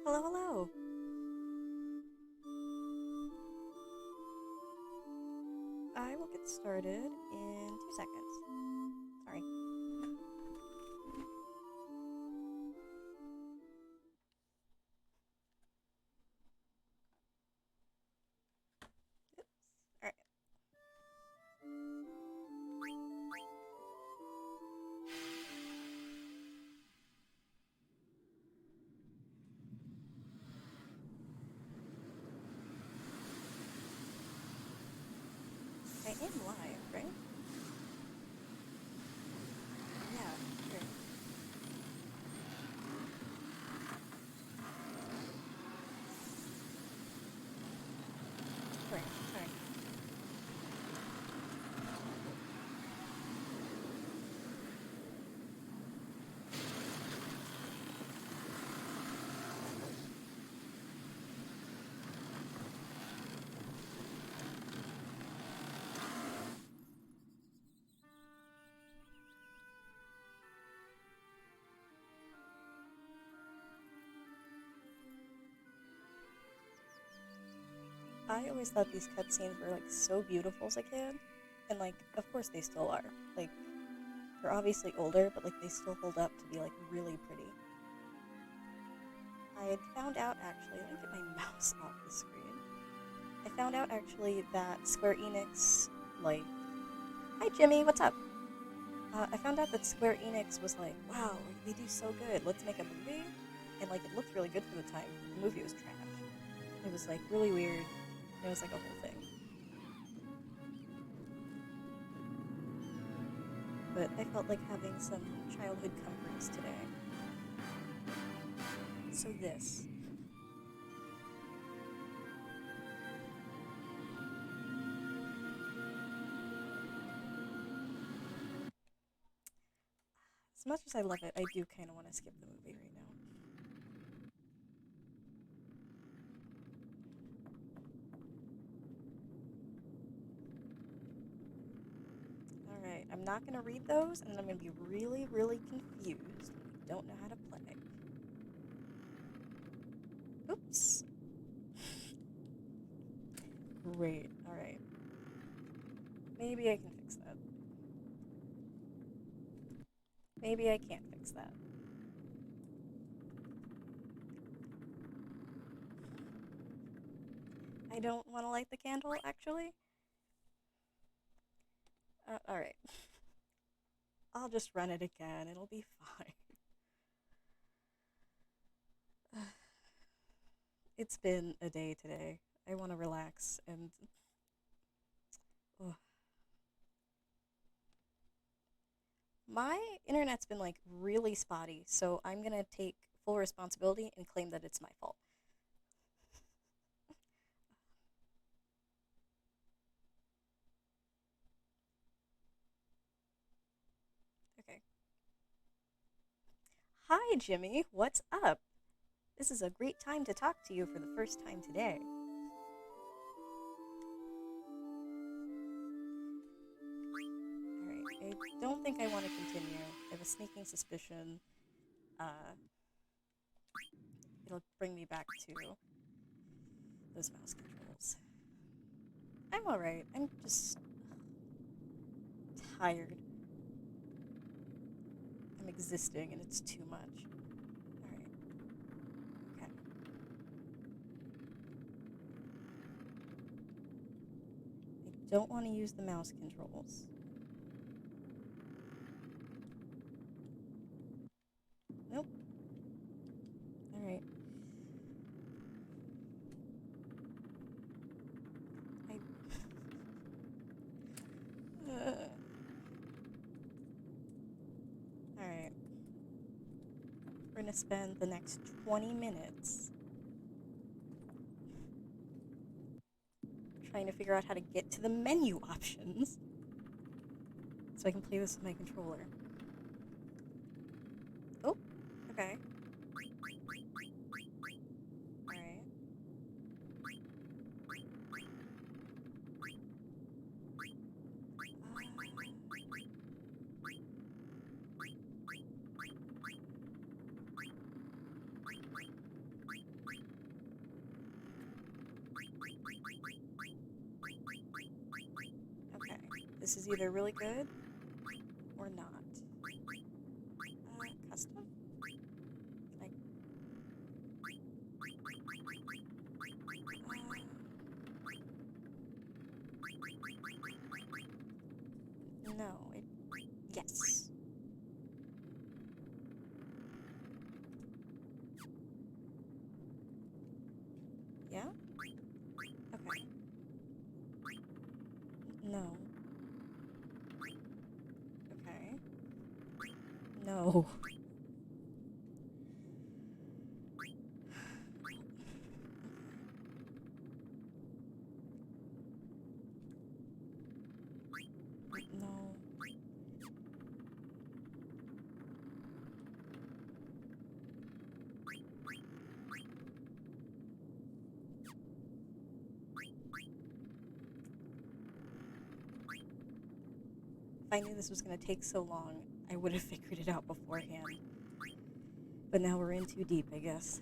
Hello, hello. I will get started in 2 seconds. Sorry. Oops. All right. I am live, right? Yeah. Sure. Sorry. Sorry. I always thought these cutscenes were like so beautiful as a kid, and like, of course they still are. Like, they're obviously older, but like they still hold up to be like really pretty. I had found out actually. Let me get my mouse off the screen. I found out actually that Square Enix, like, hi Jimmy, what's up? I found out that Square Enix was like, wow, like, they do so good. Let's make a movie, and like it looked really good for the time. The movie was trash. It was like really weird. It was like a whole thing. But I felt like having some childhood comforts today. So this. As much as I love it, I do kind of want to skip the movie right now. All right, I'm not gonna read those, and then I'm gonna be really, really confused. I don't know how to play. Oops. Great. All right. Maybe I can fix that. Maybe I can't fix that. I don't want to light the candle, actually. Alright. I'll just run it again. It'll be fine. It's been a day today. I want to relax and. Ugh. My internet's been like really spotty, so I'm gonna take full responsibility and claim that it's my fault. Okay. Hi, Jimmy. What's up? This is a great time to talk to you for the first time today. Alright, I don't think I want to continue. I have a sneaking suspicion uh, it'll bring me back to those mouse controls. I'm alright. I'm just tired. I'm existing and it's too much. Alright. Okay. I don't want to use the mouse controls. Nope. Alright. I. Alright. We're gonna spend the next 20 minutes trying to figure out how to get to the menu options so I can play this with my controller. Oh, okay. Alright. This is either really good or not. Custom? Like, no, yes. Yeah? Okay. No. Okay. No. No. If I knew this was going to take so long, I would have figured it out beforehand. But now we're in too deep, I guess.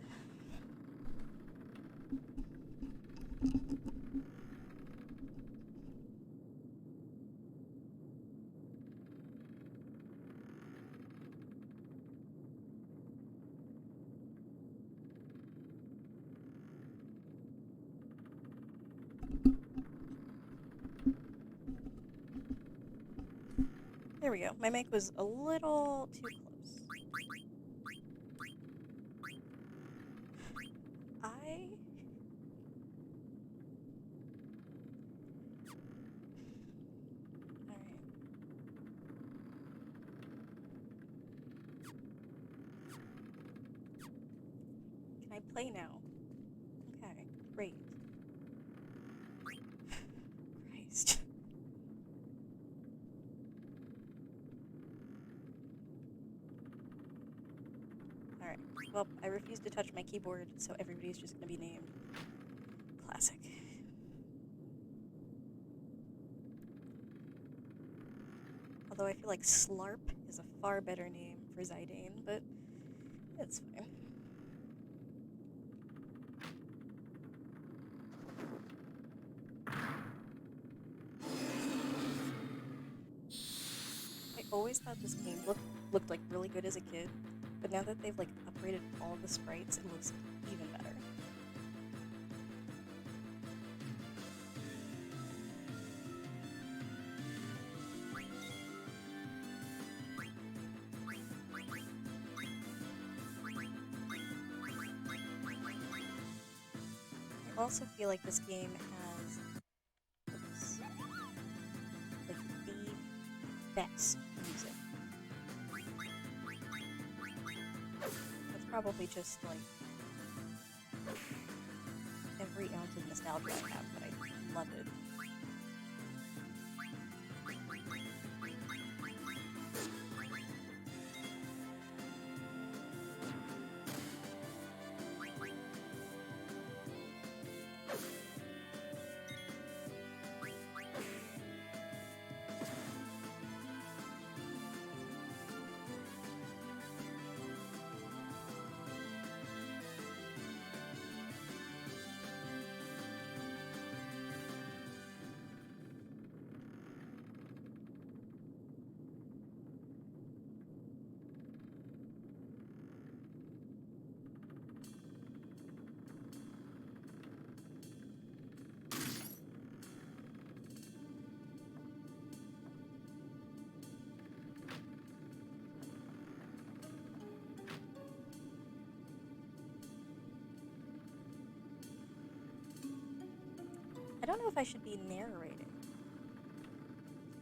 There we go. My mic was a little too close. Alright. Can I play now? Okay, great. Christ. Alright, well, I refuse to touch my keyboard, so everybody's just gonna be named. Classic. Although I feel like Slarp is a far better name for Zidane, but it's fine. I always thought this game looked like really good as a kid, but now that they've like upgraded all the sprites, it looks even better. I also feel like this game has like the best music. That's probably just like every ounce of nostalgia I have, but I love it. I don't know if I should be narrating.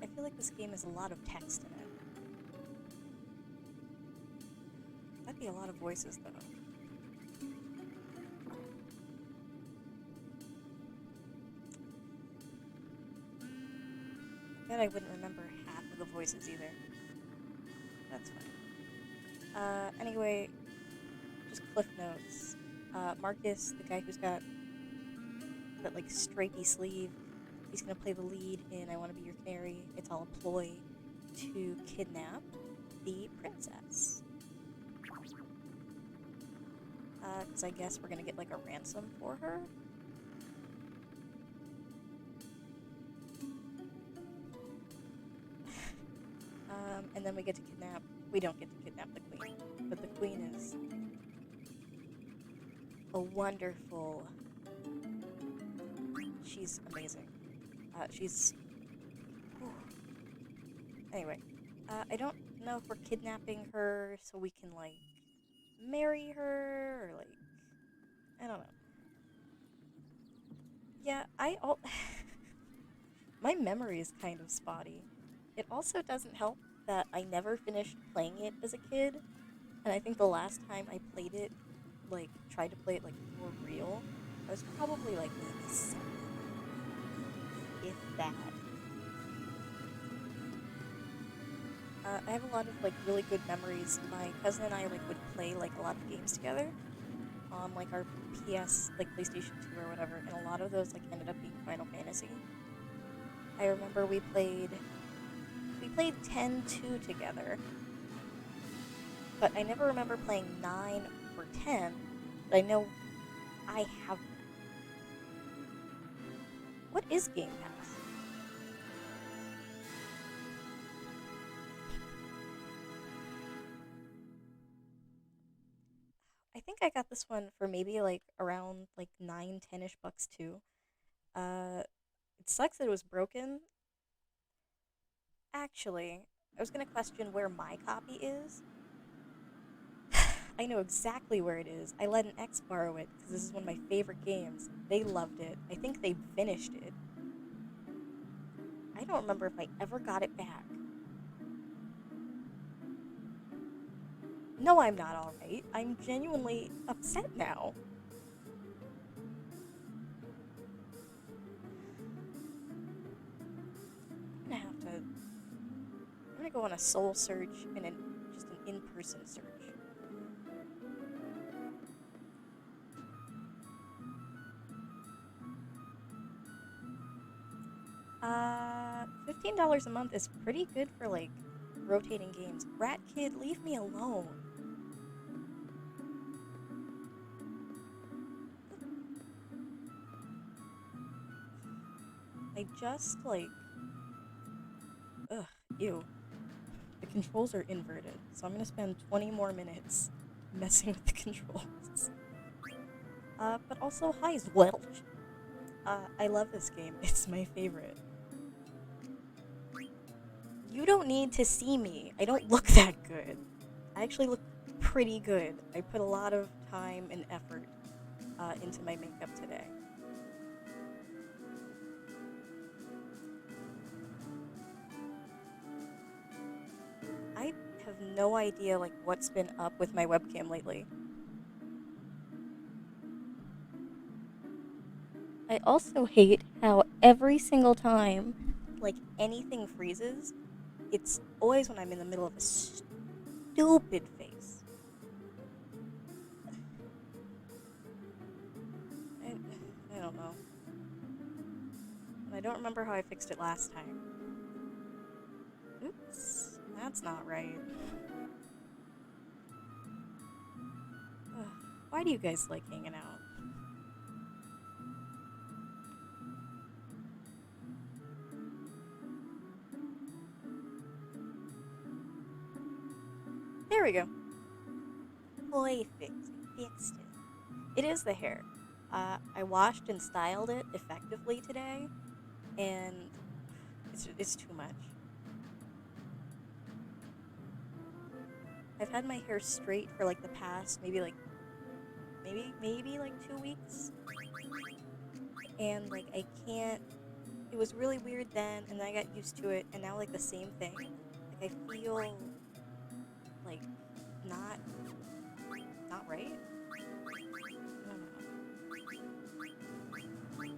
I feel like this game has a lot of text in it. That'd be a lot of voices, though. I bet I wouldn't remember half of the voices either. That's fine. Anyway, just cliff notes. Marcus, the guy who's got that like stripy sleeve, he's gonna play the lead in I Wanna Be Your Canary. It's all a ploy to kidnap the princess. Because I guess we're gonna get like a ransom for her. and then we get to kidnap. We don't get to kidnap the queen, but the queen is a wonderful. She's amazing. She's. Whew. Anyway, I don't know if we're kidnapping her so we can like marry her or like I don't know. Yeah, my memory is kind of spotty. It also doesn't help that I never finished playing it as a kid, and I think the last time I played it, like tried to play it like for real, I was probably like maybe 7, if that. I have a lot of like really good memories. My cousin and I like would play like a lot of games together on like our like PlayStation 2 or whatever, and a lot of those like ended up being Final Fantasy. I remember we played 10-2 together, but I never remember playing 9 or 10. But I know I have them. What is Game Pass? I think I got this one for maybe like around like 9, 10-ish bucks too. It sucks that it was broken. Actually, I was gonna question where my copy is. I know exactly where it is. I let an ex borrow it because this is one of my favorite games. They loved it. I think they finished it. I don't remember if I ever got it back. No, I'm not alright. I'm genuinely upset now. I'm gonna have to. I'm gonna go on a soul search and just an in-person search. $15 a month is pretty good for like rotating games. Rat Kid, leave me alone. I just like, ugh, ew. The controls are inverted, so I'm gonna spend 20 more minutes messing with the controls. But also, hi, Zwelch. I love this game. It's my favorite. You don't need to see me. I don't look that good. I actually look pretty good. I put a lot of time and effort into my makeup today. I have no idea like what's been up with my webcam lately. I also hate how every single time like anything freezes, it's always when I'm in the middle of a stupid face. I, I don't know. And I don't remember how I fixed it last time. Oops, that's not right. Ugh, why do you guys like hanging out? There we go. Boy, fixed it. It is the hair. I washed and styled it effectively today, and it's too much. I've had my hair straight for like the past maybe like 2 weeks, and like I can't. It was really weird then, and then I got used to it, and now like the same thing. Like I feel like not not right. I don't know. Right,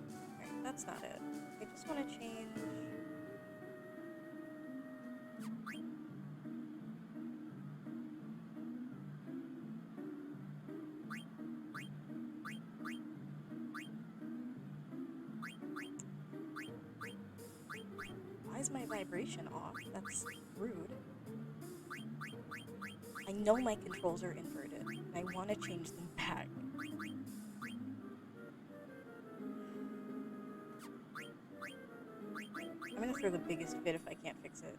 that's not it. I just want to change. Why is my vibration off? That's rude. I know my controls are inverted, and I want to change them back. I'm gonna throw the biggest fit if I can't fix it.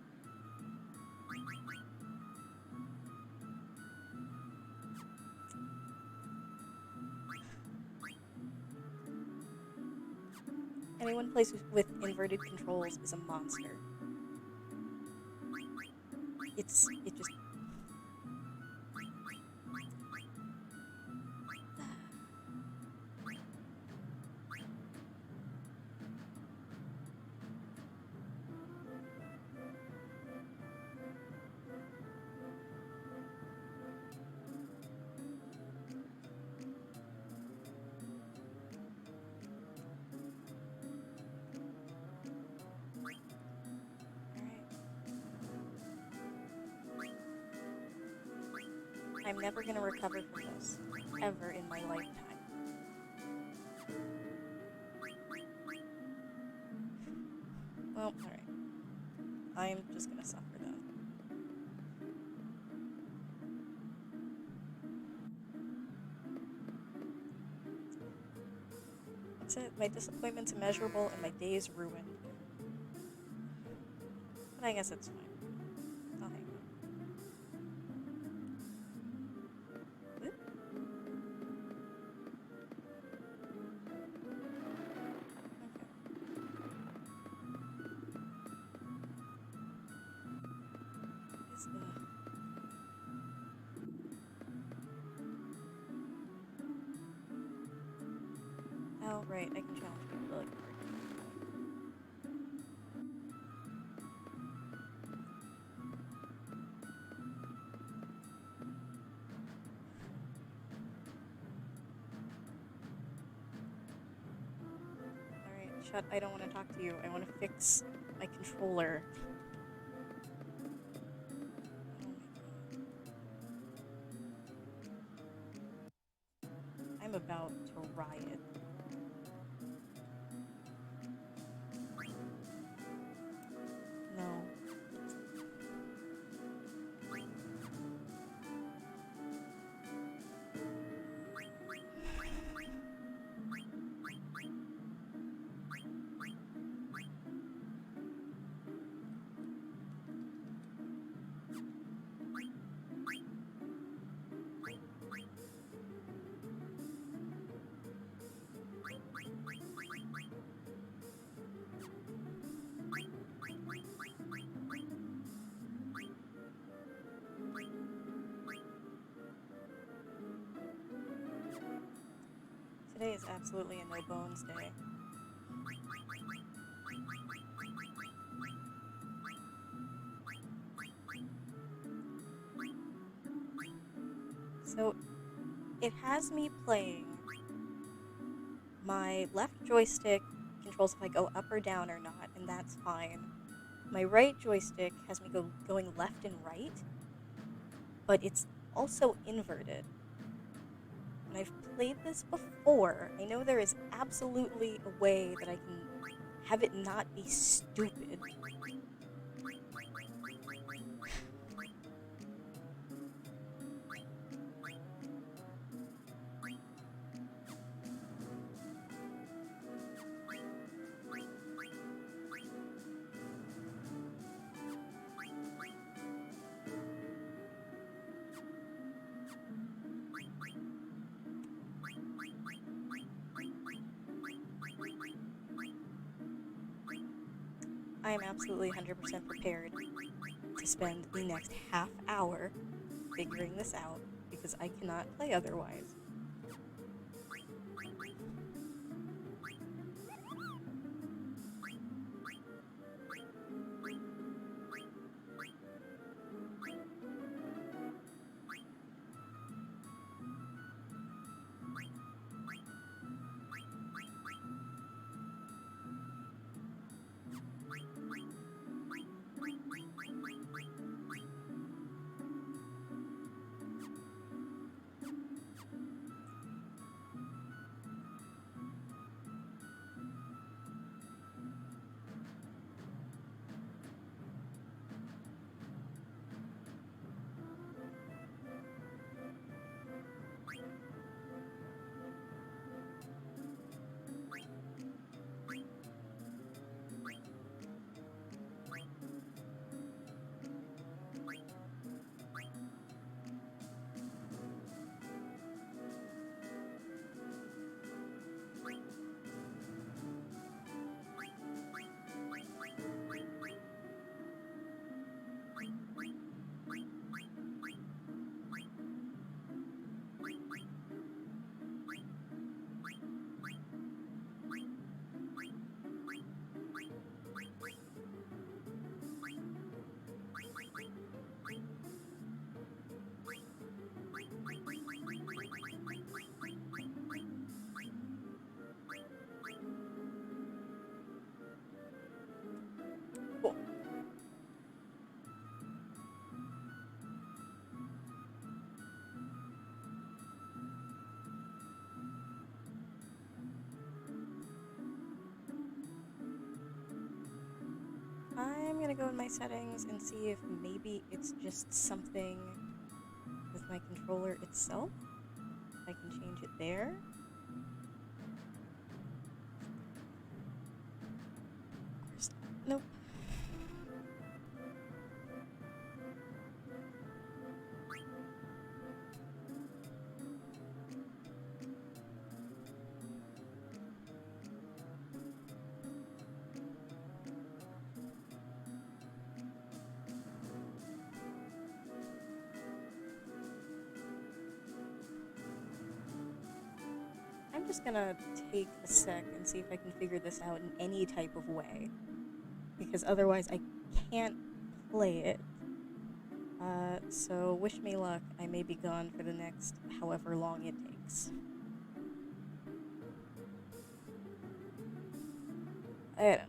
Anyone plays with inverted controls is a monster. It just... I'm never gonna recover from this, ever in my lifetime. Well, alright. I'm just gonna suffer then. That's it. My disappointment's immeasurable and my day's ruined. But I guess it's fine. I'll hang on. Oop. Okay. Is the... Oh, right, I can challenge people to, like, Alright, shut, I don't want to talk to you. I want to fix my controller. I'm about to riot. No. Today is absolutely a no-bones day. So, it has me playing. My left joystick controls if I go up or down or not, and that's fine. My right joystick has me going left and right, but it's also inverted. And I've played this before. I know there is absolutely a way that I can have it not be stupid. I am absolutely 100% prepared to spend the next half hour figuring this out, because I cannot play otherwise. I'm gonna go in my settings and see if maybe it's just something with my controller itself. I can change it there. Of course not. Nope. I'm just gonna take a sec and see if I can figure this out in any type of way. Because otherwise I can't play it. So wish me luck. I may be gone for the next however long it takes. I don't know.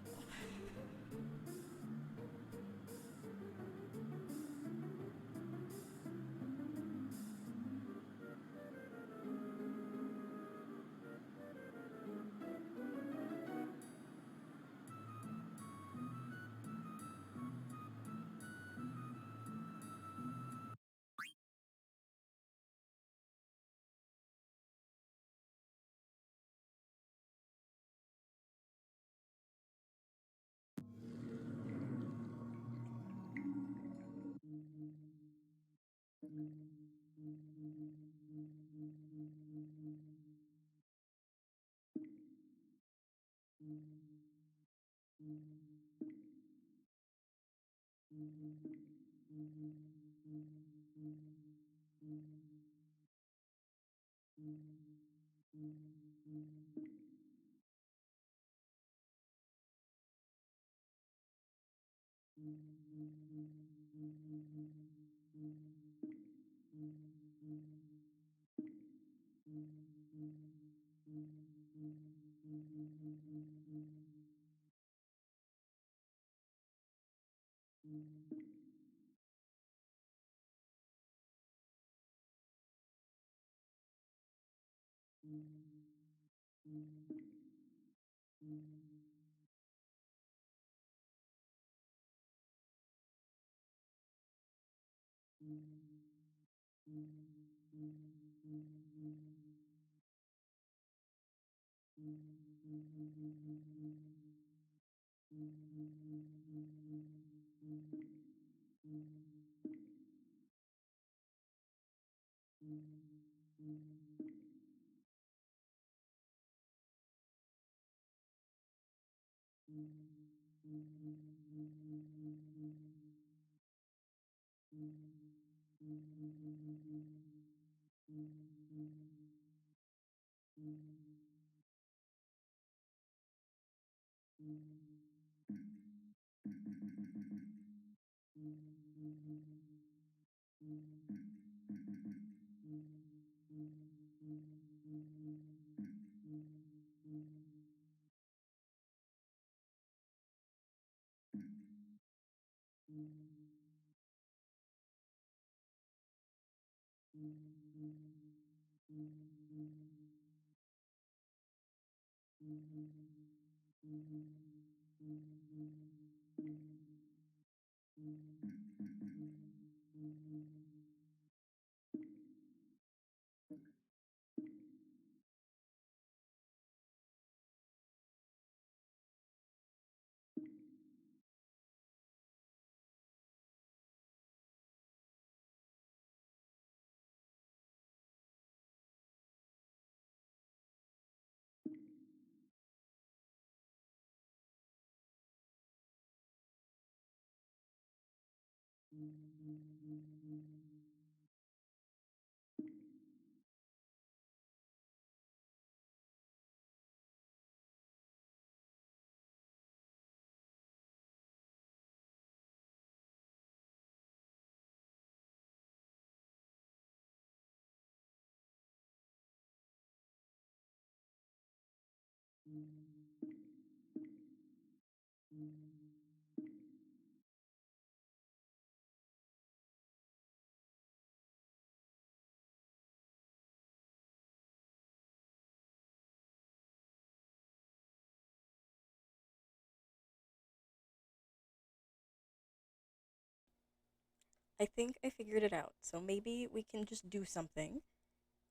I think I figured it out. So maybe we can just do something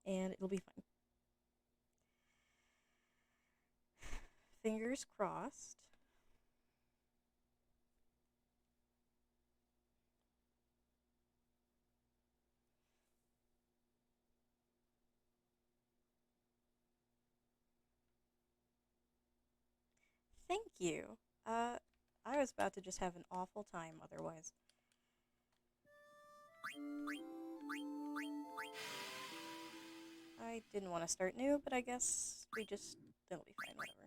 and it'll be fine. Fingers crossed. Thank you. Uh, I was about to just have an awful time otherwise. I didn't want to start new, but I guess it'll be fine, whatever.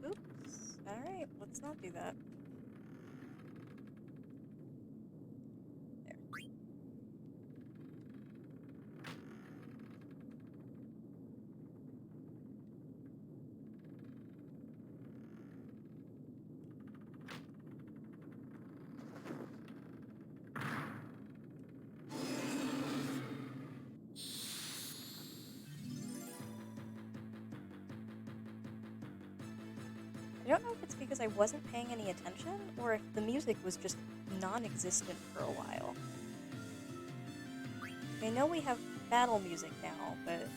Oops. Alright, let's not do that. There. I don't know if it's because I wasn't paying any attention or if the music was just non existent for a while. I know we have battle music now, but.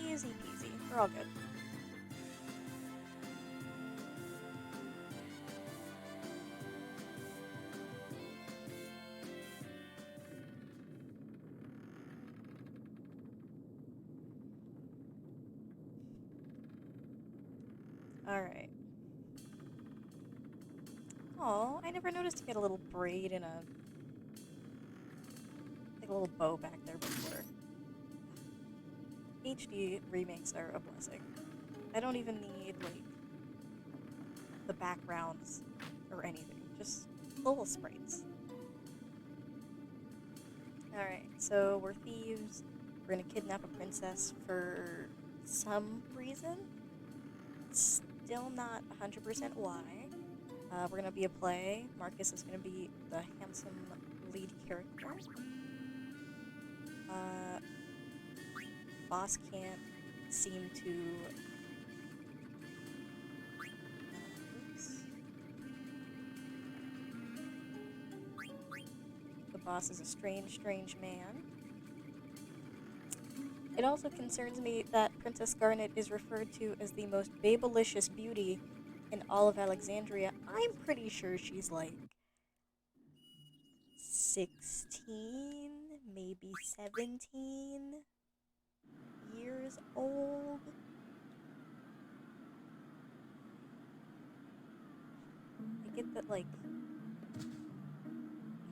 Easy peasy. We're all good. Alright. Oh, I never noticed he had a little braid and like a little bow back there before. HD remakes are a blessing. I don't even need, like, the backgrounds or anything. Just little sprites. Alright, so we're thieves. We're gonna kidnap a princess for some reason. Still not 100% why. We're gonna be a play. Marcus is gonna be the handsome lead character. Boss can't seem to. Oops. The boss is a strange, strange man. It also concerns me that Princess Garnet is referred to as the most babylicious beauty in all of Alexandria. I'm pretty sure she's like 16, maybe 17 years old. I get that, like,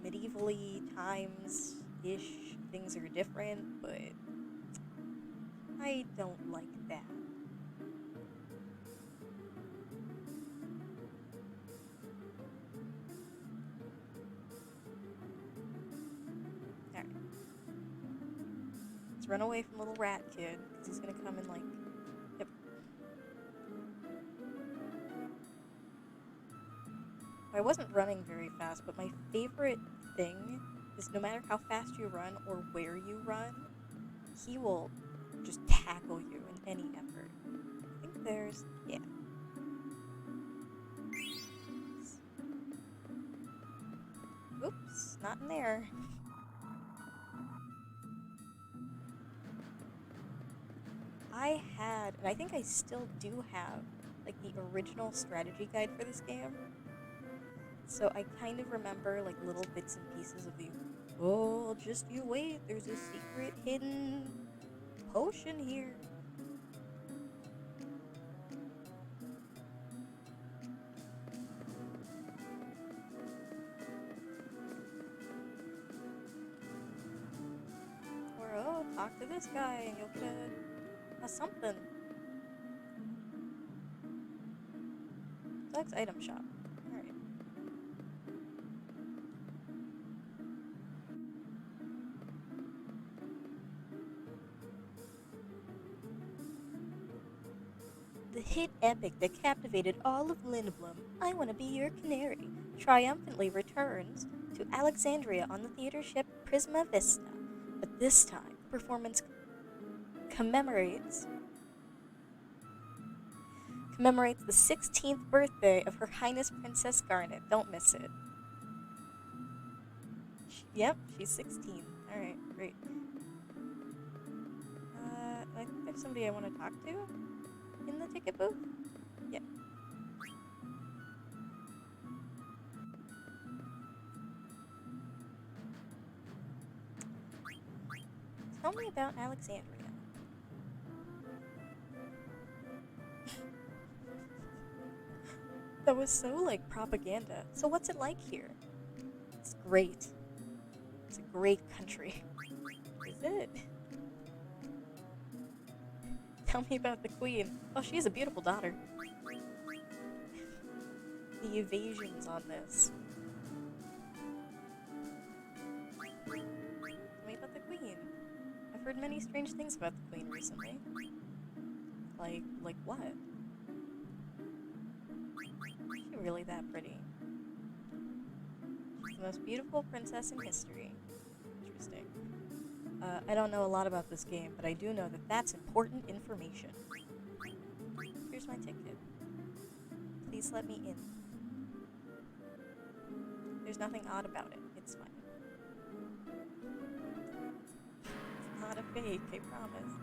medievally times-ish things are different, but I don't like that. Alright. Let's run away from little rat kid, because he's gonna come and, like... Yep. I wasn't running very fast, but my favorite thing is no matter how fast you run or where you run, he will just tackle you in any effort. I think there's... yeah. Oops, not in there. I had, and I think I still do have, like, the original strategy guide for this game. So I kind of remember like little bits and pieces of the, oh, just you wait, there's a secret hidden potion here. Or, oh, talk to this guy and you'll get a something. Doug's item shop. Alright. The hit epic that captivated all of Lindblom, I Wanna Be Your Canary, triumphantly returns to Alexandria on the theater ship Prisma Vista. But this time, the performance commemorates the 16th birthday of Her Highness Princess Garnet. Don't miss it. Yep, she's 16. Alright, great. I think there's somebody I want to talk to in the ticket booth. Yep. Tell me about Alexandria. That was so, like, propaganda. So what's it like here? It's great. It's a great country. Is it? Tell me about the queen. Oh, she has a beautiful daughter. The evasions on this. Tell me about the queen. I've heard many strange things about the queen recently. Like what? Is she really that pretty? She's the most beautiful princess in history. Interesting. I don't know a lot about this game, but I do know that that's important information. Here's my ticket. Please let me in. There's nothing odd about it. It's fine. It's not a fake, I promise.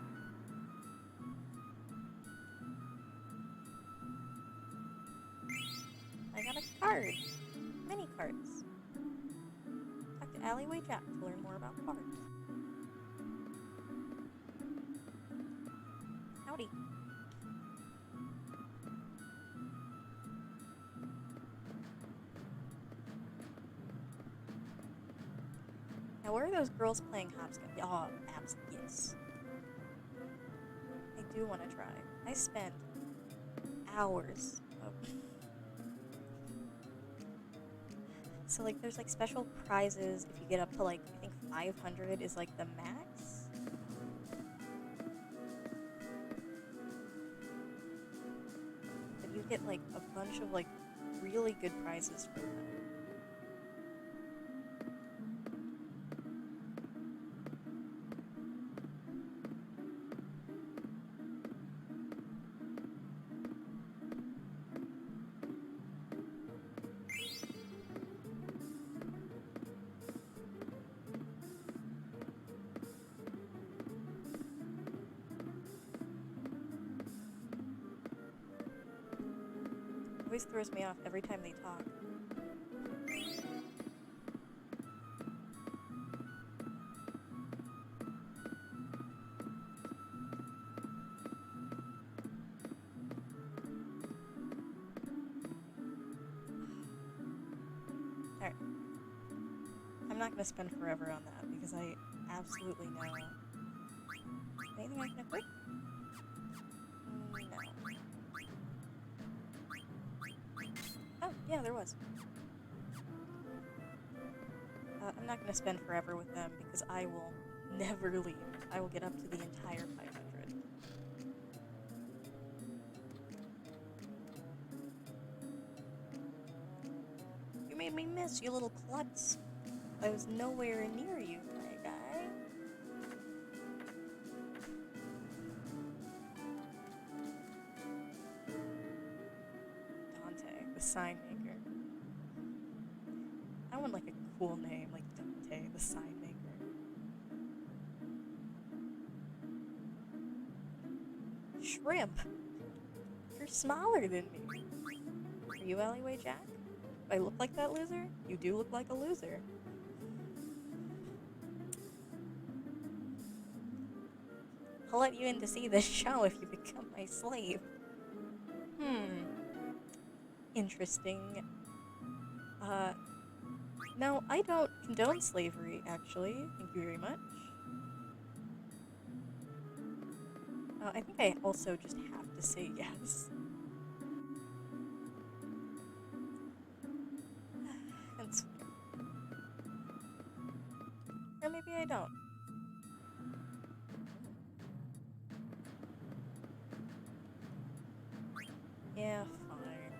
I got a card. Many cards. Talk to Alleyway Jack to learn more about cards. Howdy. Now, where are those girls playing hopscotch? Oh, yes. I do want to try. I spent hours. So, like, there's, like, special prizes if you get up to, like, I think 500 is, like, the max. But you get, like, a bunch of, like, really good prizes for them. Always throws me off every time they talk. Alright. I'm not gonna spend forever on that because I absolutely know. Anything I can equip? No. Oh, yeah, there was. I'm not going to spend forever with them because I will never leave. I will get up to the entire 500. You made me miss, you little klutz. I was nowhere near you, my guy. Dante, the sign maker. I want like a cool name, like Dante, the sign maker. Shrimp! You're smaller than me. Are you Alleyway Jack? I look like that loser? You do look like a loser. I'll let you in to see this show if you become my slave. Hmm. Interesting. Uh, no, I don't condone slavery, actually. Thank you very much. I think I also just have to say yes. That's fair. Or maybe I don't. Yeah, fine.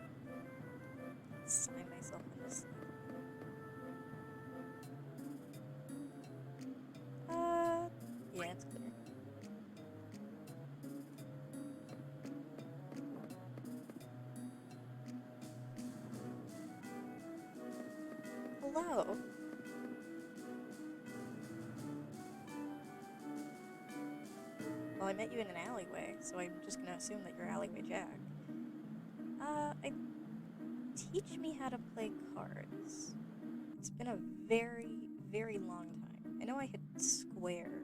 Sign myself into sleep. Yeah, it's clear. Hello? Well, I met you in an alleyway, so I'm just gonna assume that you're Alleyway Jack. I teach me how to play cards. It's been a very, very long time. I know I hit square.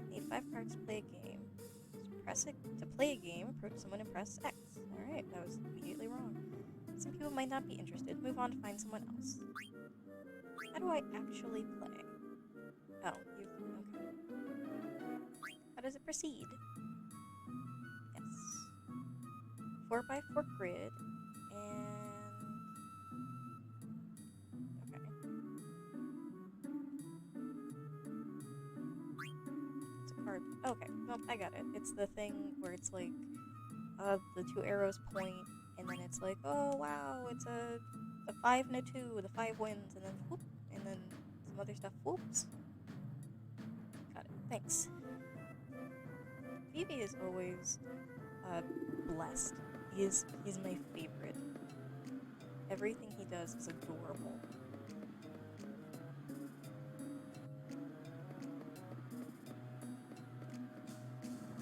Need 5 cards to play a game. Just press it to play a game, approach someone and press X. Alright, that was immediately wrong. Some people might not be interested. Move on to find someone else. How do I actually play? Oh, okay. How does it proceed? Yes. 4x4 grid, and... okay. It's a card. Okay, nope, I got it. It's the thing where it's like, the 2 arrows point, and then it's like, oh wow, it's a 5 and a 2, the 5 wins, and then whoop, and then some other stuff whoops. Got it. Thanks. Phoebe is always blessed. He's my favorite. Everything he does is adorable.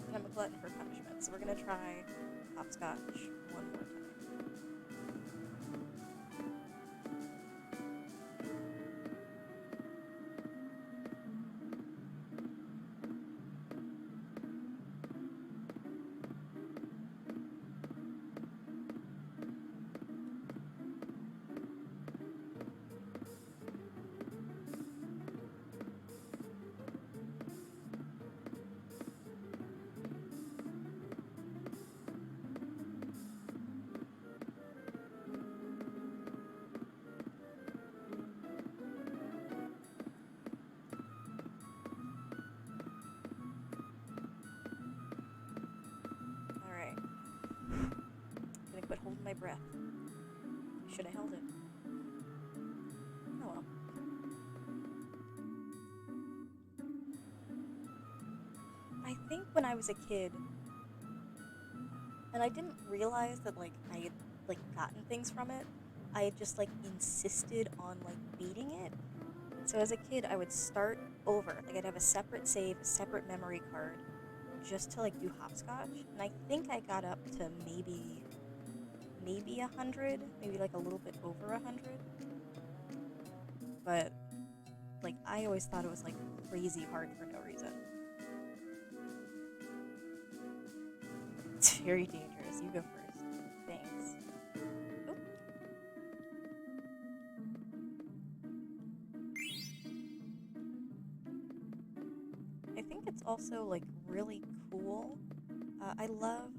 And I'm a glutton for punishment, so we're gonna try hopscotch one more time. Alright. Gonna quit holding my breath. Should have held it. Oh well. I think when I was a kid, and I didn't realize that, like, I had, like, gotten things from it, I had just, like, insisted on, like, beating it. So as a kid, I would start over. Like, I'd have a separate save, a separate memory card, just to, like, do hopscotch. And I think I got up to maybe 100, maybe, like, a little bit over 100. But, like, I always thought it was, like, crazy hard for no reason. It's very dangerous. You go first. Thanks. Oop. I think it's also, like, really cool. I love,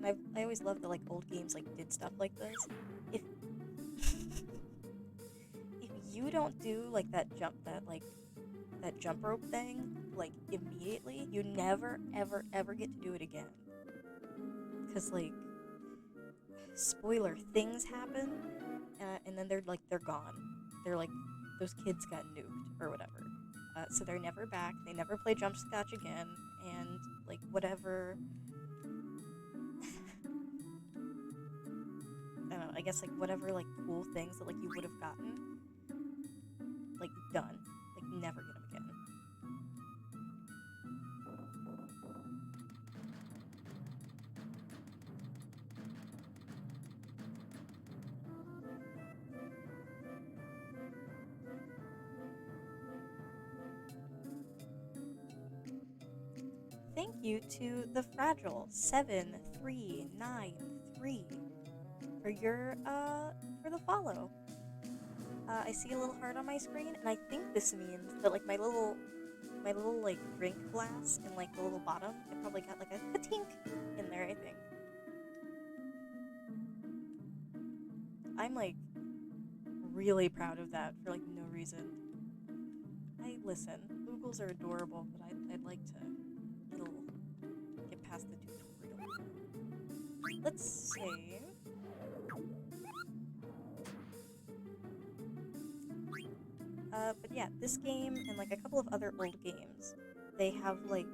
and I always loved that, like, old games, like, did stuff like this. If if you don't do, like, that jump rope thing, like, immediately, you never, ever, ever get to do it again. Because, like, spoiler, things happen, and then they're gone. They're like, those kids got nuked, or whatever. So they're never back, they never play jump scotch again, and, like, whatever... I don't know, I guess, like, whatever, like, cool things that, like, you would have gotten, like, done. Like, never get them again. thank you to the Fragile 7393 for your for the follow. I see a little heart on my screen, and I think this means that like my little like drink glass in like the little bottom, it probably got like a tink in there. I think I'm like really proud of that for like no reason. Listen, Googles are adorable, but I'd like to get past the tutorial. Let's save. But yeah, this game and like a couple of other old games, they have like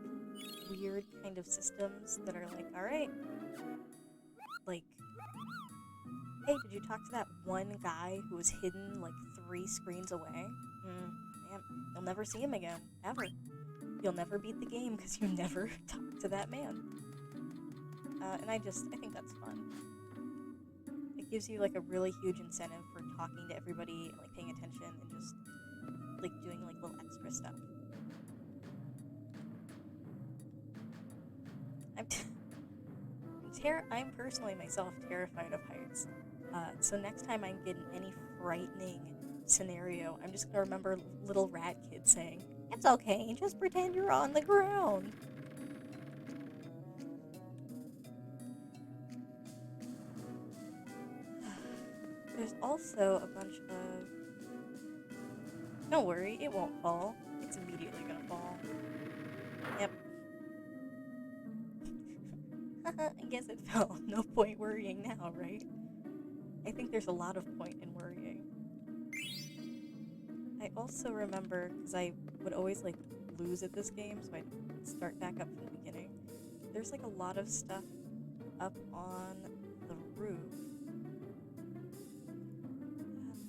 weird kind of systems that are like, alright, like, hey, did you talk to that one guy who was hidden like 3 screens away? Man, you'll never see him again, ever. You'll never beat the game because you never talked to that man. And I think that's fun. It gives you like a really huge incentive for talking to everybody and like paying attention and just like doing like little extra stuff. I'm personally myself terrified of heights. So next time I get in any frightening scenario, I'm just gonna remember little rat kid saying, "It's okay, just pretend you're on the ground." There's also a bunch of... Don't worry, it won't fall. It's immediately gonna fall. Yep. I guess it fell. No point worrying now, right? I think there's a lot of point in worrying. I also remember, because I would always like lose at this game, so I'd start back up from the beginning. There's like a lot of stuff up on the roof.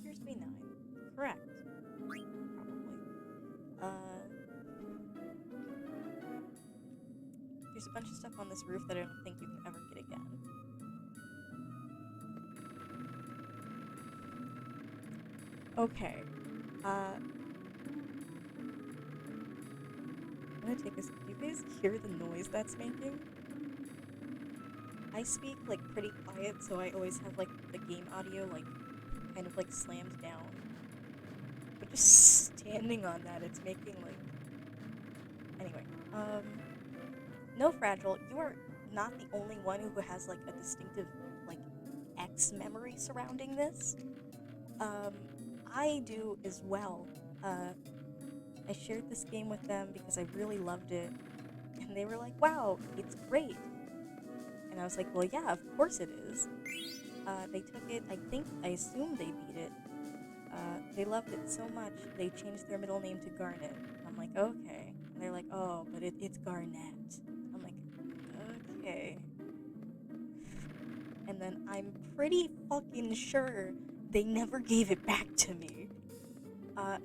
Appears to be 9. Correct. Probably. There's a bunch of stuff on this roof that I don't think you can ever get again. Okay. I'm gonna take this. Do you guys hear the noise that's making? I speak like pretty quiet, so I always have like the game audio like kind of like slammed down. But just standing on that, it's making like... Anyway, no, Fragile, you are not the only one who has like a distinctive like X memory surrounding this. I do as well. I shared this game with them because I really loved it, and they were like, "Wow, it's great." And I was like, "Well, yeah, of course it is." They took it. I assume they beat it. They loved it so much they changed their middle name to Garnet. I'm like, okay. And they're like, "Oh, but it's Garnet." I'm like, okay. And then I'm pretty fucking sure they never gave it back to me.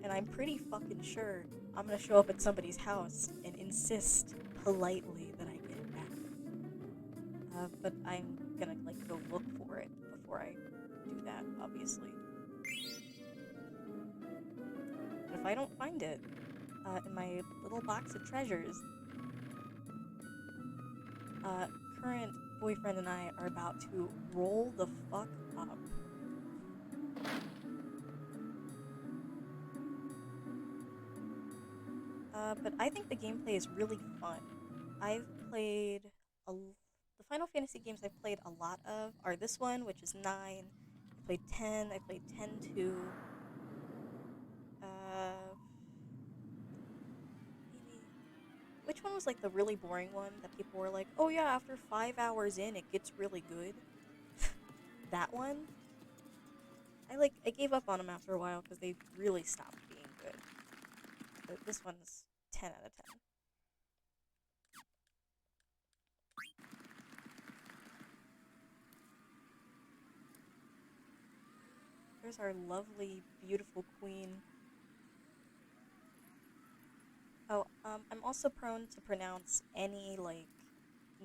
And I'm pretty fucking sure I'm gonna show up at somebody's house and insist politely that I get it back. But I'm gonna like go look for it before I do that, obviously. But if I don't find it in my little box of treasures, current boyfriend and I are about to roll the fuck up. But I think the gameplay is really fun. I've played the Final Fantasy games I've played a lot of are this one, which is 9. I played 10. I played 10-2. Maybe... Which one was like the really boring one that people were like, "Oh yeah, after 5 hours in, it gets really good." That one? I gave up on them after a while because they really stopped being good. But this one's 10 out of 10. There's our lovely, beautiful queen. Oh, I'm also prone to pronounce any, like,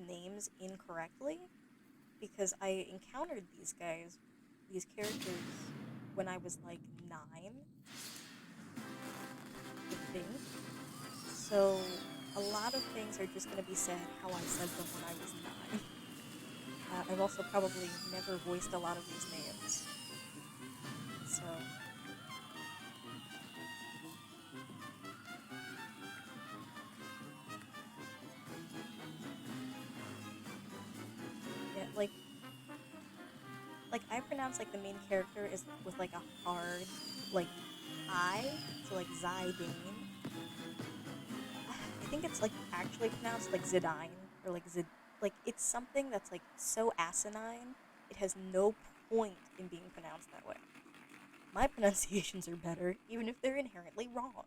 names incorrectly, because I encountered these characters, when I was, like, 9, I think. So, a lot of things are just going to be said how I said them when I was 9. I've also probably never voiced a lot of these names. So, yeah, like I pronounce like the main character is with like a hard like I, so like Zidane. I think it's like actually pronounced like Zidane or like Zid. Like it's something that's like so asinine. It has no point in being pronounced that way. My pronunciations are better, even if they're inherently wrong.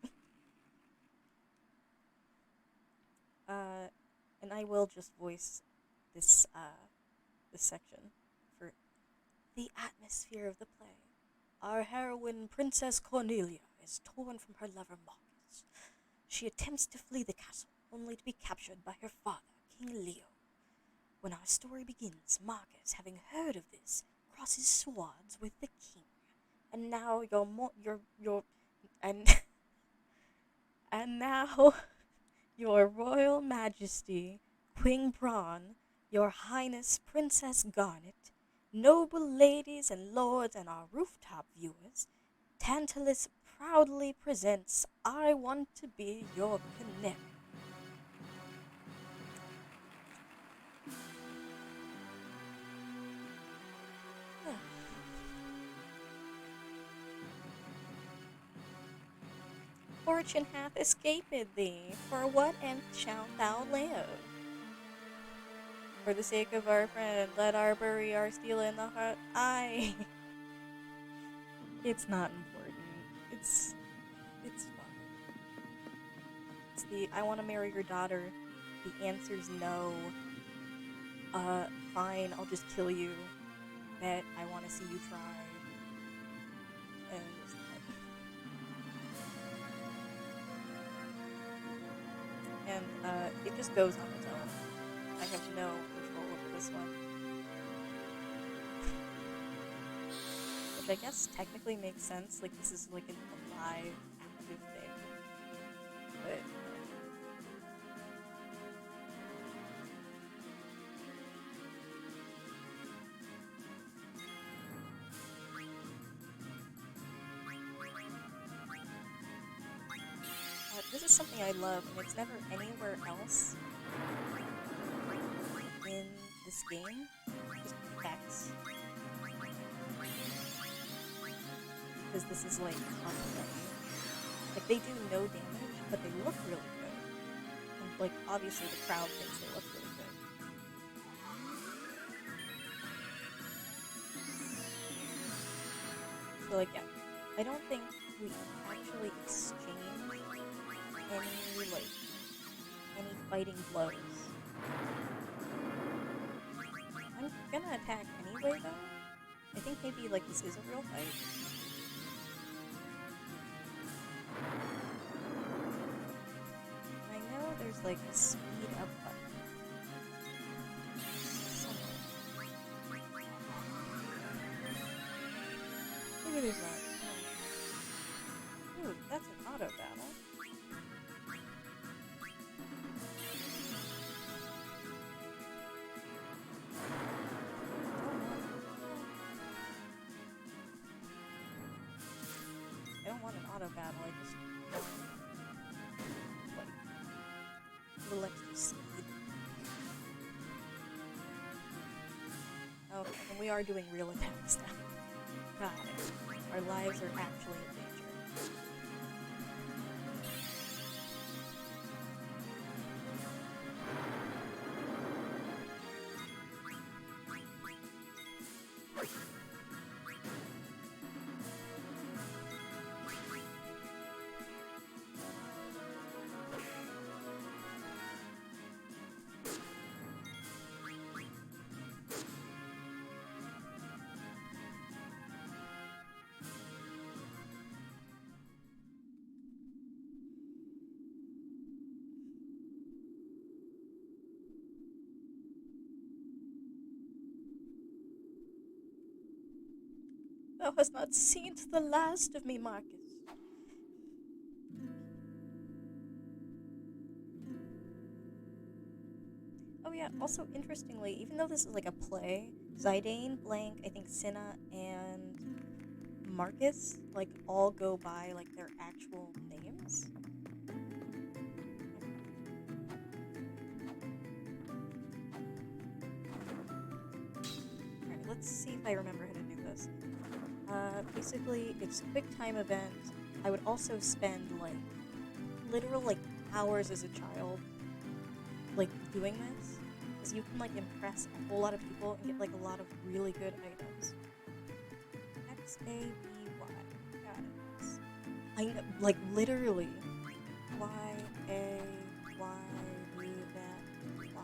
Uh, and I will just voice this this section for the atmosphere of the play. Our heroine, Princess Cornelia, is torn from her lover Marcus. She attempts to flee the castle, only to be captured by her father, King Leo. When our story begins, Marcus, having heard of this, crosses swords with the king. And now and and now your royal majesty, Queen Braun, your highness Princess Garnet, noble ladies and lords and our rooftop viewers, Tantalus proudly presents I Want to Be Your Canary. Fortune hath escaped thee, for what end shalt thou live? For the sake of our friend, let our bury our steel in the heart. It's not important. It's fine. It's the I want to marry your daughter. The answer's no. Fine, I'll just kill you. Bet I want to see you try. And just that. And it just goes on its own. I have no control over this one. Which I guess technically makes sense. Like, this is like an alive, active thing. But, this is something I love, and it's never anywhere else in this game. Just effects. Because this is like on the menu. Like they do no damage, but they look really good. And like obviously the crowd thinks they look really good. So like yeah, I don't think we actually exchange any fighting blows. I'm gonna attack anyway though. I think maybe like this is a real fight. I know there's like a speed up button. Look at this one. Ooh, that's an auto battle. I don't want an auto battle, I just want like a little extra speed. Okay, and we are doing real attacks now. Got it. Our lives are actually in danger. Thou hast not seen the last of me, Marcus. Oh yeah, also interestingly, even though this is like a play, Zidane, Blank, I think Cinna, and Marcus, like, all go by, like, their actual names. Alright, let's see if I remember how to do this. Basically, it's quick time event. I would also spend, like, literal, like, hours as a child, like, doing this. Because you can, like, impress a whole lot of people and get, like, a lot of really good items. X-A-B-Y. Got it. I know, like, literally. Y-A-Y, leave that, Y.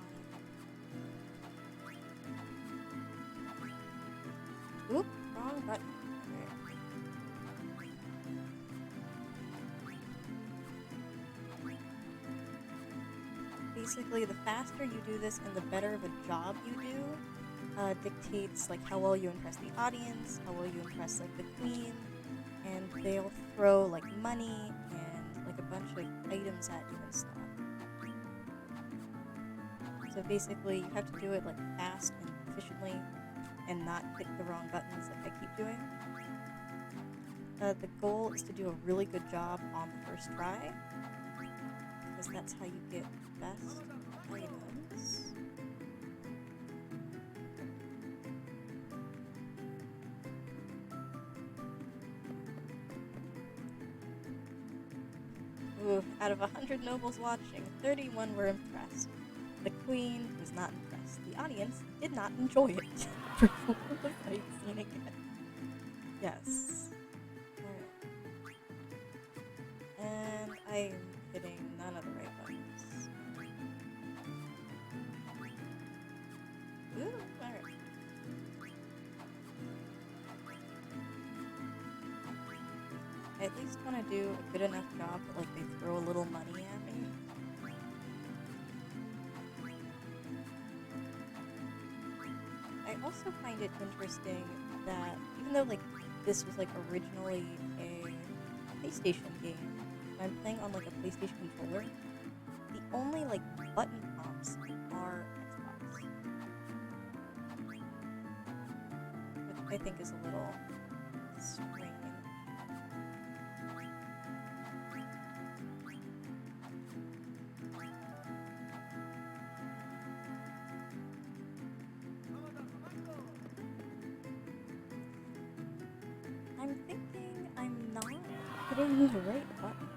Oop, wrong button. Okay. Basically, the faster you do this and the better of a job you do, dictates like how well you impress the audience, how well you impress like the queen, and they'll throw like money and like a bunch of items at you and stuff. So basically, you have to do it like fast and efficiently, and not hit the wrong buttons like I keep doing. The goal is to do a really good job on the first try, because that's how you get best items. Ooh, out of 100 nobles watching, 31 were impressed. The queen was not impressed. The audience did not enjoy it. Perform the fight scene again. Yes. Alright. And I am hitting none of the right buttons. Ooh, alright. I at least want to do a good enough job that like they throw a little money at me. I also find it interesting that even though like this was like originally a PlayStation game, and I'm playing on like a PlayStation controller, the only like button prompts are Xbox, which I think is a little strange. I'm thinking I'm not hitting the right button.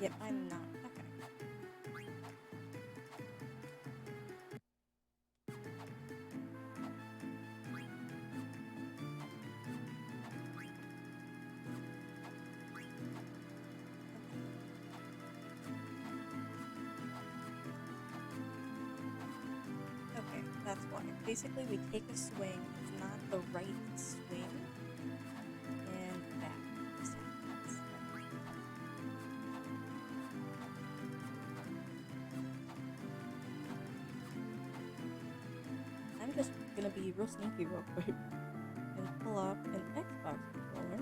Yep, I'm not. Okay. Okay, that's why. Basically, we take a swing. It's not the right swing. And back. Just happens. I'm just gonna be real sneaky real quick and pull up an Xbox controller.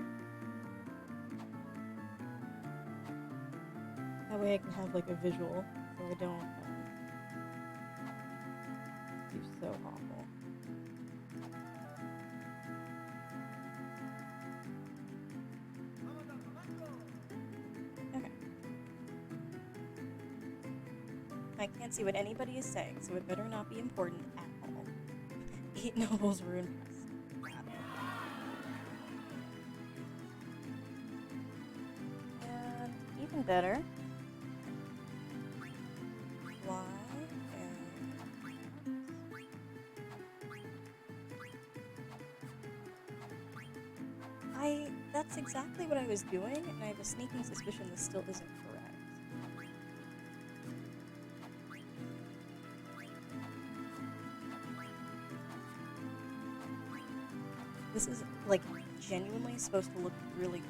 That way I can have like a visual, so I don't do so awful. Okay. I can't see what anybody is saying, so it better not be important at all. 8 nobles were impressed. Got it. And even better. Y and that's exactly what I was doing, and I have a sneaking suspicion this still isn't correct. This is, like, genuinely supposed to look really cool.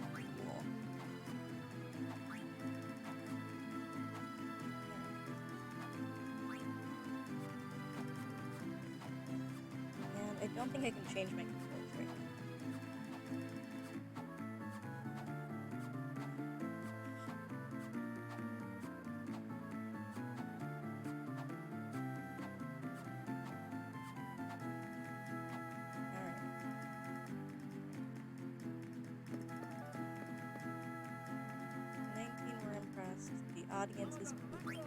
don't think I can change my controls right now. Alright. 19 were impressed. The audience is pooping.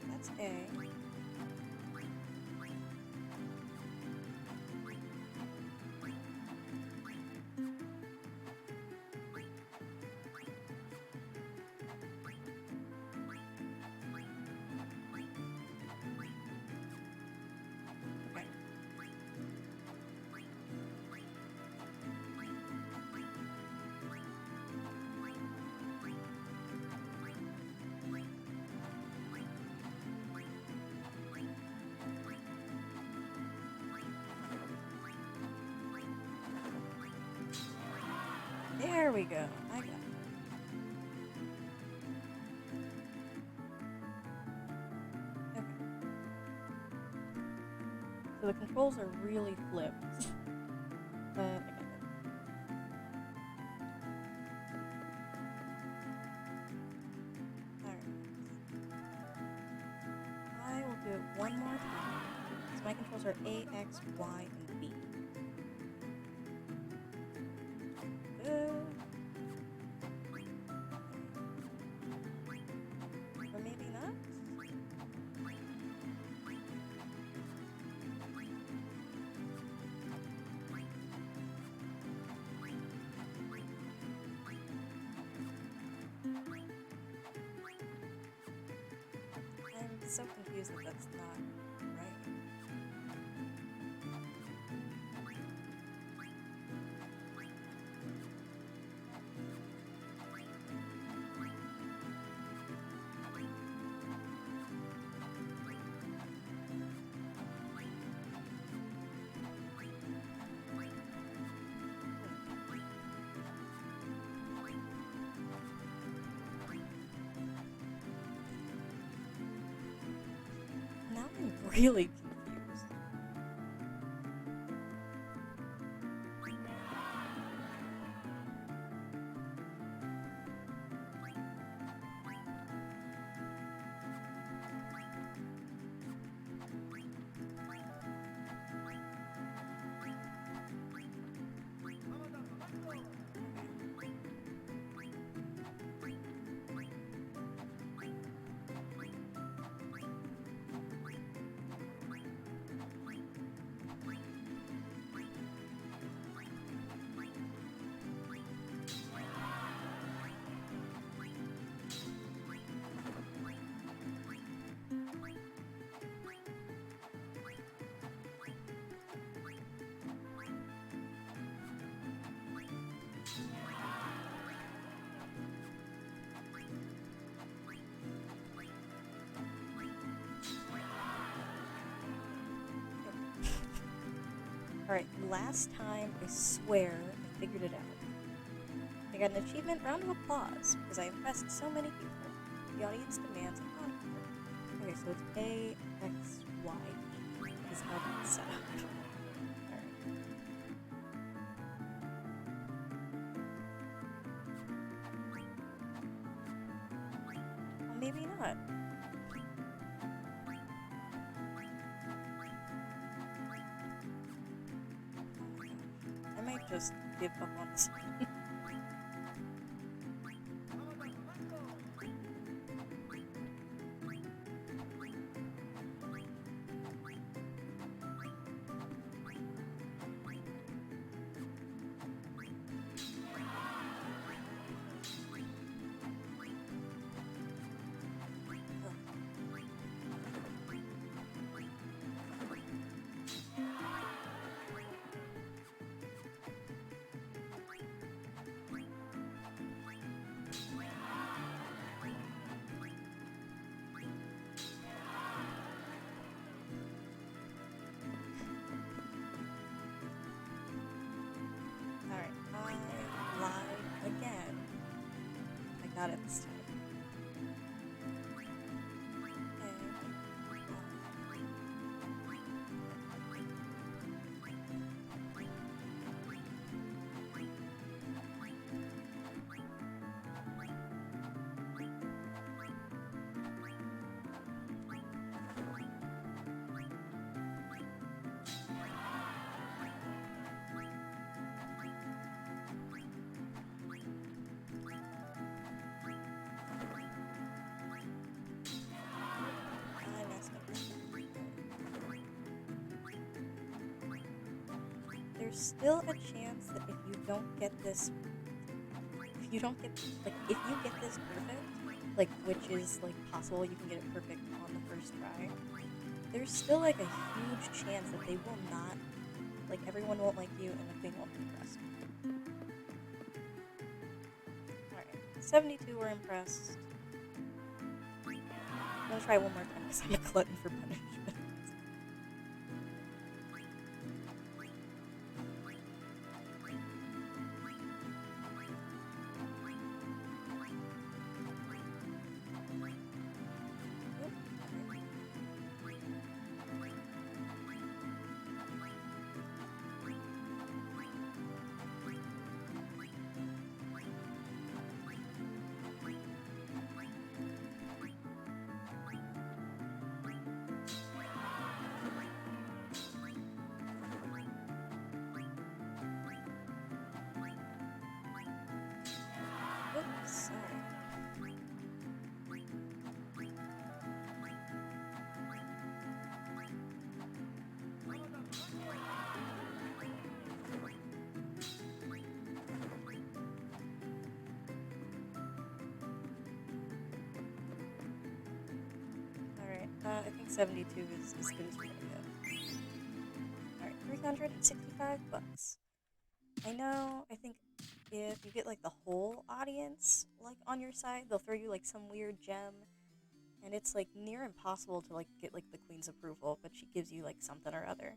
That's A. Okay. There we go. I got it. Okay. So the controls are really flipped. I got it. Alright. I will do it one more time. So my controls are A, X, Y, and B. Or maybe not? I'm so confused that that's not right. Now I'm really confused. Alright, last time, I swear, I figured it out. I got an achievement, round of applause, because I impressed so many people. The audience demands a concert. Okay, so it's A, X, Y, E is how that's set up. Alright. Well, maybe not. I might just give up on this one. Not at this time. I messed up. There's still a chance that if you don't get this, if you don't get, like, if you get this perfect, like, which is, like, possible, you can get it perfect on the first try, there's still, like, a huge chance that they will not, like, everyone won't like you and the queen won't be impressed. Alright, 72 were impressed. I'm gonna try one more time because I'm a glutton for punishment. Oops, sorry. Alright, I think 72 is as good as we're gonna get. Alright, 365 bucks. I know, I think if you get like the whole audience like on your side, they'll throw you like some weird gem, and it's like near impossible to like get like the queen's approval, but she gives you like something or other.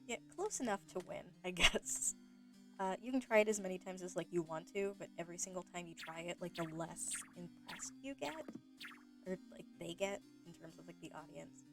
Yeah, close enough to win, I guess. You can try it as many times as like you want to, but every single time you try it, like the less impressed you get, or like they get in terms of like the audience.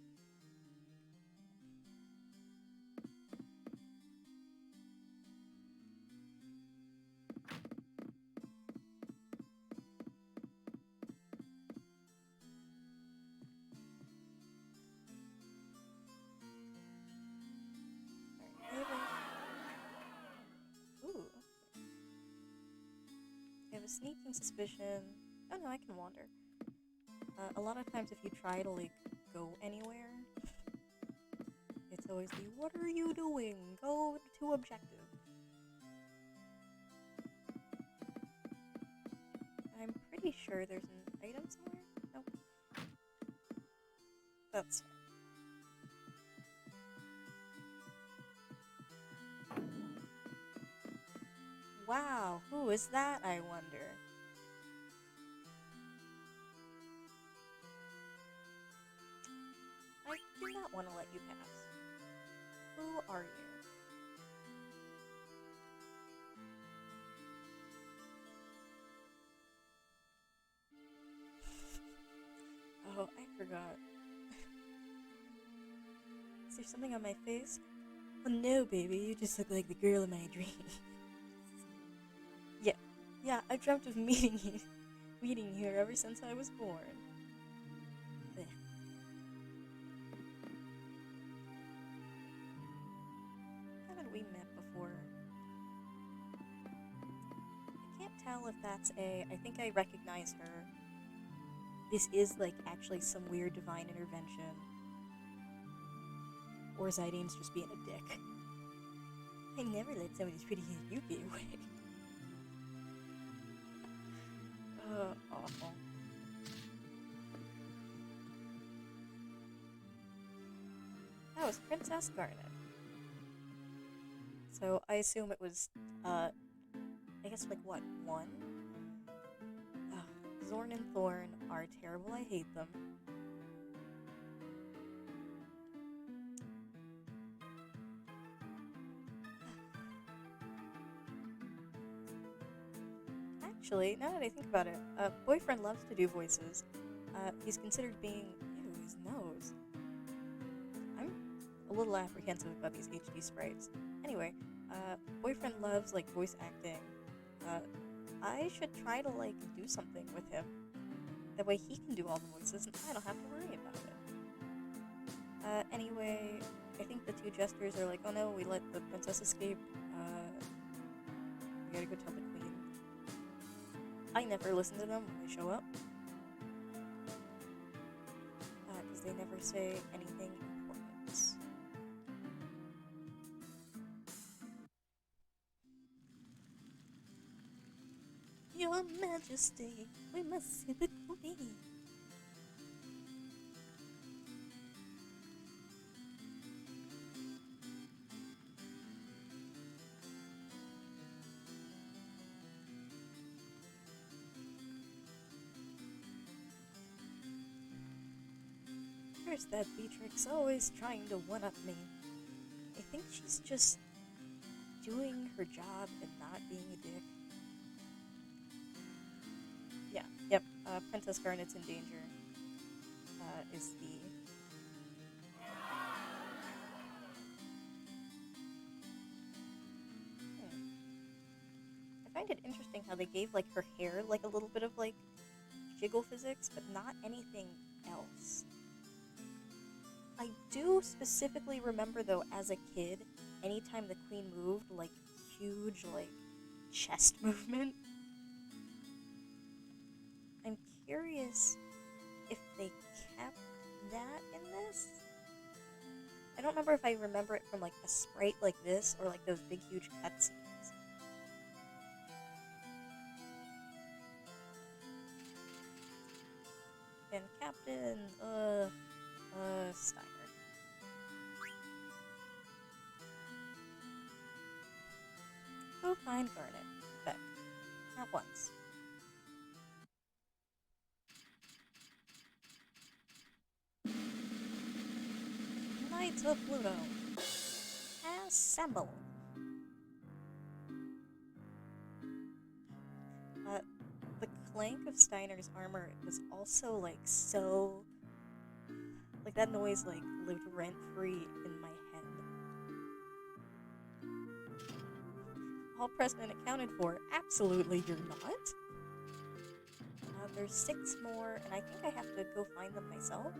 Alright, ooh. I have a sneaking suspicion. Oh no, I can wander. A lot of times if you try to like go anywhere, it's always the "What are you doing? Go to objective." I'm pretty sure there's an item somewhere. Nope. That's fine. Wow, who is that, I wonder? I do not want to let you pass. Who are you? Oh, I forgot. Is there something on my face? Oh no, baby, you just look like the girl of my dreams. Yeah, I dreamt of meeting you ever since I was born. Ugh. Haven't we met before? I can't tell if that's I think I recognize her. This is, like, actually some weird divine intervention. Or Zydane's just being a dick. I never let somebody as pretty as you get away. Awful. That was Princess Garnet. So I assume it was, I guess like what, one? Oh, Zorn and Thorn are terrible. I hate them. Actually, now that I think about it, Boyfriend loves to do voices. He's considered being... Ew, his nose. I'm a little apprehensive about these HD sprites. Anyway, Boyfriend loves, like, voice acting. I should try to, like, do something with him. That way he can do all the voices and I don't have to worry about it. Anyway, I think the two jesters are like, oh no, we let the princess escape. We gotta go tell the queen. I never listen to them when they show up. Because they never say anything important. Your Majesty, we must see the queen. There's that Beatrix always trying to one-up me. I think she's just doing her job and not being a dick. Yeah, yep, Princess Garnet's in danger, is the... I find it interesting how they gave, like, her hair, like, a little bit of, like, jiggle physics, but not anything else. I do specifically remember, though, as a kid, anytime the queen moved, like, huge, like, chest movement. I'm curious if they kept that in this. I don't remember if I remember it from, like, a sprite like this, or, like, those big, huge cutscenes. And Captain, Steiner. Go find Garnet. But, at once. Knights of Pluto. Assemble. The clank of Steiner's armor was also, like, so... Like, that noise, like, lived rent-free in my head. All present and accounted for? Absolutely you're not. There's 6 more, and I think I have to go find them myself.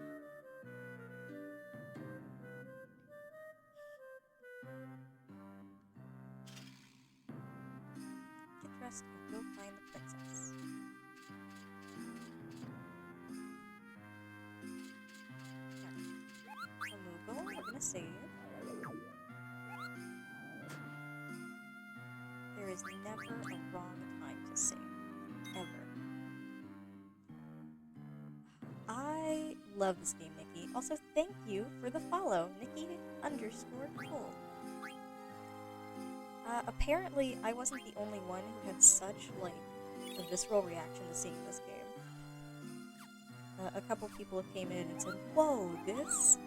Get dressed and go find the princess. Removal, we're gonna save. There is never a wrong time to save. Ever. I love this game, Nikki. Also, thank you for the follow, Nikki_Cole. Apparently, I wasn't the only one who had such, like, a visceral reaction to seeing this game. A couple people came in and said, whoa, this?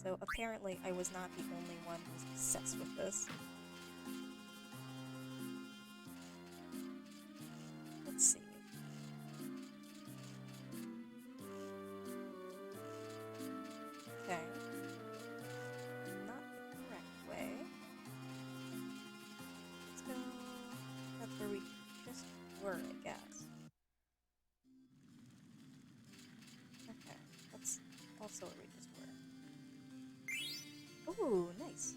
So apparently I was not the only one who was obsessed with this. Let's see. Okay. Not the correct way. Let's go... That's where we just were, I guess. Okay. That's also where we just were. Ooh, nice.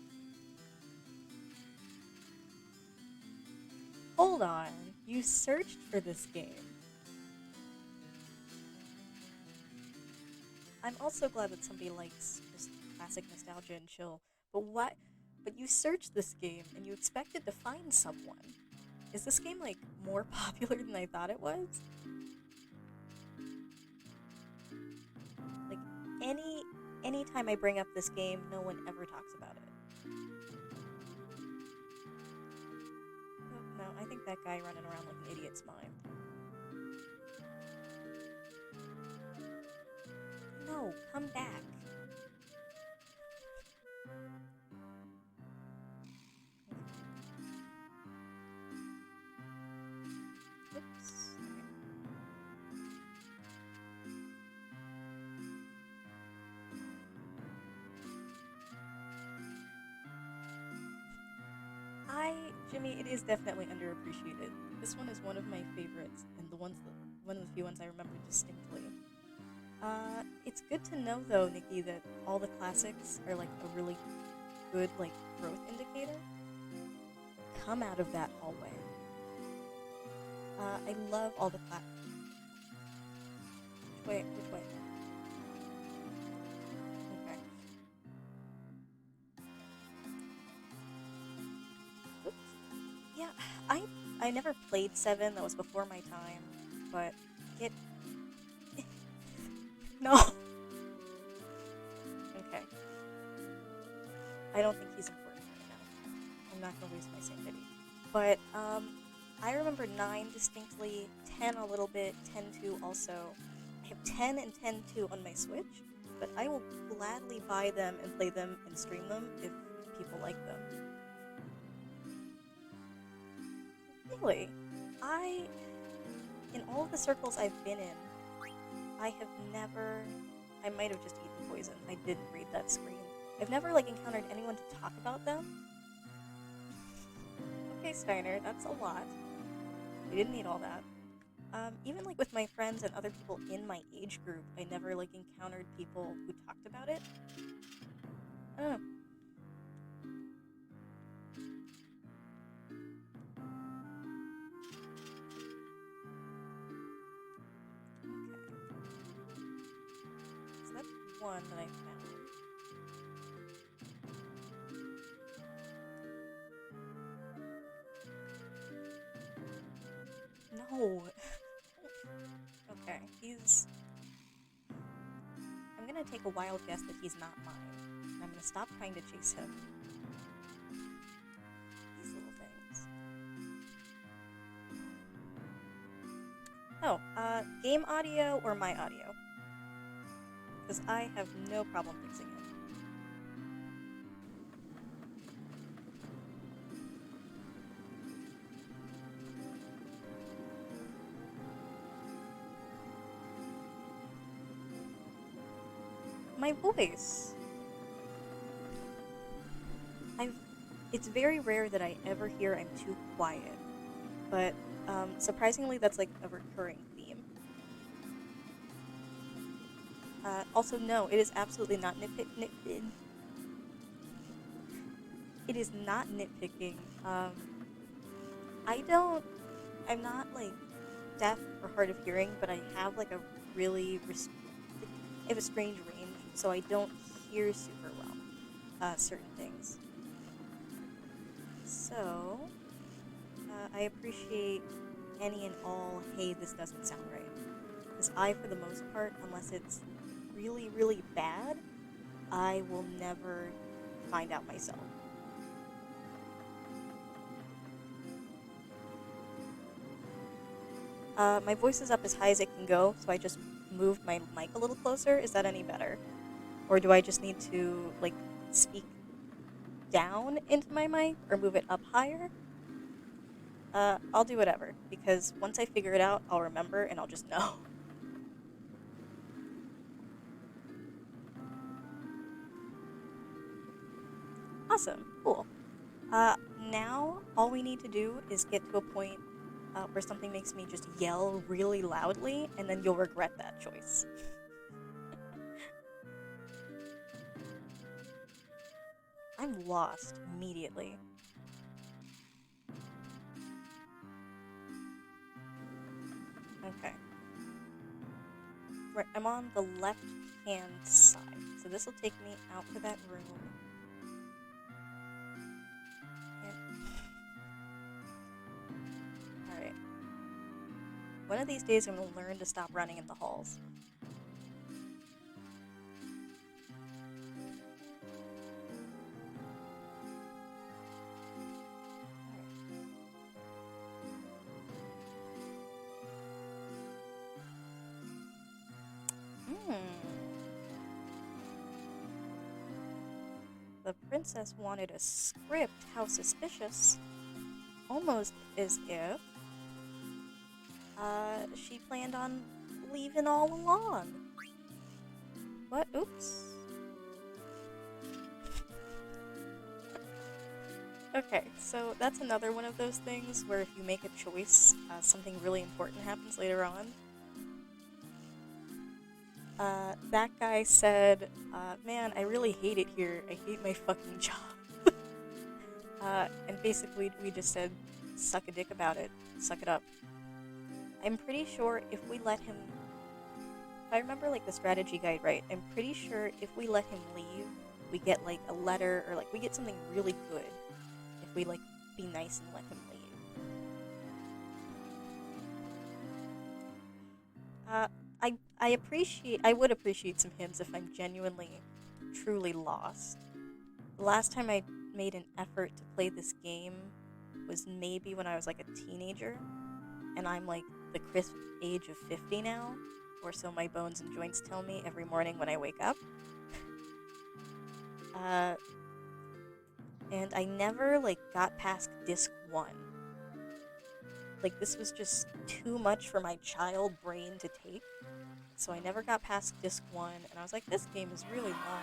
Hold on. You searched for this game. I'm also glad that somebody likes just classic nostalgia and chill. But what? But you searched this game and you expected to find someone. Is this game, like, more popular than I thought it was? Like, anytime I bring up this game, no one ever talks about it. Oh, no, I think that guy running around like an idiot's mind. No, come back. Oops. Jimmy, it is definitely underappreciated. This one is one of my favorites, and one of the few ones I remember distinctly. It's good to know though, Nikki, that all the classics are like a really good like growth indicator. Come out of that hallway. I love all the Which way? Which way? Okay. Oops. Yeah, I never played 7. That was before my time. But get no. Okay. I don't think he's important right now. I'm not gonna lose my sanity. But I remember 9 distinctly, 10 a little bit, 10-2 also. I have 10 and 10-2 on my Switch, but I will gladly buy them and play them and stream them if people like them. Really, in all of the circles I've been in, I have never, I might have just eaten poison. I didn't read that screen. I've never like encountered anyone to talk about them. Okay, Steiner, that's a lot. We didn't need all that. Even like with my friends and other people in my age group, I never like encountered people who talked about it. I don't know. Okay. So that's one that I found. No. Okay, I'm gonna take a wild guess that he's not mine. I'm gonna stop trying to chase him. These little things. Oh, game audio or my audio? Because I have no problem fixing it. My voice. It's very rare that I ever hear I'm too quiet, but surprisingly that's like a recurring theme. Also, no, it is absolutely not it is not nitpicking. I'm not like deaf or hard of hearing, but I have like a really, I have a strange range, so I don't hear super well certain things. So, I appreciate any and all, hey, this doesn't sound right. Because for the most part, unless it's really, really bad, I will never find out myself. My voice is up as high as it can go, so I just moved my mic a little closer. Is that any better? Or do I just need to, like, speak down into my mic or move it up higher? I'll do whatever, because once I figure it out, I'll remember and I'll just know. Awesome, cool. Now all we need to do is get to a point where something makes me just yell really loudly, and then you'll regret that choice. I'm lost immediately. Okay. Right, I'm on the left-hand side, so this will take me out to that room. Alright. One of these days I'm going to learn to stop running in the halls. Hmm. The princess wanted a script. How suspicious. Almost as if she planned on leaving all along. What? Oops. Okay, so that's another one of those things where if you make a choice, something really important happens later on. That guy said, man, I really hate it here. I hate my fucking job. And basically we just said, suck a dick about it. Suck it up. I'm pretty sure if we let him... If I remember, like, the strategy guide right, I'm pretty sure if we let him leave, we get, like, a letter, or, like, we get something really good if we, like, be nice and let him leave. I would appreciate some hints if I'm genuinely, truly lost. The last time I made an effort to play this game was maybe when I was, like, a teenager, and I'm, like, the crisp age of 50 now, or so my bones and joints tell me every morning when I wake up. And I never, like, got past disc 1. Like, this was just too much for my child brain to take. So I never got past disc 1, and I was like, this game is really long.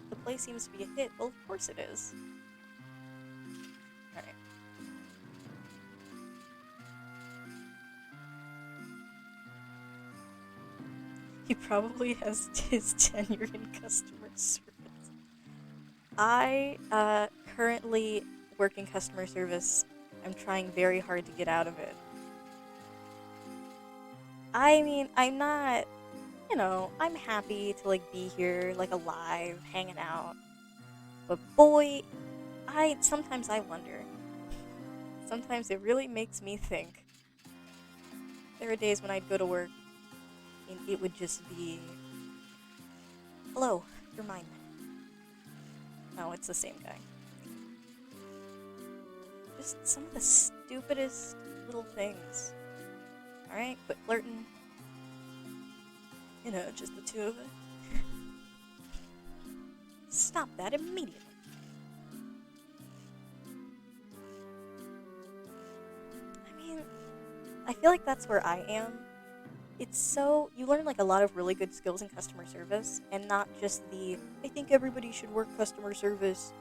The play seems to be a hit. Well, of course it is. Alright. He probably has his tenure in customer service. I currently work in customer service. I'm trying very hard to get out of it. I mean, I'm not, I'm happy to, like, be here, like, alive, hanging out. But boy, sometimes I wonder. Sometimes it really makes me think. There are days when I'd go to work and it would just be, hello, you're mine. No, it's the same guy. Just some of the stupidest little things. Alright, quit flirting. Just the two of us. Stop that immediately. I mean, I feel like that's where I am. It's so... You learn, like, a lot of really good skills in customer service, and not just the, I think everybody should work customer service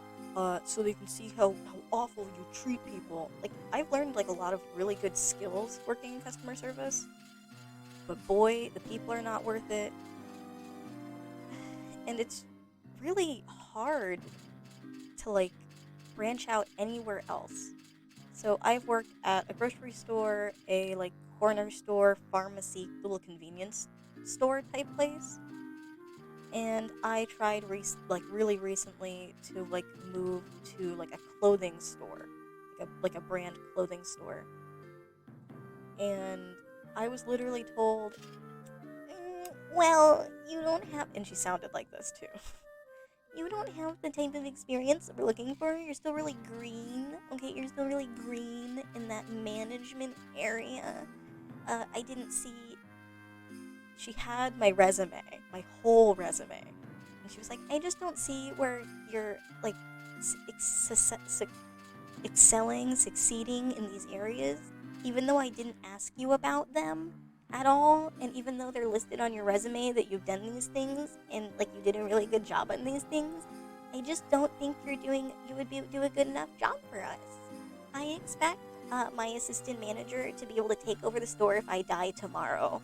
so they can see how awful you treat people. Like, I've learned, like, a lot of really good skills working in customer service, but boy, the people are not worth it. And it's really hard to, like, branch out anywhere else. So I've worked at a grocery store, a, like, corner store, pharmacy, little convenience store type place. And I tried really recently to, like, move to, like, a clothing store, like a brand clothing store. And I was literally told, well, you don't have, and she sounded like this too. You don't have the type of experience that we're looking for. You're still really green. Okay, you're still really green in that management area. I didn't see... She had my resume, my whole resume. And she was like, I just don't see where you're, like, excelling, succeeding in these areas. Even though I didn't ask you about them at all, and even though they're listed on your resume that you've done these things, and, like, you did a really good job on these things, I just don't think you would do a good enough job for us. I expect my assistant manager to be able to take over the store if I die tomorrow.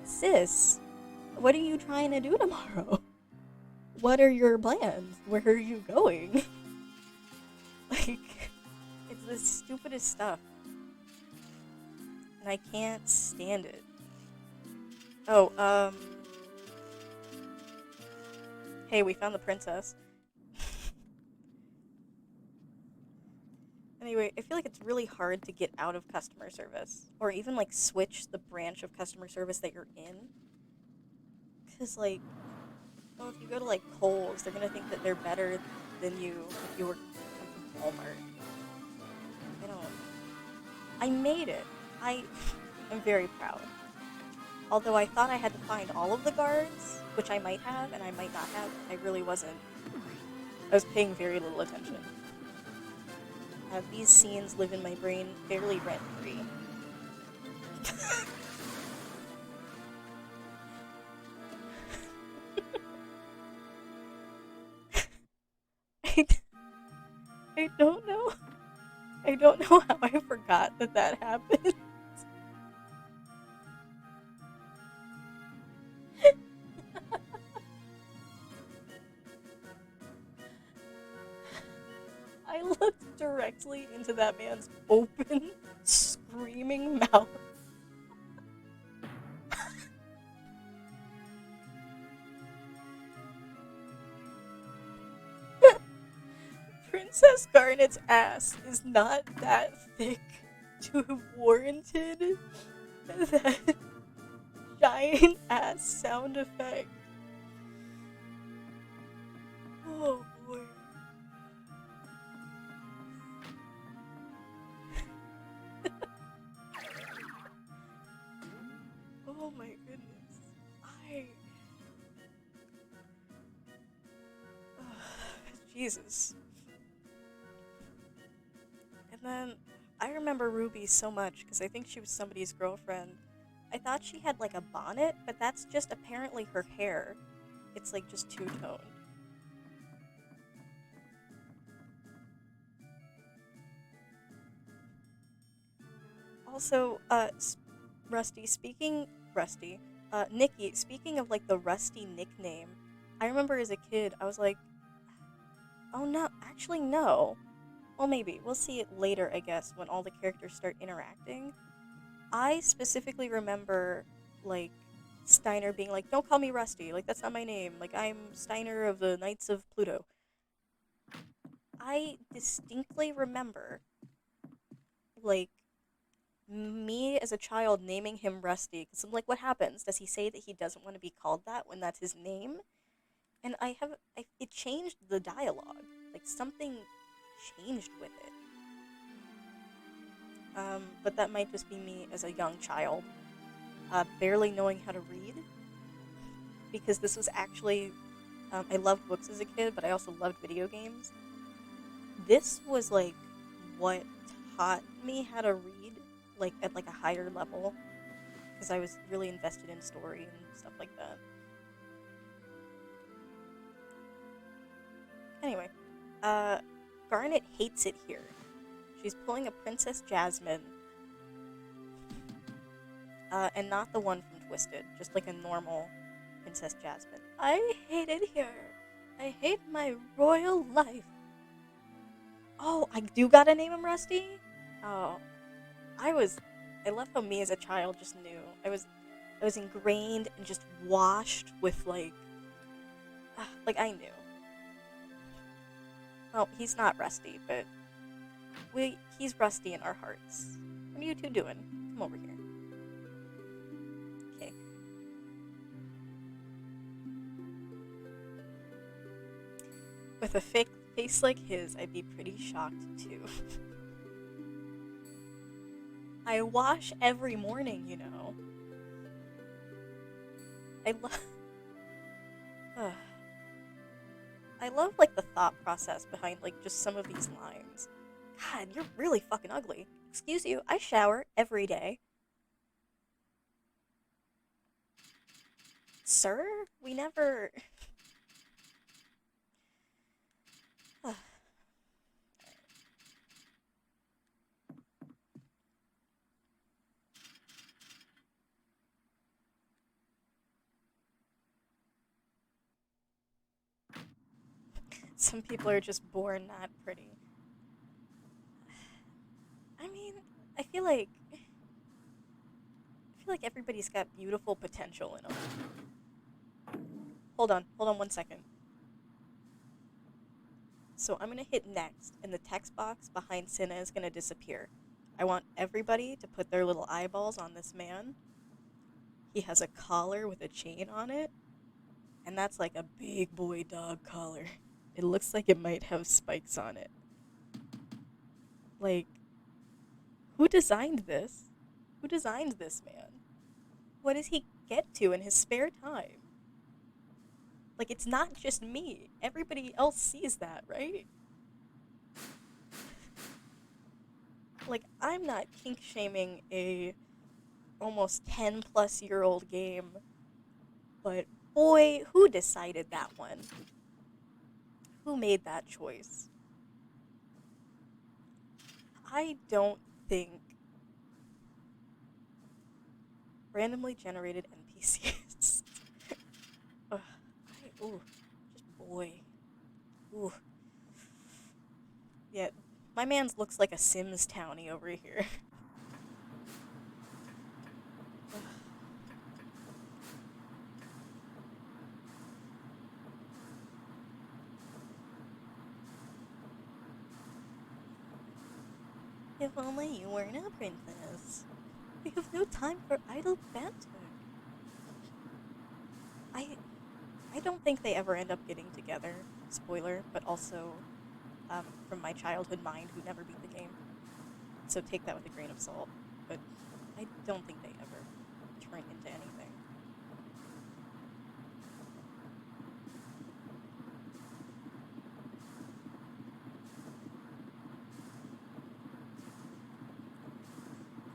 Sis, what are you trying to do tomorrow? What are your plans? Where are you going? Like, it's the stupidest stuff. And I can't stand it. Oh, hey, we found the princess. Anyway, I feel like it's really hard to get out of customer service. Or even, like, switch the branch of customer service that you're in. Because, like, well, if you go to, like, Kohl's, they're gonna think that they're better than you if you were come from Walmart. I made it. I'm very proud. Although I thought I had to find all of the guards, which I might have and I might not have, I really wasn't. I was paying very little attention. These scenes live in my brain fairly rent-free. I, I don't know. I don't know how I forgot that happened. I looked directly into that man's open, screaming mouth. Princess Garnet's ass is not that thick to have warranted that giant ass sound effect. Oh boy. Oh my goodness. Jesus. And then I remember Ruby so much because I think she was somebody's girlfriend. I thought she had like a bonnet, but that's just apparently her hair. It's like just two-toned. Also, Nikki, speaking of like the Rusty nickname, I remember as a kid, I was like, oh no, actually no. Well, maybe. We'll see it later, I guess, when all the characters start interacting. I specifically remember, like, Steiner being like, don't call me Rusty, like, that's not my name, like, I'm Steiner of the Knights of Pluto. I distinctly remember, like, me as a child naming him Rusty, because I'm like, what happens? Does he say that he doesn't want to be called that when that's his name? And it changed the dialogue. Like, something changed with it. But that might just be me as a young child, barely knowing how to read, because this was actually, I loved books as a kid, but I also loved video games. This was, like, what taught me how to read, like, at, like, a higher level, because I was really invested in story and stuff like that. Anyway, Garnet hates it here. She's pulling a Princess Jasmine, and not the one from Twisted, just like a normal Princess Jasmine. I hate it here. I hate my royal life. Oh, I do gotta name him Rusty? Oh, I love how me as a child just knew. I was ingrained and just washed with like I knew. Well, he's not Rusty, but he's Rusty in our hearts. What are you two doing? Come over here. Okay. With a fake face like his, I'd be pretty shocked too. I wash every morning, you know. I love... I love, like, the thought process behind, like, just some of these lines. God, you're really fucking ugly. Excuse you, I shower every day. Sir? We never... Some people are just born not pretty. I mean, I feel like everybody's got beautiful potential in them. Hold on 1 second. So I'm gonna hit next, and the text box behind Cinna is gonna disappear. I want everybody to put their little eyeballs on this man. He has a collar with a chain on it, and that's like a big boy dog collar. It looks like it might have spikes on it. Like, who designed this? Who designed this man? What does he get to in his spare time? Like, it's not just me. Everybody else sees that, right? Like, I'm not kink shaming a almost 10 plus year old game, but boy, who decided that one? Who made that choice? I don't think randomly generated NPCs. Ugh, ooh, just boy. Ooh. Yeah, my man's looks like a Sims townie over here. If only you weren't a princess. We have no time for idle banter. I don't think they ever end up getting together. Spoiler, but also from my childhood mind who never beat the game. So take that with a grain of salt. But I don't think they ever turn into anything.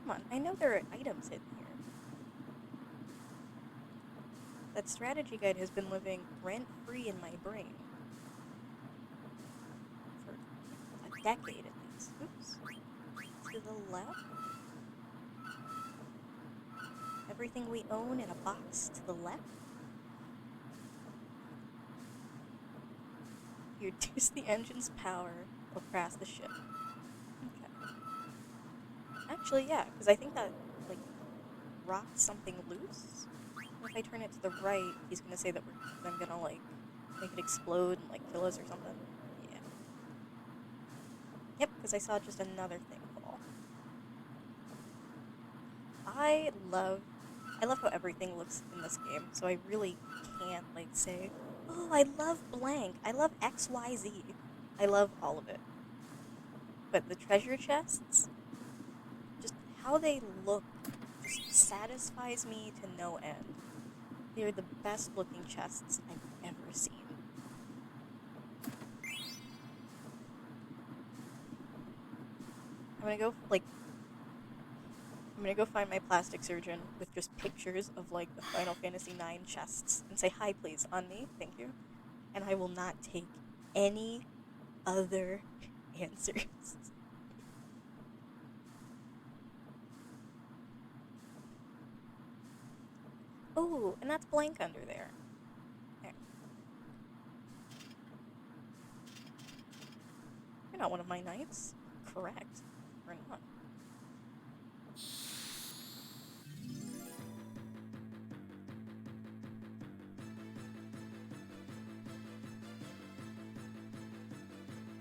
Come on, I know there are items hidden here. That strategy guide has been living rent-free in my brain. For a decade at least. Oops. To the left. Everything we own in a box to the left. You reduce the engine's power or crash the ship. Okay. Actually, yeah, because I think that, like, rocks something loose. If I turn it to the right, he's gonna say that I'm gonna, like, make it explode and, like, kill us or something. Yeah. Yep, because I saw just another thing fall. I love how everything looks in this game, so I really can't, like, say, oh, I love blank, I love XYZ. I love all of it. But the treasure chests, just how they look, just satisfies me to no end. They're the best looking chests I've ever seen. I'm gonna go find my plastic surgeon with just pictures of, like, the Final Fantasy IX chests and say, hi, please, on me, thank you. And I will not take any other answers. Oh, and that's blank under there. Okay. You're not one of my knights. Correct. Or not.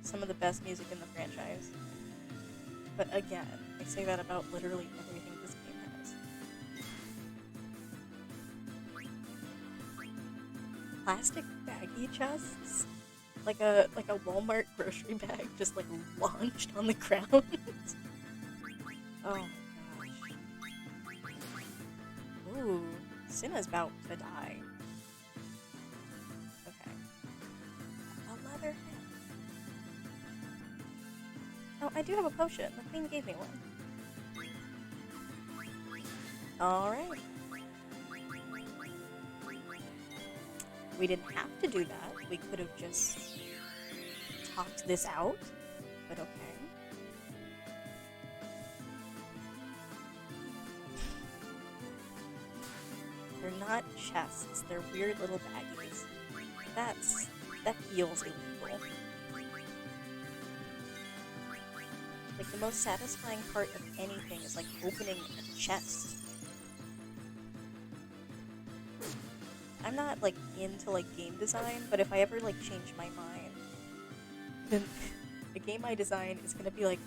Some of the best music in the franchise. But again, I say that about literally everything this game has. Plastic baggy chests? Like a Walmart grocery bag just, like, launched on the ground. Oh my gosh. Ooh, Cinna's about to die. Okay. A leather head. Oh, I do have a potion. The queen gave me one. Alright. We didn't have to do that. We could have just talked this out, but okay. They're not chests, they're weird little baggies. That feels illegal. Like, the most satisfying part of anything is, like, opening a chest. I'm not, like, into, like, game design, but if I ever, like, change my mind, then the game I design is gonna be like,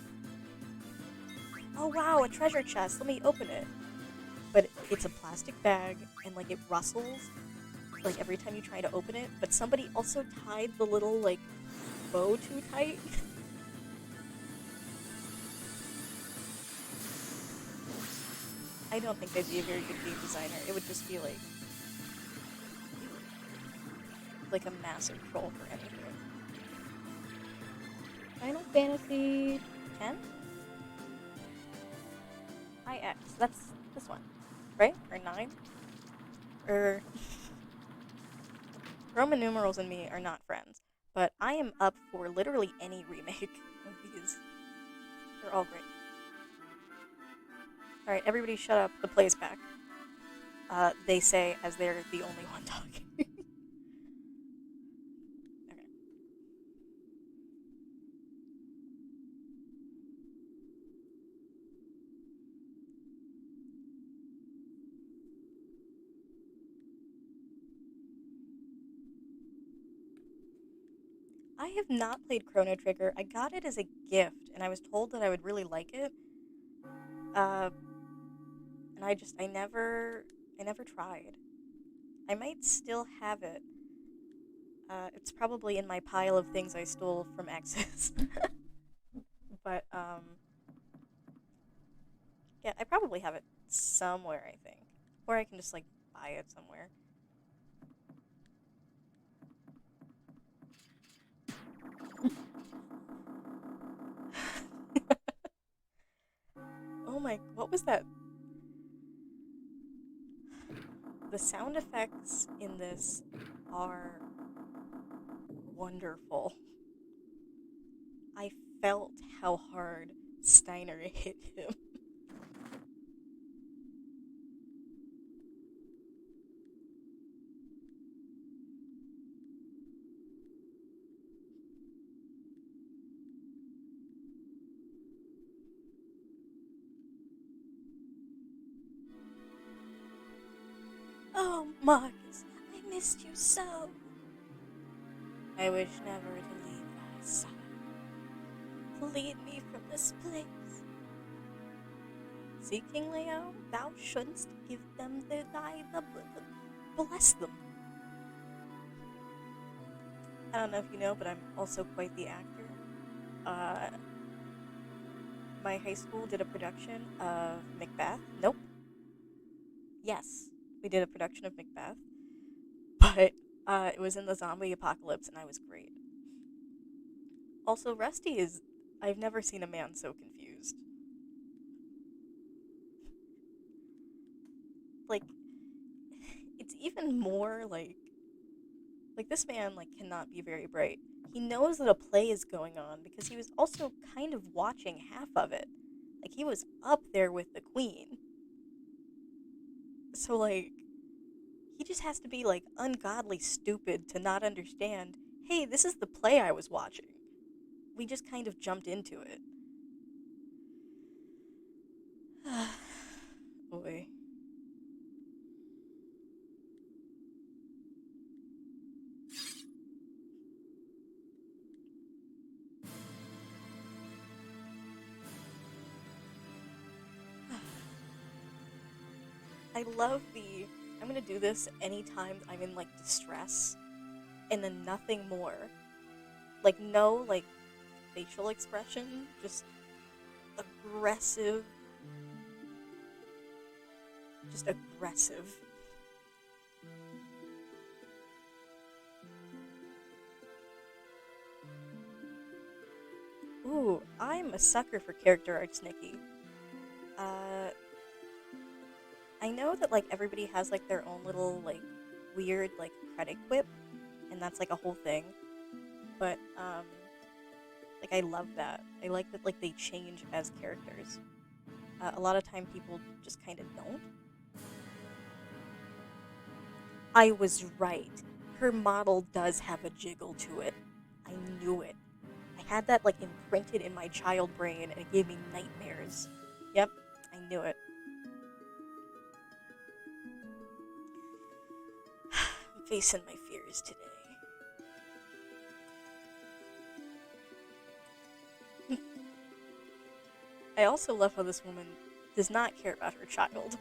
oh wow, a treasure chest, let me open it. But it's a plastic bag, and, like, it rustles, like, every time you try to open it, but somebody also tied the little, like, bow too tight. I don't think I'd be a very good game designer. It would just be like a massive troll for anything. Final Fantasy 10? IX. That's this one, right? Or 9? Or Roman numerals and me are not friends, but I am up for literally any remake of these. They're all great. Alright, everybody shut up. The play's back. They say as they're the only one talking. Okay. I have not played Chrono Trigger. I got it as a gift, and I was told that I would really like it. Uh, and I never tried. I might still have it. It's probably in my pile of things I stole from Exes. But, yeah, I probably have it somewhere, I think. Or I can just, like, buy it somewhere. Oh my, what was that? The sound effects in this are wonderful. I felt how hard Steiner hit him. Oh, Marcus, I missed you so. I wish never to leave thy side. Lead me from this place. See, King Leo, thou shouldst give them bless them. I don't know if you know, but I'm also quite the actor. My high school did a production of Macbeth. Nope. Yes, we did a production of Macbeth, but it was in the zombie apocalypse, and I was great. Also, Rusty is. I've never seen a man so confused. Like, it's even more like this man like cannot be very bright. He knows that a play is going on because he was also kind of watching half of it. Like he was up there with the queen. So like he just has to be like ungodly stupid to not understand, "Hey, this is the play I was watching." We just kind of jumped into it. Boy. I love the I'm gonna do this anytime I'm in like distress and then nothing more. Like no like facial expression, just aggressive. Just aggressive. Ooh, I'm a sucker for character arts, Nikki. Uh, I know that like everybody has like their own little like weird like credit quip, and that's like a whole thing. But like I love that. I like that like they change as characters. A lot of time people just kind of don't. I was right. Her model does have a jiggle to it. I knew it. I had that like imprinted in my child brain, and it gave me nightmares. Yep, I knew it. I'm facing my fears today. I also love how this woman does not care about her child.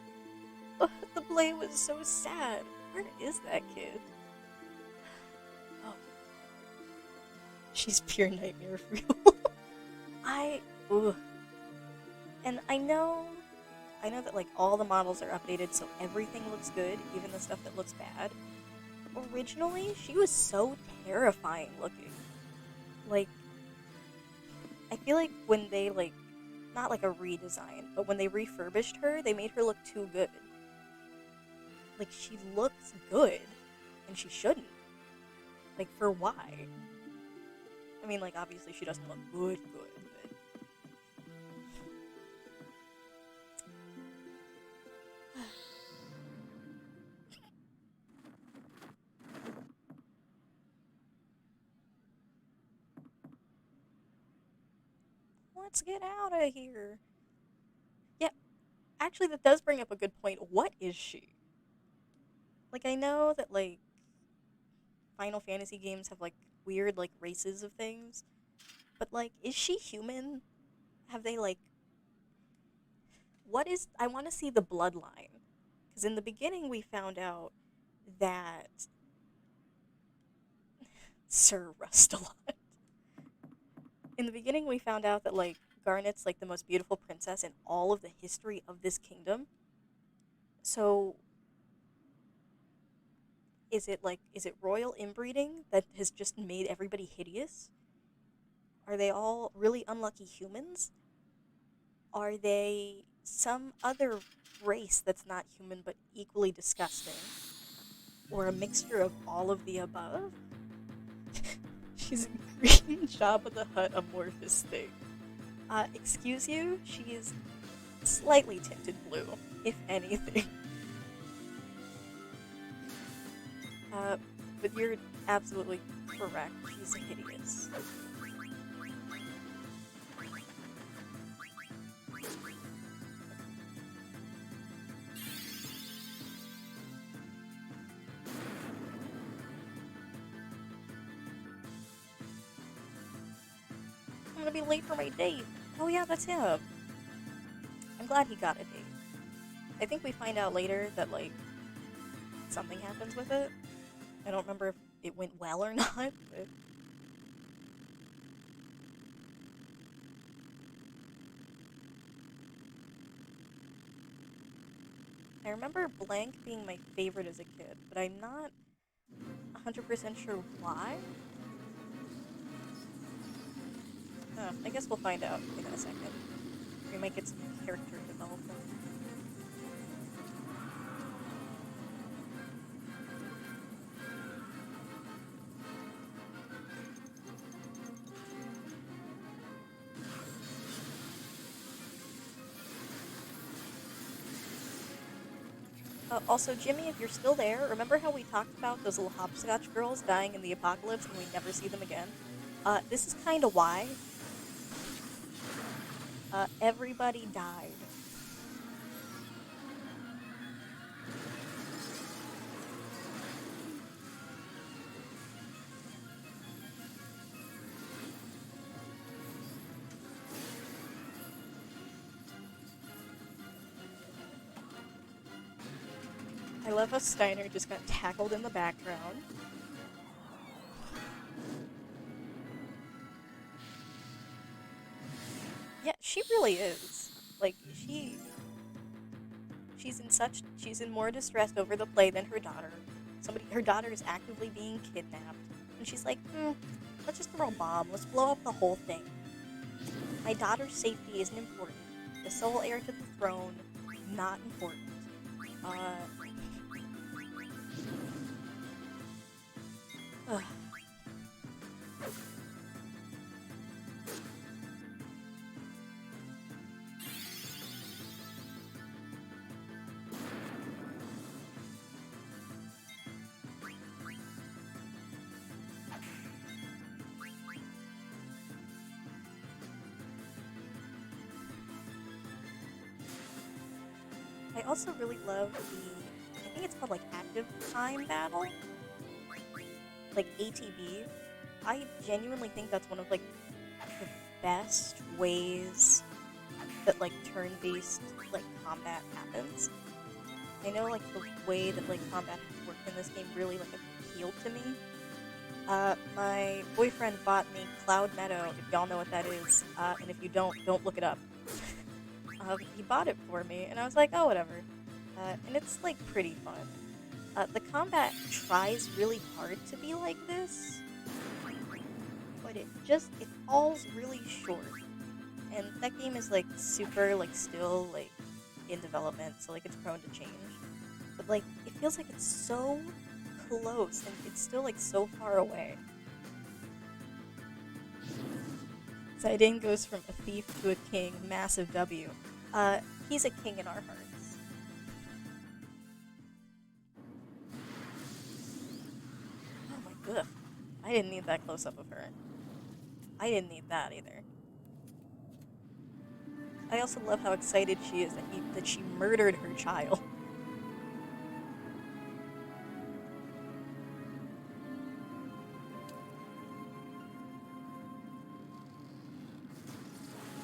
The play was so sad. Where is that kid? Oh, she's pure nightmare fuel. I, ugh. And I know I know that like all the models are updated, so everything looks good, even the stuff that looks bad. Originally, she was so terrifying looking. Like, I feel like when they like, not like a redesign, but when they refurbished her, they made her look too good. Like, she looks good, and she shouldn't. Like, for why? I mean, like, obviously she doesn't look good, but... Let's get out of here. Yeah, actually, that does bring up a good point. What is she? Like, I know that, like, Final Fantasy games have, like, weird, like, races of things, but, like, is she human? Have they, like... What is... I want to see the bloodline. Because in the beginning, we found out that Sir Rustalot. In the beginning, we found out that, like, Garnet's, like, the most beautiful princess in all of the history of this kingdom. So, is it royal inbreeding that has just made everybody hideous? Are they all really unlucky humans? Are they some other race that's not human but equally disgusting? Or a mixture of all of the above? She's a green Jabba the Hutt amorphous thing. Excuse you? She's slightly tinted blue, if anything. But you're absolutely correct. She's hideous. I'm gonna be late for my date. Oh yeah, that's him. I'm glad he got a date. I think we find out later that, like, something happens with it. I don't remember if it went well or not, but... I remember Blank being my favorite as a kid, but I'm not 100% sure why. I guess we'll find out in a second. We might get some character development. Also, Jimmy, if you're still there, remember how we talked about those little hopscotch girls dying in the apocalypse and we never see them again? This is kinda why. Everybody died. I love how Steiner just got tackled in the background. Yeah, she really is. Like, she's in more distress over the play than her daughter. Her daughter is actively being kidnapped. And she's like, let's just throw a bomb. Let's blow up the whole thing. My daughter's safety isn't important. The sole heir to the throne, not important. Ugh. I also really love I think it's called, like, active time battle? Like, ATB. I genuinely think that's one of, like, the best ways that, like, turn-based, like, combat happens. I know, like, the way that, like, combat worked in this game really, like, appealed to me. My boyfriend bought me Cloud Meadow, if y'all know what that is, and if you don't look it up. he bought it for me, and I was like, oh, whatever. And it's like pretty fun. The combat tries really hard to be like this, but it falls really short. And that game is like super like still like in development, so like it's prone to change. But like it feels like it's so close and it's still like so far away. Zidane goes from a thief to a king, massive W. He's a king in our hearts. Oh my god. I didn't need that close up of her. I didn't need that either. I also love how excited she is that she murdered her child.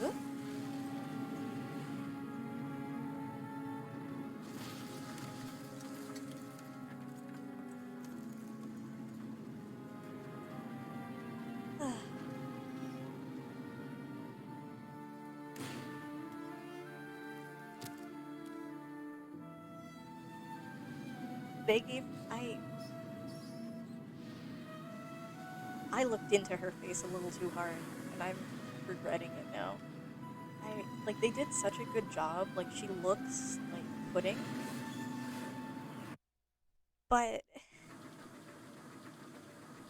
Oop. They gave I looked into her face a little too hard, and I'm regretting it now. They did such a good job. Like, she looks like pudding, but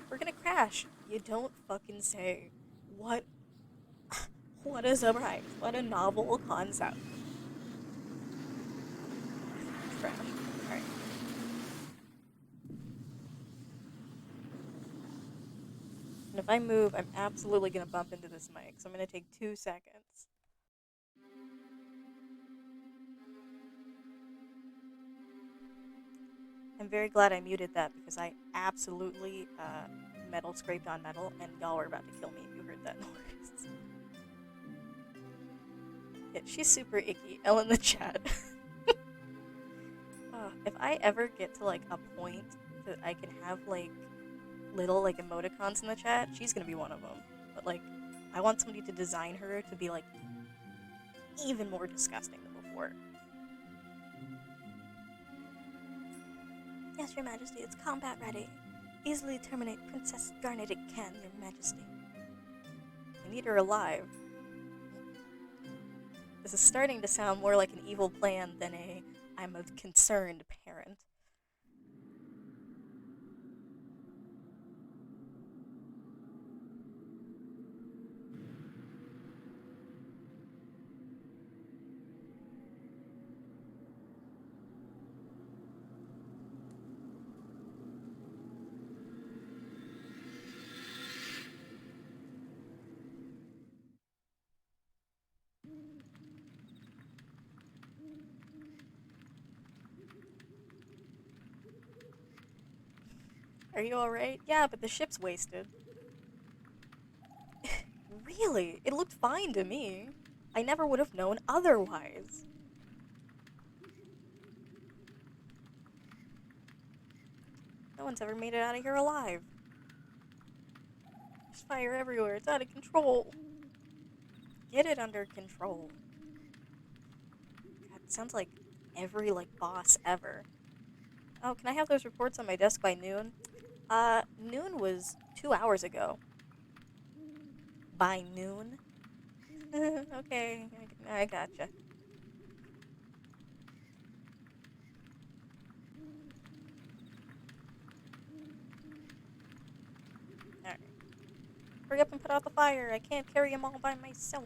we're gonna crash. You don't fucking say. What? What a surprise! What a novel concept. Crash. Alright. And if I move, I'm absolutely gonna bump into this mic, so I'm gonna take 2 seconds. I'm very glad I muted that because I absolutely metal scraped on metal, and y'all were about to kill me if you heard that noise. Yeah, she's super icky. L in the chat. If I ever get to like a point that I can have like little like emoticons in the chat, she's gonna be one of them. But like, I want somebody to design her to be like even more disgusting than before. Yes, Your Majesty, it's combat ready. Easily terminate Princess Garnet Can, Your Majesty. I need her alive. This is starting to sound more like an evil plan than I'm a concerned parent. Are you alright? Yeah, but the ship's wasted. Really? It looked fine to me. I never would have known otherwise. No one's ever made it out of here alive. There's fire everywhere. It's out of control. Get it under control. God, it sounds like every, like, boss ever. Oh, can I have those reports on my desk by noon? Noon was 2 hours ago. By noon? Okay, I gotcha. Alright. Hurry up and put out the fire. I can't carry them all by myself.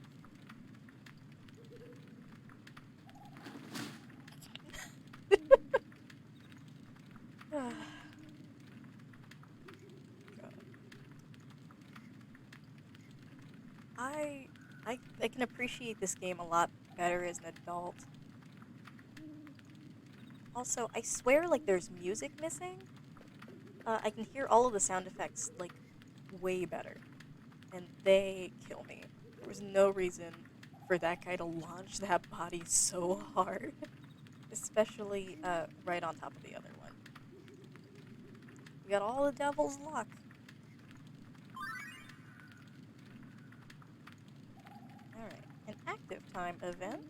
I can appreciate this game a lot better as an adult. Also, I swear, like, there's music missing. I can hear all of the sound effects, like, way better. And they kill me. There was no reason for that guy to launch that body so hard. Especially, right on top of the other one. We got all the devil's luck. Alright, an active time event.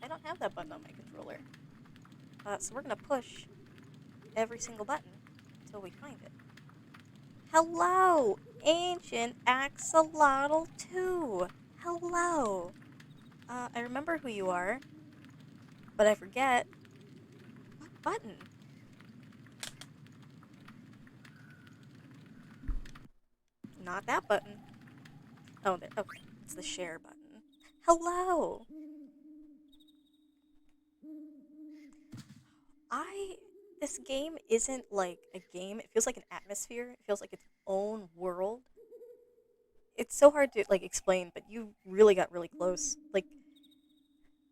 I don't have that button on my controller. So we're gonna push every single button until we find it. Hello, Ancient Axolotl 2. Hello. I remember who you are, but I forget what button. Not that button. Oh, there. Okay, it's the share button. Hello. This game isn't like a game. It feels like an atmosphere. It feels like its own world. It's so hard to like explain, but you really got really close. Like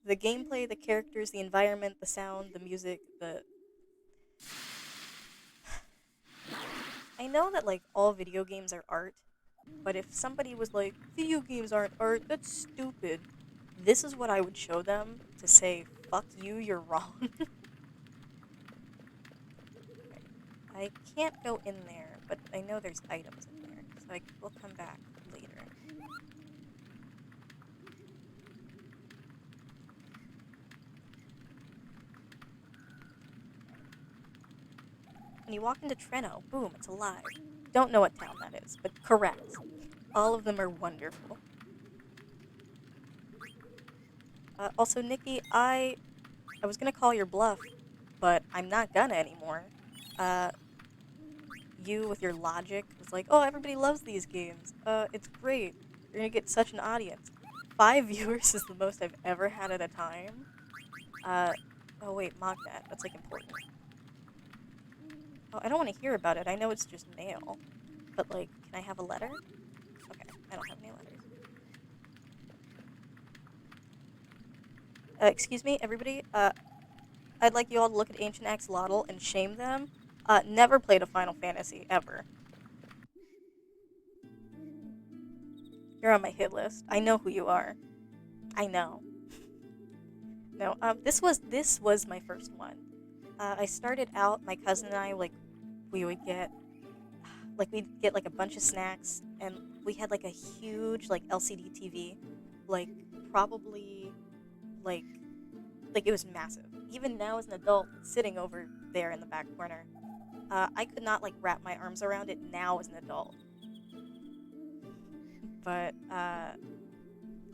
the gameplay, the characters, the environment, the sound, the music, the I know that like all video games are art, but if somebody was like, video games aren't art, that's stupid. This is what I would show them to say, fuck you, you're wrong. I can't go in there, but I know there's items in there, so we'll come back later. When you walk into Treno, boom, it's alive. Don't know what town that is, but correct. All of them are wonderful. Also, Nikki, I was gonna call your bluff, but I'm not gonna anymore. You with your logic was like, oh, everybody loves these games. It's great. You're gonna get such an audience. 5 viewers is the most I've ever had at a time. Oh wait, Magnet, that's like important. Oh, I don't want to hear about it. I know it's just mail. But like, can I have a letter? Okay, I don't have any letters. Excuse me, everybody. I'd like you all to look at Ancient Axolotl and shame them. Never played a Final Fantasy, ever. You're on my hit list. I know who you are. I know. No, this was my first one. I started out, my cousin and I, like, we'd get like a bunch of snacks, and we had like a huge like LCD TV, like probably like it was massive. Even now as an adult, sitting over there in the back corner, I could not like wrap my arms around it now as an adult. But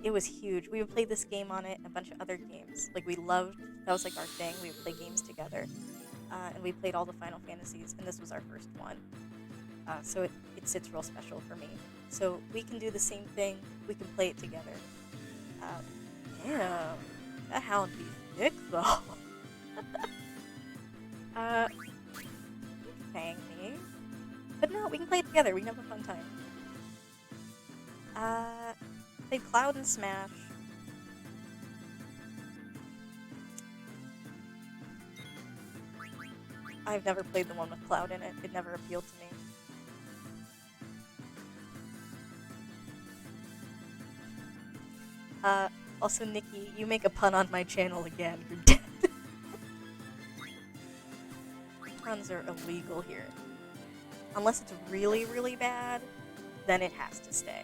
it was huge. We would play this game on it and a bunch of other games. Like that was like our thing. We would play games together. And we played all the Final Fantasies, and this was our first one. So it sits real special for me. So we can do the same thing. We can play it together. Damn. That hound be thick, though. Fang me. But no, we can play it together. We can have a fun time. Played Cloud and Smash. I've never played the one with Cloud in it. It never appealed to me. Also, Nikki, you make a pun on my channel again. You're dead. Puns are illegal here. Unless it's really, really bad, then it has to stay.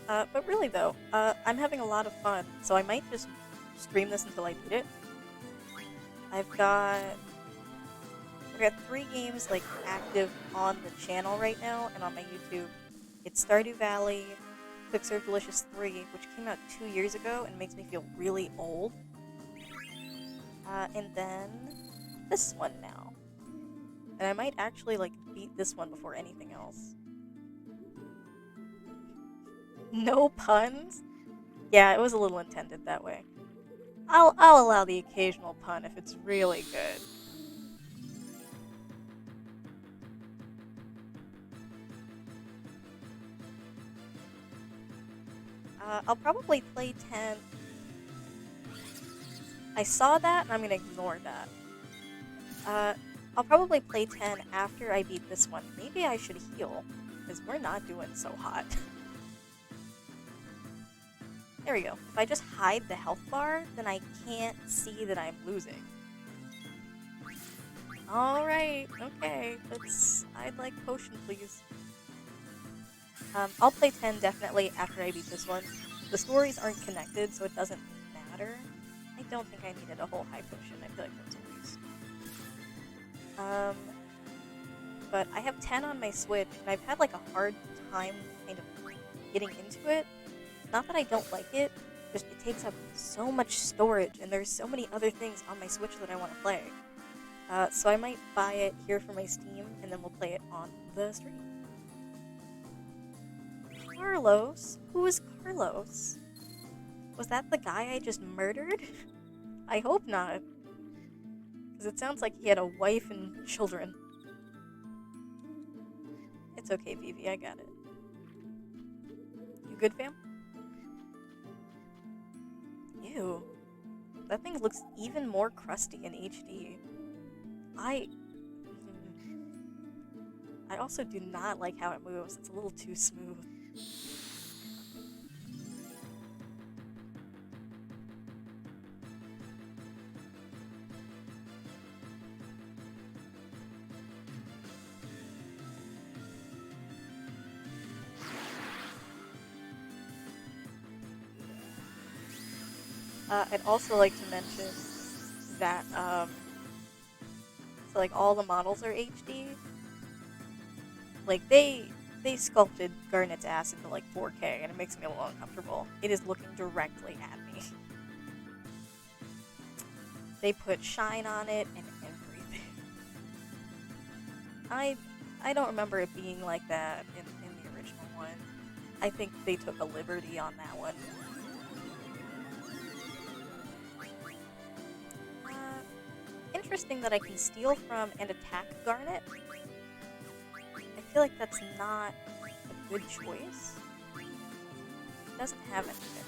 But really though, I'm having a lot of fun, so I might just stream this until I beat it. I've got 3 games like active on the channel right now and on my YouTube. It's Stardew Valley, Quicksilver Delicious 3, which came out 2 years ago and makes me feel really old. And then this one now. And I might actually like beat this one before anything else. No puns? Yeah, it was a little intended that way. I'll allow the occasional pun if it's really good. I'll probably play 10. I saw that, and I'm gonna ignore that. I'll probably play 10 after I beat this one. Maybe I should heal, because we're not doing so hot. There we go. If I just hide the health bar, then I can't see that I'm losing. Alright, okay. I'd like potion, please. I'll play 10 definitely after I beat this one. The stories aren't connected, so it doesn't matter. I don't think I needed a whole high potion. I feel like that's a waste. But I have 10 on my Switch, and I've had like a hard time kind of getting into it. Not that I don't like it, just it takes up so much storage, and there's so many other things on my Switch that I want to play. So I might buy it here for my Steam, and then we'll play it on the stream. Carlos? Who is Carlos? Was that the guy I just murdered? I hope not. Because it sounds like he had a wife and children. It's okay, Vivi, I got it. You good, fam? Ew. That thing looks even more crusty in HD. I also do not like how it moves. It's a little too smooth. I'd also like to mention that, so like all the models are HD. Like they sculpted Garnet's ass into like 4K, and it makes me a little uncomfortable. It is looking directly at me. They put shine on it and everything. I don't remember it being like that in the original one. I think they took a liberty on that one. Interesting that I can steal from and attack Garnet. I feel like that's not a good choice. It doesn't have anything.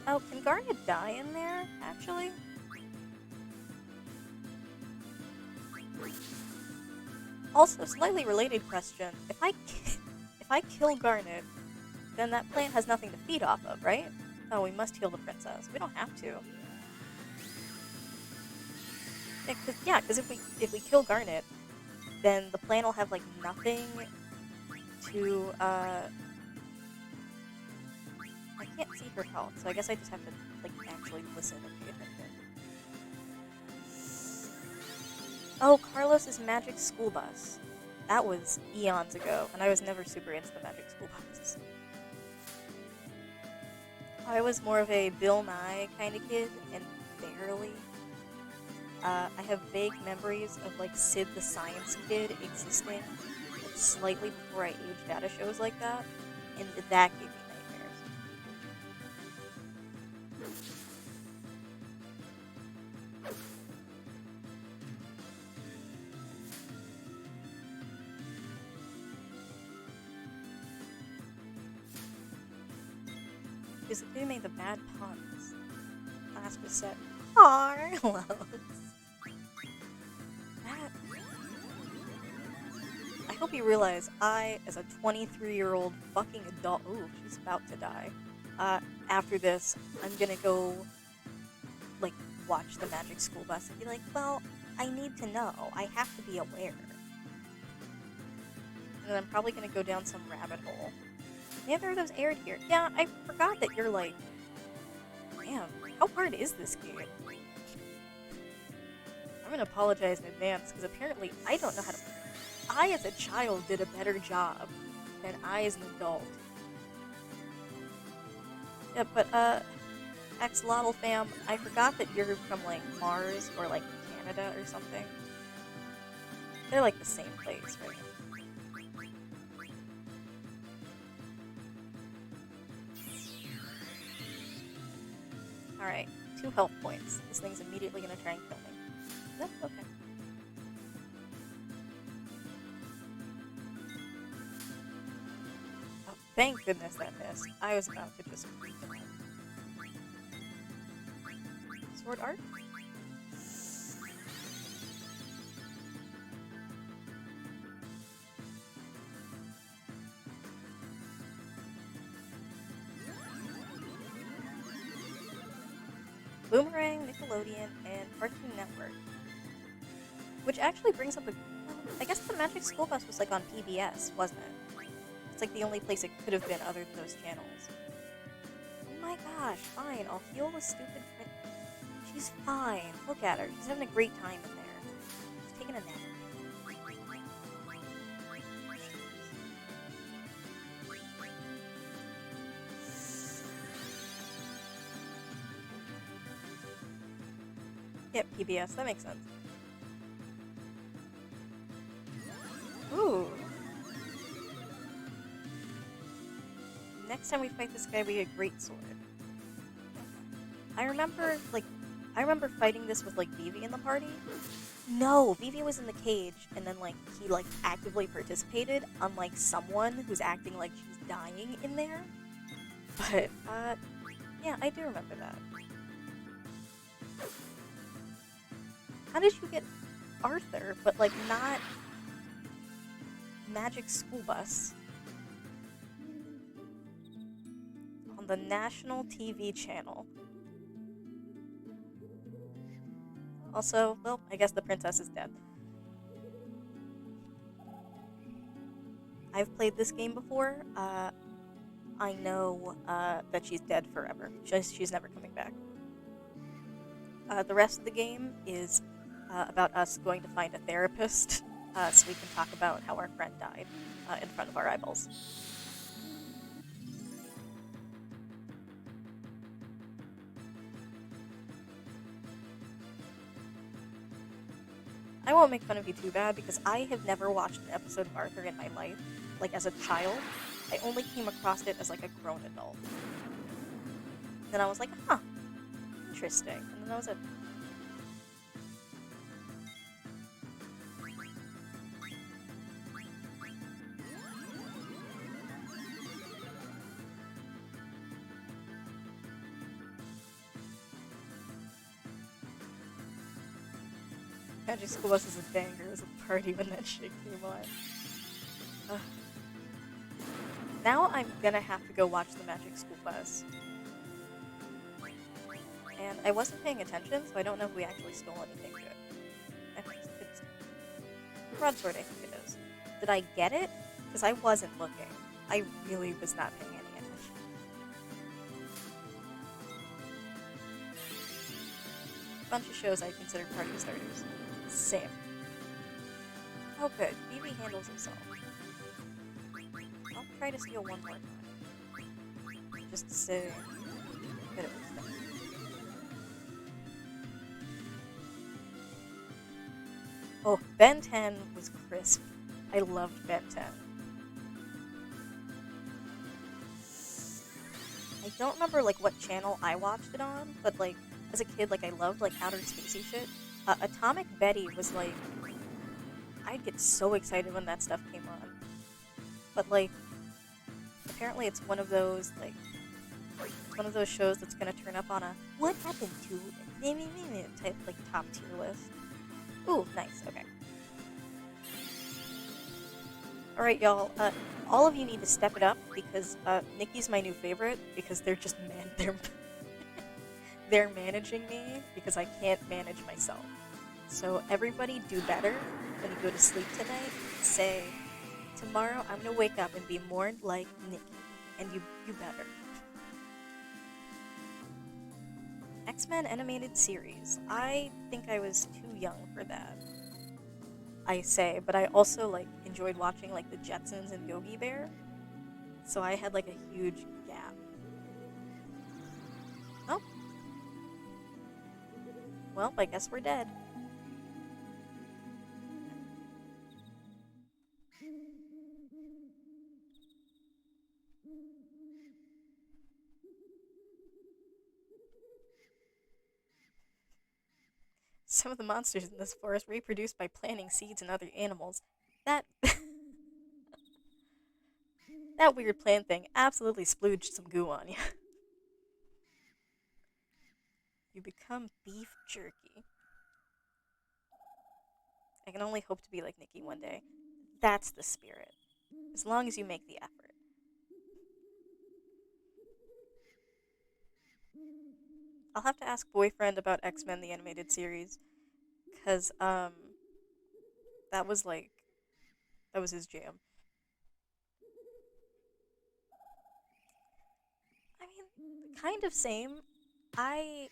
Oh, can Garnet die in there, actually? Also, slightly related question. If I kill Garnet, then that plant has nothing to feed off of, right? Oh, we must heal the princess. We don't have to. Yeah, because if we kill Garnet, then the plant will have, like, nothing to, I can't see her health, so I guess I just have to, like, actually listen and pay attention. Oh, Carlos's Magic School Bus. That was eons ago, and I was never super into the Magic School Bus. I was more of a Bill Nye kind of kid, and barely. I have vague memories of, like, Sid the Science Kid existing, like, slightly before I aged out of shows like that, and that gave me nightmares. Because the kid made the bad puns. Class was set. Carlos. I hope you realize I, as a 23-year-old fucking adult, ooh, she's about to die. After this, I'm gonna go, like, watch the Magic School Bus and be like, well, I need to know. I have to be aware. And then I'm probably gonna go down some rabbit hole. Neither of those aired here. Yeah, I forgot that you're like, damn, how hard is this game? I'm gonna apologize in advance, because apparently I don't know how to... I, as a child, did a better job than I, as an adult. Yeah, but, Axolotl fam, I forgot that you're from, like, Mars, or, like, Canada or something. They're, like, the same place, right? Alright, 2 health points. This thing's immediately gonna try and kill me. No? Okay. Oh, thank goodness that missed. I was about to just freak him out. Sword art? Boomerang, Nickelodeon, and Cartoon Network. Which actually brings up a... I guess the Magic School Bus was like on PBS, wasn't it? It's like the only place it could have been other than those channels. Oh my gosh, fine, I'll heal the stupid... She's fine. Look at her. She's having a great time in there. She's taking a nap. Yep, PBS. That makes sense. Ooh. Next time we fight this guy, we get a great sword. I remember fighting this with, like, Vivi in the party. No, Vivi was in the cage, and then, like, he, like, actively participated, unlike someone who's acting like she's dying in there. But, yeah, I do remember that. How did you get Arthur, but, like, not Magic School Bus on the national TV channel? Also, well, I guess the princess is dead. I've played this game before. I know that she's dead forever. She's never coming back. The rest of the game is about us going to find a therapist so we can talk about how our friend died in front of our eyeballs. I won't make fun of you too bad because I have never watched an episode of Arthur in my life. Like, as a child, I only came across it as, like, a grown adult. Then I was like, huh, interesting. And then that was it. Magic School Bus is a banger. It was a party when that shit came on. Ugh. Now I'm gonna have to go watch the Magic School Bus. And I wasn't paying attention, so I don't know if we actually stole anything good. I think it's Broadsword, I think it is. Did I get it? Because I wasn't looking. I really was not paying any attention. A bunch of shows I consider party starters. Same. Oh good, Vivi handles himself. I'll try to steal one more time. Just to say that it was done. Oh, Ben 10 was crisp. I loved Ben 10. I don't remember, like, what channel I watched it on, but, like, as a kid, like, I loved, like, outer spacey shit. Atomic Betty was, like, I'd get so excited when that stuff came on. But, like, apparently it's one of those, like, one of those shows that's gonna turn up on a what happened to type, like, top tier list. Ooh, nice, okay. Alright, y'all, all of you need to step it up because, Nikki's my new favorite because they're just, they're managing me because I can't manage myself. So everybody do better when you go to sleep tonight. Say, tomorrow I'm gonna wake up and be more like Nikki. And you better. X-Men animated series. I think I was too young for that. I say, but I also, like, enjoyed watching, like, the Jetsons and Yogi Bear. So I had, like, a huge gap. Oh. Well, I guess we're dead. Some of the monsters in this forest reproduce by planting seeds in other animals. That that weird plant thing absolutely splooged some goo on you. You become beef jerky. I can only hope to be like Nikki one day. That's the spirit. As long as you make the effort. I'll have to ask boyfriend about X-Men the animated series, cause that was like that was his jam. I mean, kind of same. I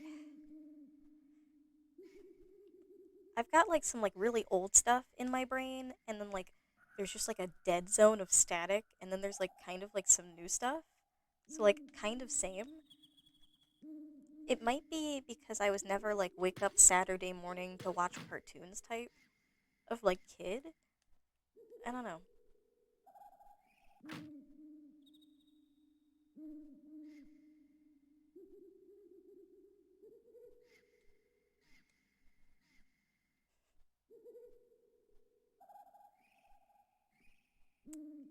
I've got like some like really old stuff in my brain, and then like there's just like a dead zone of static, and then there's like kind of like some new stuff. So like kind of same. It might be because I was never like wake up Saturday morning to watch cartoons type of like kid. I don't know.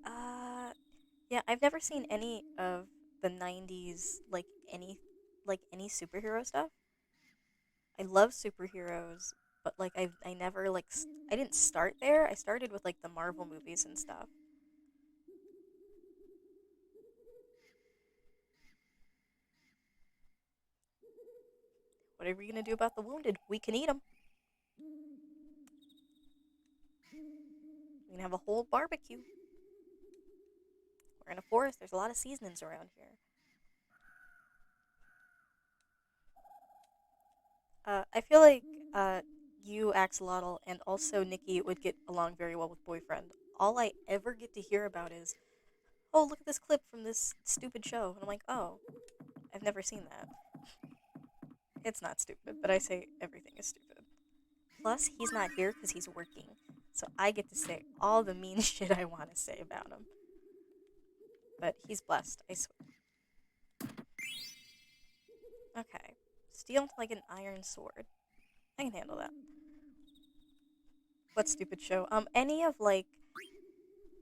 Uh yeah, I've never seen any of the 90s like any superhero stuff. I love superheroes, but like I never I didn't start there. I started with like the Marvel movies and stuff. What are we gonna do about the wounded? We can eat them. We can have a whole barbecue. We're in a forest. There's a lot of seasonings around here. I feel like you, Axolotl, and also Nikki would get along very well with boyfriend. All I ever get to hear about is, oh, look at this clip from this stupid show, and I'm like, oh, I've never seen that. It's not stupid, but I say everything is stupid. Plus, he's not here because he's working, so I get to say all the mean shit I want to say about him. But he's blessed, I swear. Okay, steel into like an iron sword. I can handle that. What stupid show? Any of like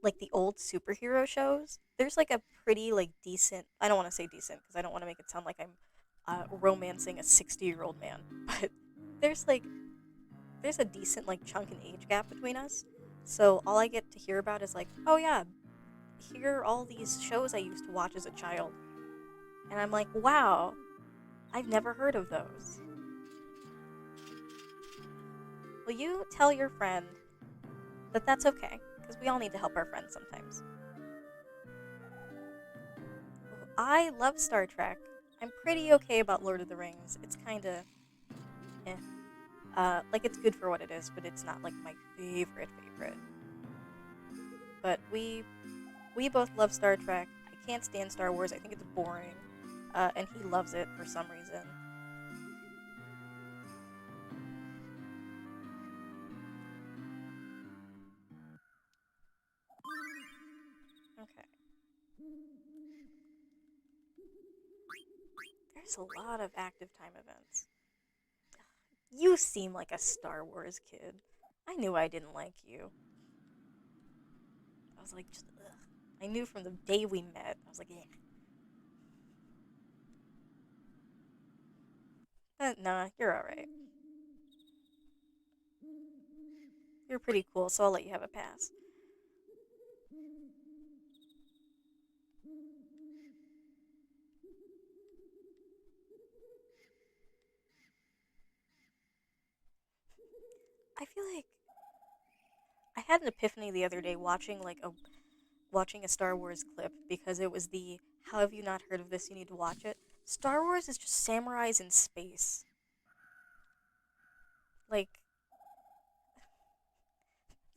the old superhero shows. There's like a pretty like decent. I don't want to say decent because I don't want to make it sound like I'm romancing a 60-year-old man, but there's like there's a decent like chunk in age gap between us. So all I get to hear about is like, oh yeah, here are all these shows I used to watch as a child, and I'm like, wow, I've never heard of those. Will you tell your friend that that's okay? Because we all need to help our friends sometimes. I love Star Trek. I'm pretty okay about Lord of the Rings. It's kind of eh. Like it's good for what it is, but it's not like my favorite. But we both love Star Trek. I can't stand Star Wars. I think it's boring. And he loves it for some reason. Okay. There's a lot of active time events. You seem like a Star Wars kid. I knew I didn't like you. I was like, just ugh. I knew from the day we met. I was like, yeah. Nah, you're alright. You're pretty cool, so I'll let you have a pass. I feel like I had an epiphany the other day watching a Star Wars clip because it was the how have you not heard of this? You need to watch it. Star Wars is just samurais in space. Like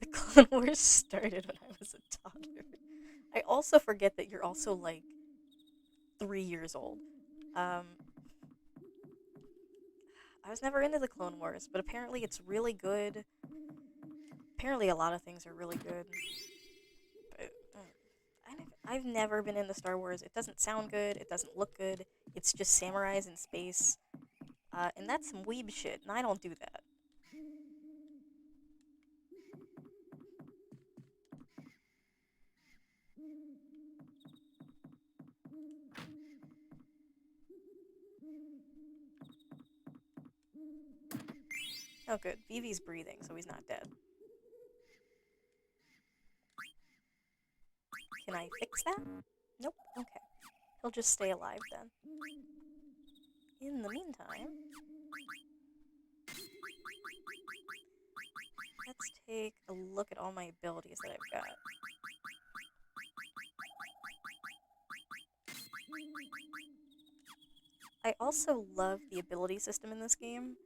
the Clone Wars started when I was a toddler. I also forget that you're also like 3 years old. Um, I was never into the Clone Wars, but apparently it's really good. Apparently a lot of things are really good. But I've never been into Star Wars. It doesn't sound good. It doesn't look good. It's just samurais in space. And that's some weeb shit, and I don't do that. Oh, good. Vivi's breathing, so he's not dead. Can I fix that? Nope. Okay. He'll just stay alive then. in the meantime, let's take a look at all my abilities that I've got. I also love the ability system in this game.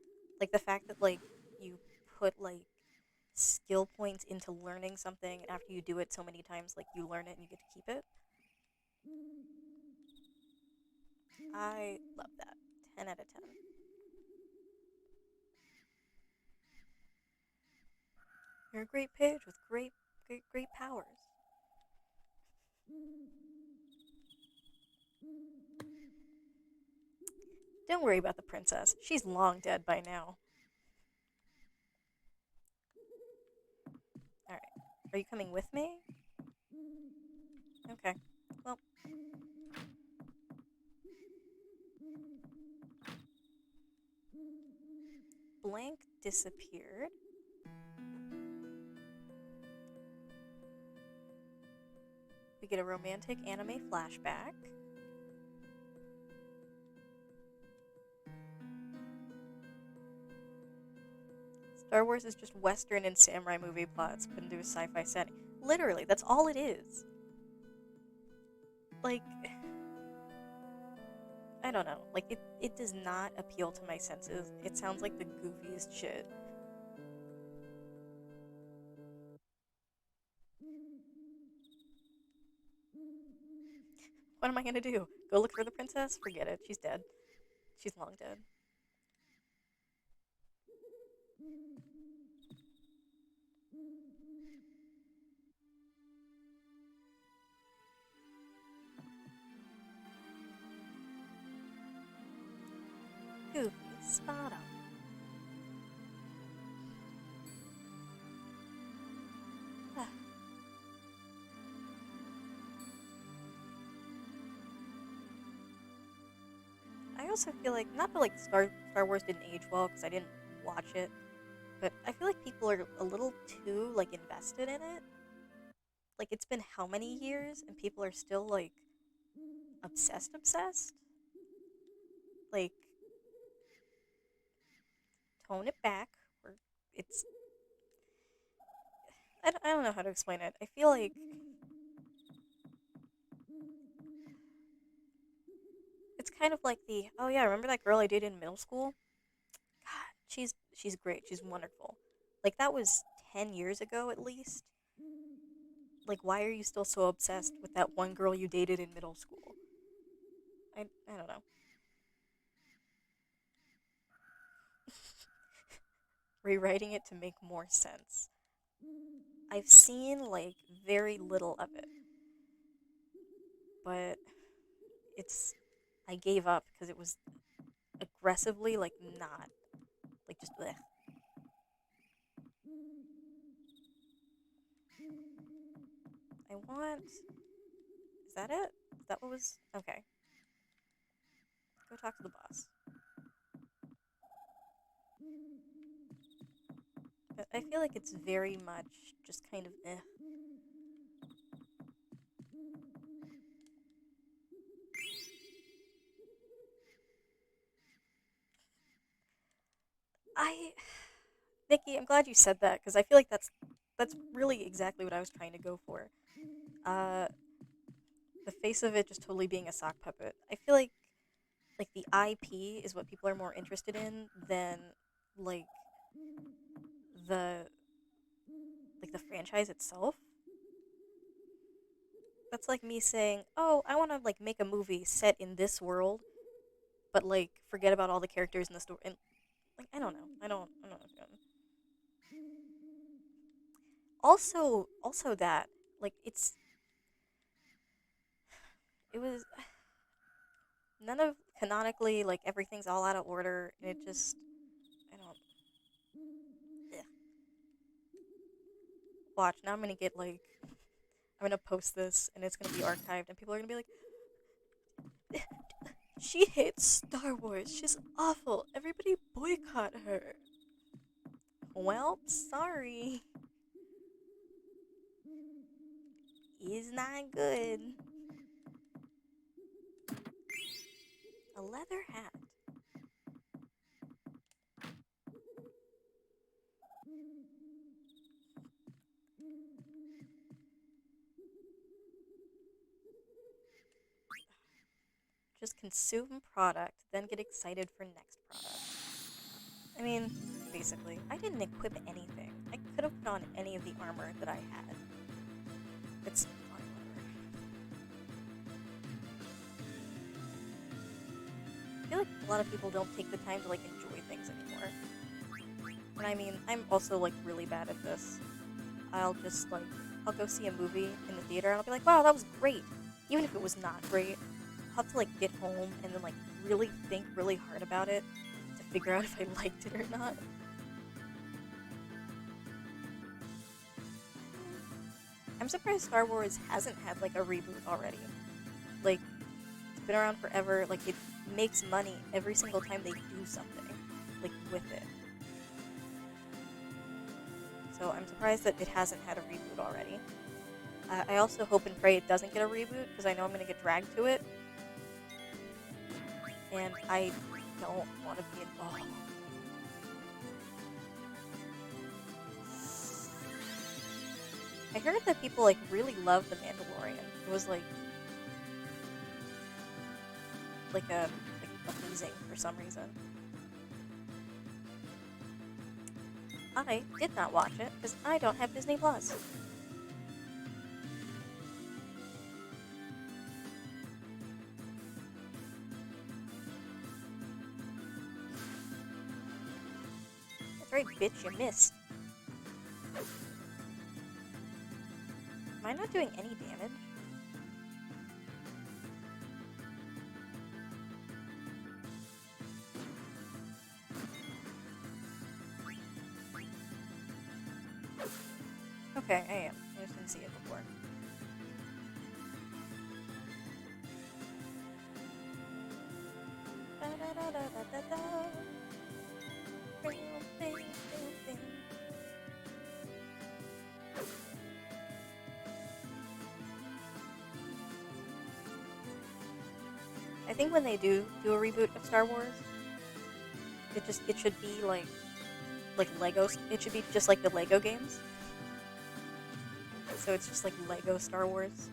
Like the fact that like you put like skill points into learning something, and after you do it so many times, like you learn it and you get to keep it. I love that. 10 out of 10. You're a great page with great powers. Don't worry about the princess. She's long dead by now. Alright. Are you coming with me? Okay. Well. Blank disappeared. We get a romantic anime flashback. Star Wars is just Western and samurai movie plots put into a sci-fi setting. Literally, that's all it is. Like, I don't know. Like, it does not appeal to my senses. It sounds like the goofiest shit. What am I gonna do? Go look for the princess? Forget it. She's dead. She's long dead. Goofy, spot on. I also feel like, not that like Star Wars didn't age well because I didn't watch it, but I feel like people are a little too like invested in it. Like it's been how many years and people are still like obsessed? Like tone it back or it's I don't know how to explain it. I feel like it's kind of like the, oh yeah, remember that girl I dated in middle school? God, she's great. She's wonderful. Like that was 10 years ago at least. Like why are you still so obsessed with that one girl you dated in middle school? I don't know. Rewriting it to make more sense. I've seen like very little of it, but it's I gave up because it was aggressively like not like just bleh. I want. Is that it? Is that what was okay? Go talk to the boss. But I feel like it's very much just kind of eh. I, Nikki, I'm glad you said that because I feel like that's really exactly what I was trying to go for. Uh, the face of it just totally being a sock puppet. I feel like the IP is what people are more interested in than like the the franchise itself. That's like me saying, "Oh, I want to like make a movie set in this world, but like forget about all the characters in the story." And like I don't know. I don't know. Also that like it was none of canonically like everything's all out of order and it just I don't ugh. Watch now I'm gonna get like I'm gonna post this and it's gonna be archived and people are gonna be like she hates Star Wars. She's awful. Everybody boycott her. Well, sorry. He's not good. A leather hat. just consume product, then get excited for next product. I mean, basically, I didn't equip anything. I could have put on any of the armor that I had. It's fine, whatever. I feel like a lot of people don't take the time to, like, enjoy things anymore. And I mean, I'm also, like, really bad at this. I'll just, like, I'll go see a movie in the theater and I'll be like, wow, that was great. Even if it was not great, I'll have to, like, get home and then, like, really think really hard about it to figure out if I liked it or not. I'm surprised Star Wars hasn't had, like, a reboot already. Like, it's been around forever. Like, it makes money every single time they do something, like, with it. So I'm surprised that it hasn't had a reboot already. I also hope and pray it doesn't get a reboot, because I know I'm going to get dragged to it. And I don't want to be involved. I heard that people, like, really love The Mandalorian. It was, like amazing for some reason. I did not watch it, because I don't have Disney Plus. That's right, bitch, you missed. Am I not doing any damage? Okay, I am. I just didn't see it before. I think when they do a reboot of Star Wars, it should be like Legos. It should be just like the Lego games. So it's just like Lego Star Wars,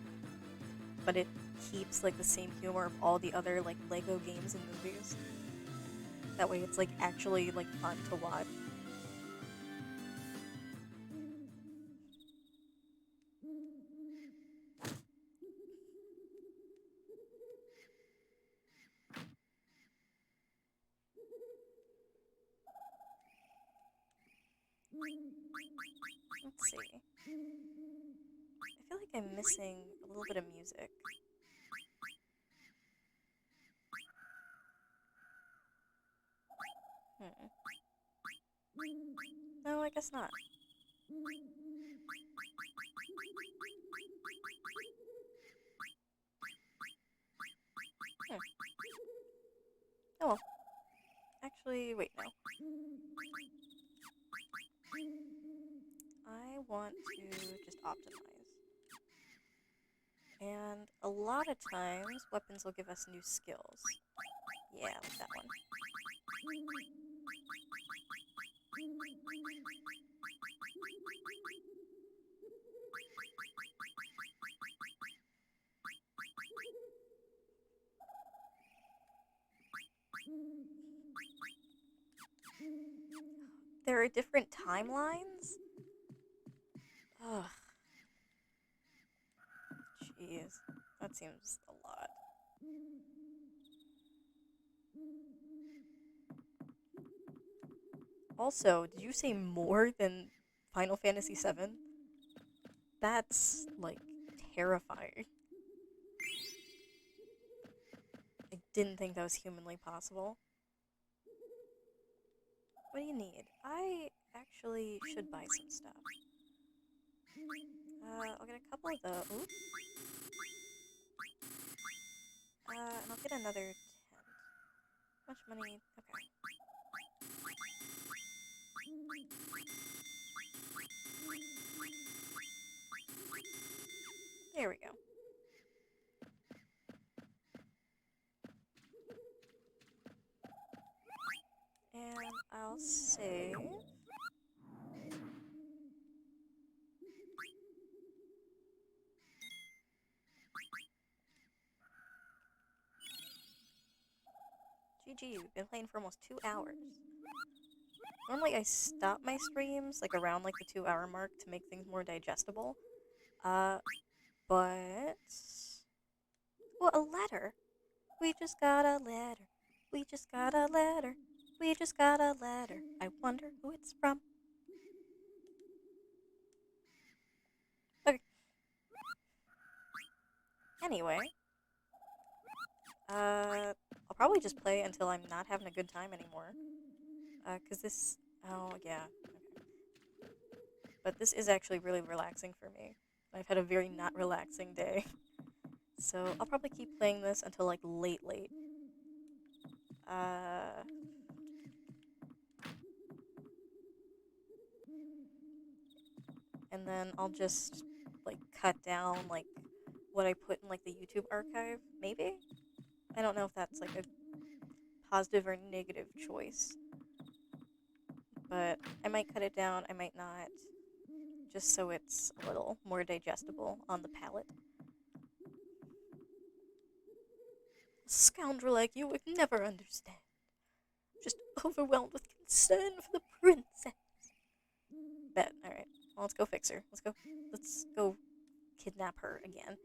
but it keeps like the same humor of all the other like Lego games and movies. That way it's like actually like fun to watch. Let's see. I feel like I'm missing a little bit of music. No, I guess not. Oh well. Actually, wait, no. I want to just optimize. And a lot of times, weapons will give us new skills. Yeah, like that one. There are different timelines? Ugh. Jeez. That seems a lot. Also, did you say more than Final Fantasy VII? That's, like, terrifying. I didn't think that was humanly possible. What do you need? I actually should buy some stuff. I'll get a couple of the... Ooh. And I'll get another tent. How much money? Okay. There we go. And I'll save. GG, we've been playing for almost 2 hours. Normally I stop my streams, like, around, like, the 2-hour mark to make things more digestible. But... Well, a letter! We just got a letter. We just got a letter. We just got a letter. I wonder who it's from. Okay. Anyway. I'll probably just play until I'm not having a good time anymore. 'Cause this... Oh, yeah. Okay. But this is actually really relaxing for me. I've had a very not relaxing day. So I'll probably keep playing this until, like, late. And then I'll just, like, cut down, like, what I put in, like, the YouTube archive, maybe? I don't know if that's, like, a positive or negative choice. But I might cut it down, I might not, just so it's a little more digestible on the palate. A scoundrel like you would never understand. Just overwhelmed with concern for the princess. Bet, alright. Well, let's go fix her. Let's go kidnap her again.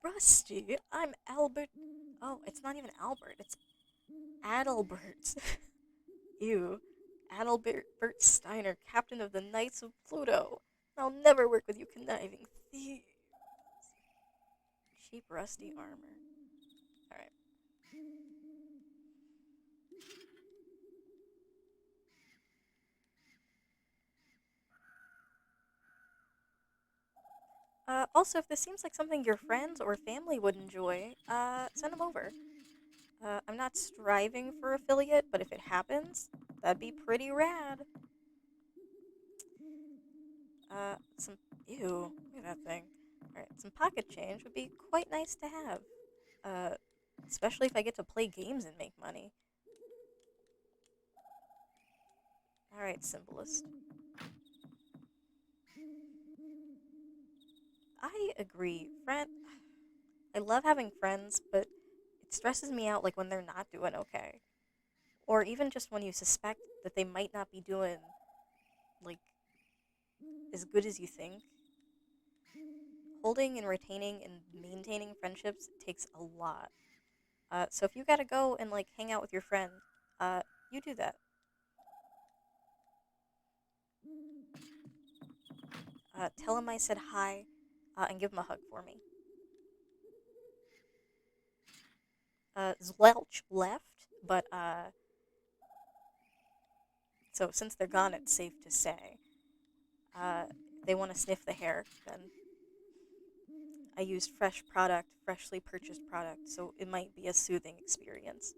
Rusty, I'm Albert. Oh, it's not even Albert, it's Adalbert. Ew. Adalbert Steiner, captain of the Knights of Pluto. I'll never work with you conniving thieves. Cheap rusty armor. Alright. Also, if this seems like something your friends or family would enjoy, send them over. I'm not striving for affiliate, but if it happens, that'd be pretty rad. Some... Ew, look at that thing. Alright, some pocket change would be quite nice to have. Especially if I get to play games and make money. Alright, Symbolist. I agree. I love having friends, but it stresses me out, like, when they're not doing okay. Or even just when you suspect that they might not be doing, like, as good as you think. Holding and retaining and maintaining friendships takes a lot. So if you gotta go and, like, hang out with your friend, you do that. Tell him I said hi, and give him a hug for me. Zwelch left, but, so since they're gone, it's safe to say. If they want to sniff the hair, then I used freshly purchased product, so it might be a soothing experience.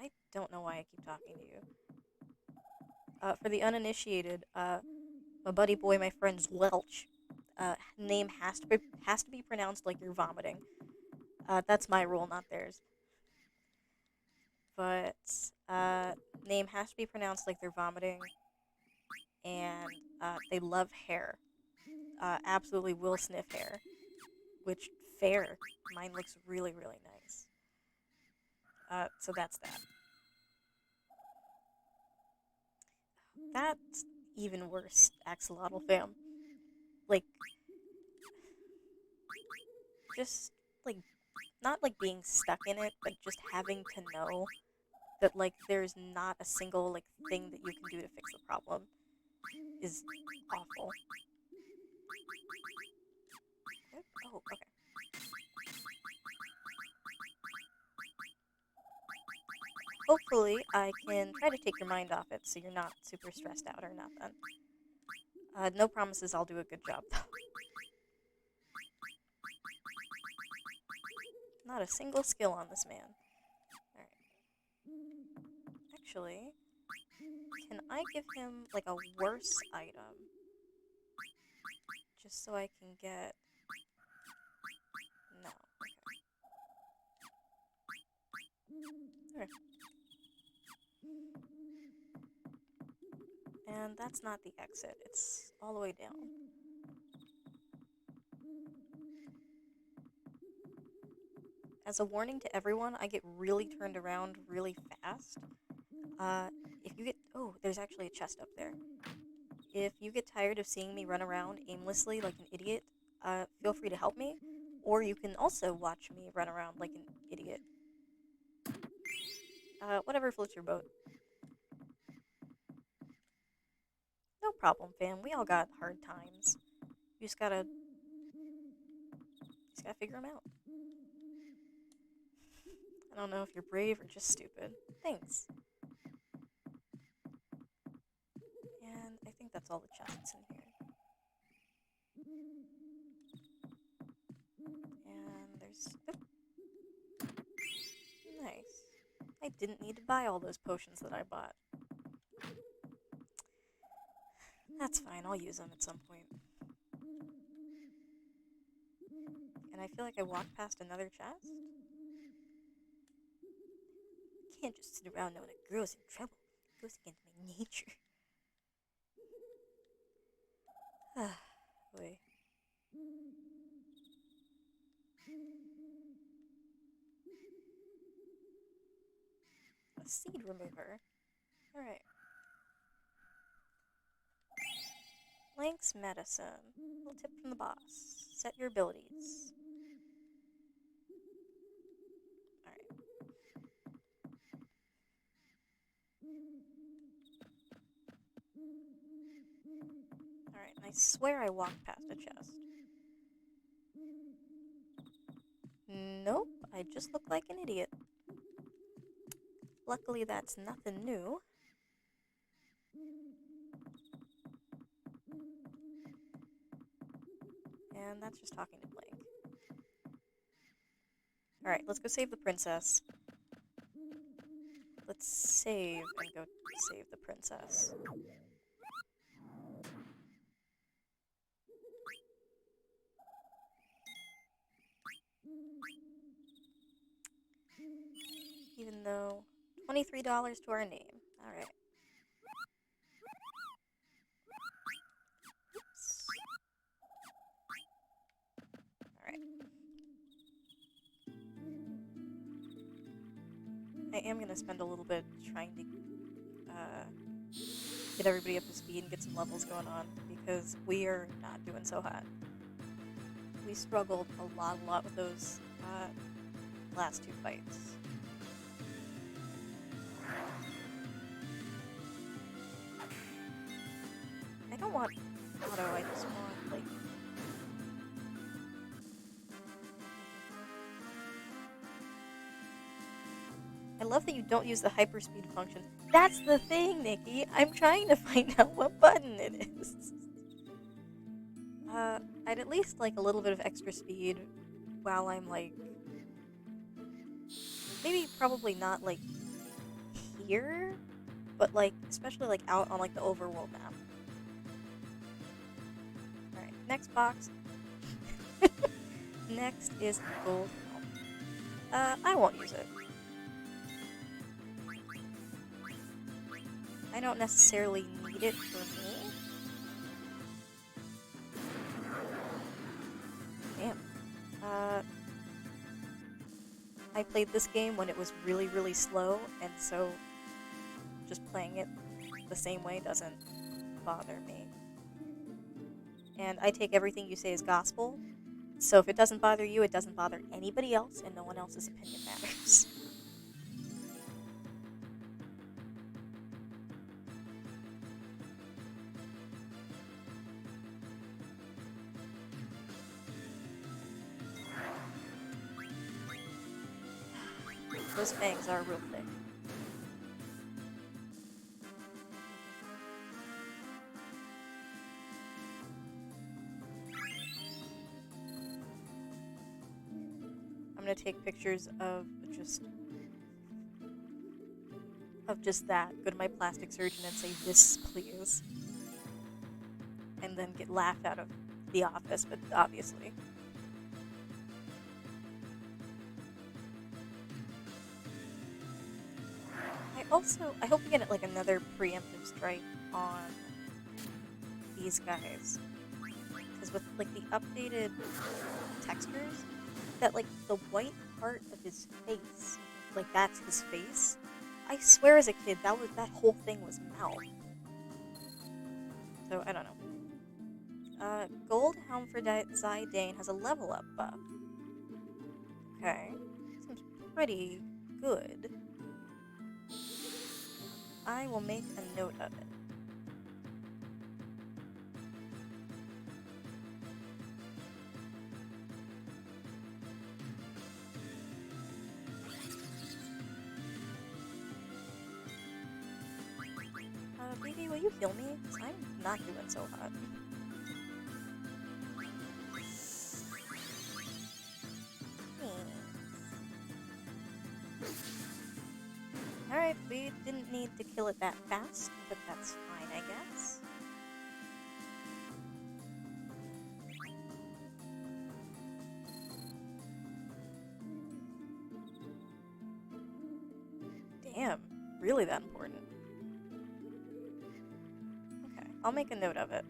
I don't know why I keep talking to you. For the uninitiated, my buddy boy, my friend Zwelch, name has to be pronounced like you're vomiting. That's my rule, not theirs. But name has to be pronounced like they're vomiting, and they love hair. Absolutely will sniff hair, which fair. Mine looks really, really nice. So that's that. That's even worse, Axolotl fam. Like, just, like, not, like, being stuck in it, but just having to know that, like, there's not a single, like, thing that you can do to fix the problem is awful. Oh, okay. Hopefully, I can try to take your mind off it so you're not super stressed out or nothing. No promises I'll do a good job, though. Not a single skill on this man. Alright. Actually, can I give him, like, a worse item? Just so I can get... No. Okay. And that's not the exit. It's all the way down. As a warning to everyone, I get really turned around really fast. If you get... Oh, there's actually a chest up there. If you get tired of seeing me run around aimlessly like an idiot, feel free to help me. Or you can also watch me run around like an idiot. Whatever floats your boat. No problem, fam. We all got hard times. You just gotta figure them out. I don't know if you're brave or just stupid. Thanks. And I think that's all the chests in here. And there's... Oh. Nice. I didn't need to buy all those potions that I bought. That's fine, I'll use them at some point. And I feel like I walked past another chest. I can't just sit around knowing a girl's in trouble. It goes against my nature. Wait. A seed remover. Alright. Lank's medicine. Little tip from the boss. Set your abilities. Alright. Alright, I swear I walked past a chest. Nope, I just look like an idiot. Luckily, that's nothing new. And that's just talking to Blank. Alright, let's go save the princess. Let's save and go save the princess. Even though $23 to our name. Alright. Oops. Alright. I am going to spend a little bit trying to get everybody up to speed and get some levels going on, because we are not doing so hot. We struggled a lot with those last two fights. I don't want auto, I just want, like... I love that you don't use the hyperspeed function. That's the thing, Nikki! I'm trying to find out what button it is. I'd at least like a little bit of extra speed while I'm, like... Maybe probably not, like, here, but, like, especially, like, out on, like, the overworld map. Alright, next box. Next is gold helm. I won't use it. I don't necessarily need it for me. Damn. I played this game when it was really slow, and so just playing it the same way doesn't bother me. And I take everything you say as gospel, so if it doesn't bother you, it doesn't bother anybody else, and no one else's opinion matters. Those fangs are real thick. I'm gonna take pictures of just that. Go to my plastic surgeon and say, "This, please," and then get laughed out of the office. But obviously. I Also, I hope we get like another preemptive strike on these guys. Because with like the updated textures, that like the white part of his face, like that's his face. I swear as a kid that whole thing was mouth. So I don't know. Gold Helmfredite Zidane has a level up buff. Okay. Seems pretty good. I will make a note of it. Baby, will you heal me? 'Cause I'm not doing so hot. Alright, we didn't need to kill it that fast, but that's fine, I guess. Damn, really that important? Okay, I'll make a note of it.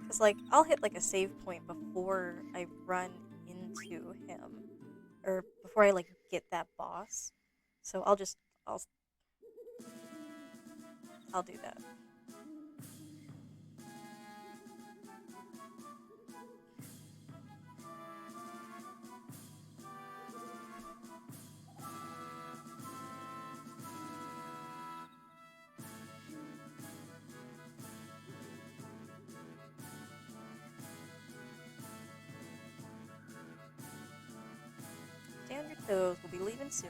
Because, like, I'll hit, like, a save point before I run into him. Or before I, like, get that boss. So I'll do that. Stay on your toes, we'll be leaving soon.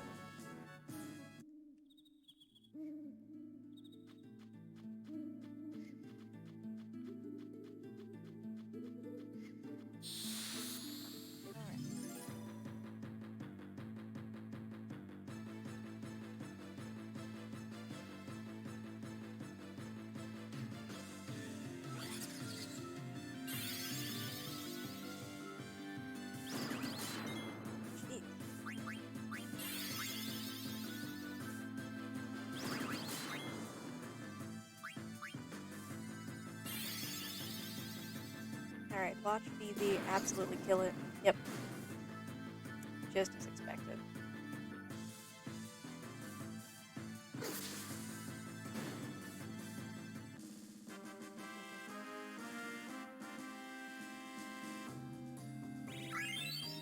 Alright, watch BB absolutely kill it. Yep. Just as expected.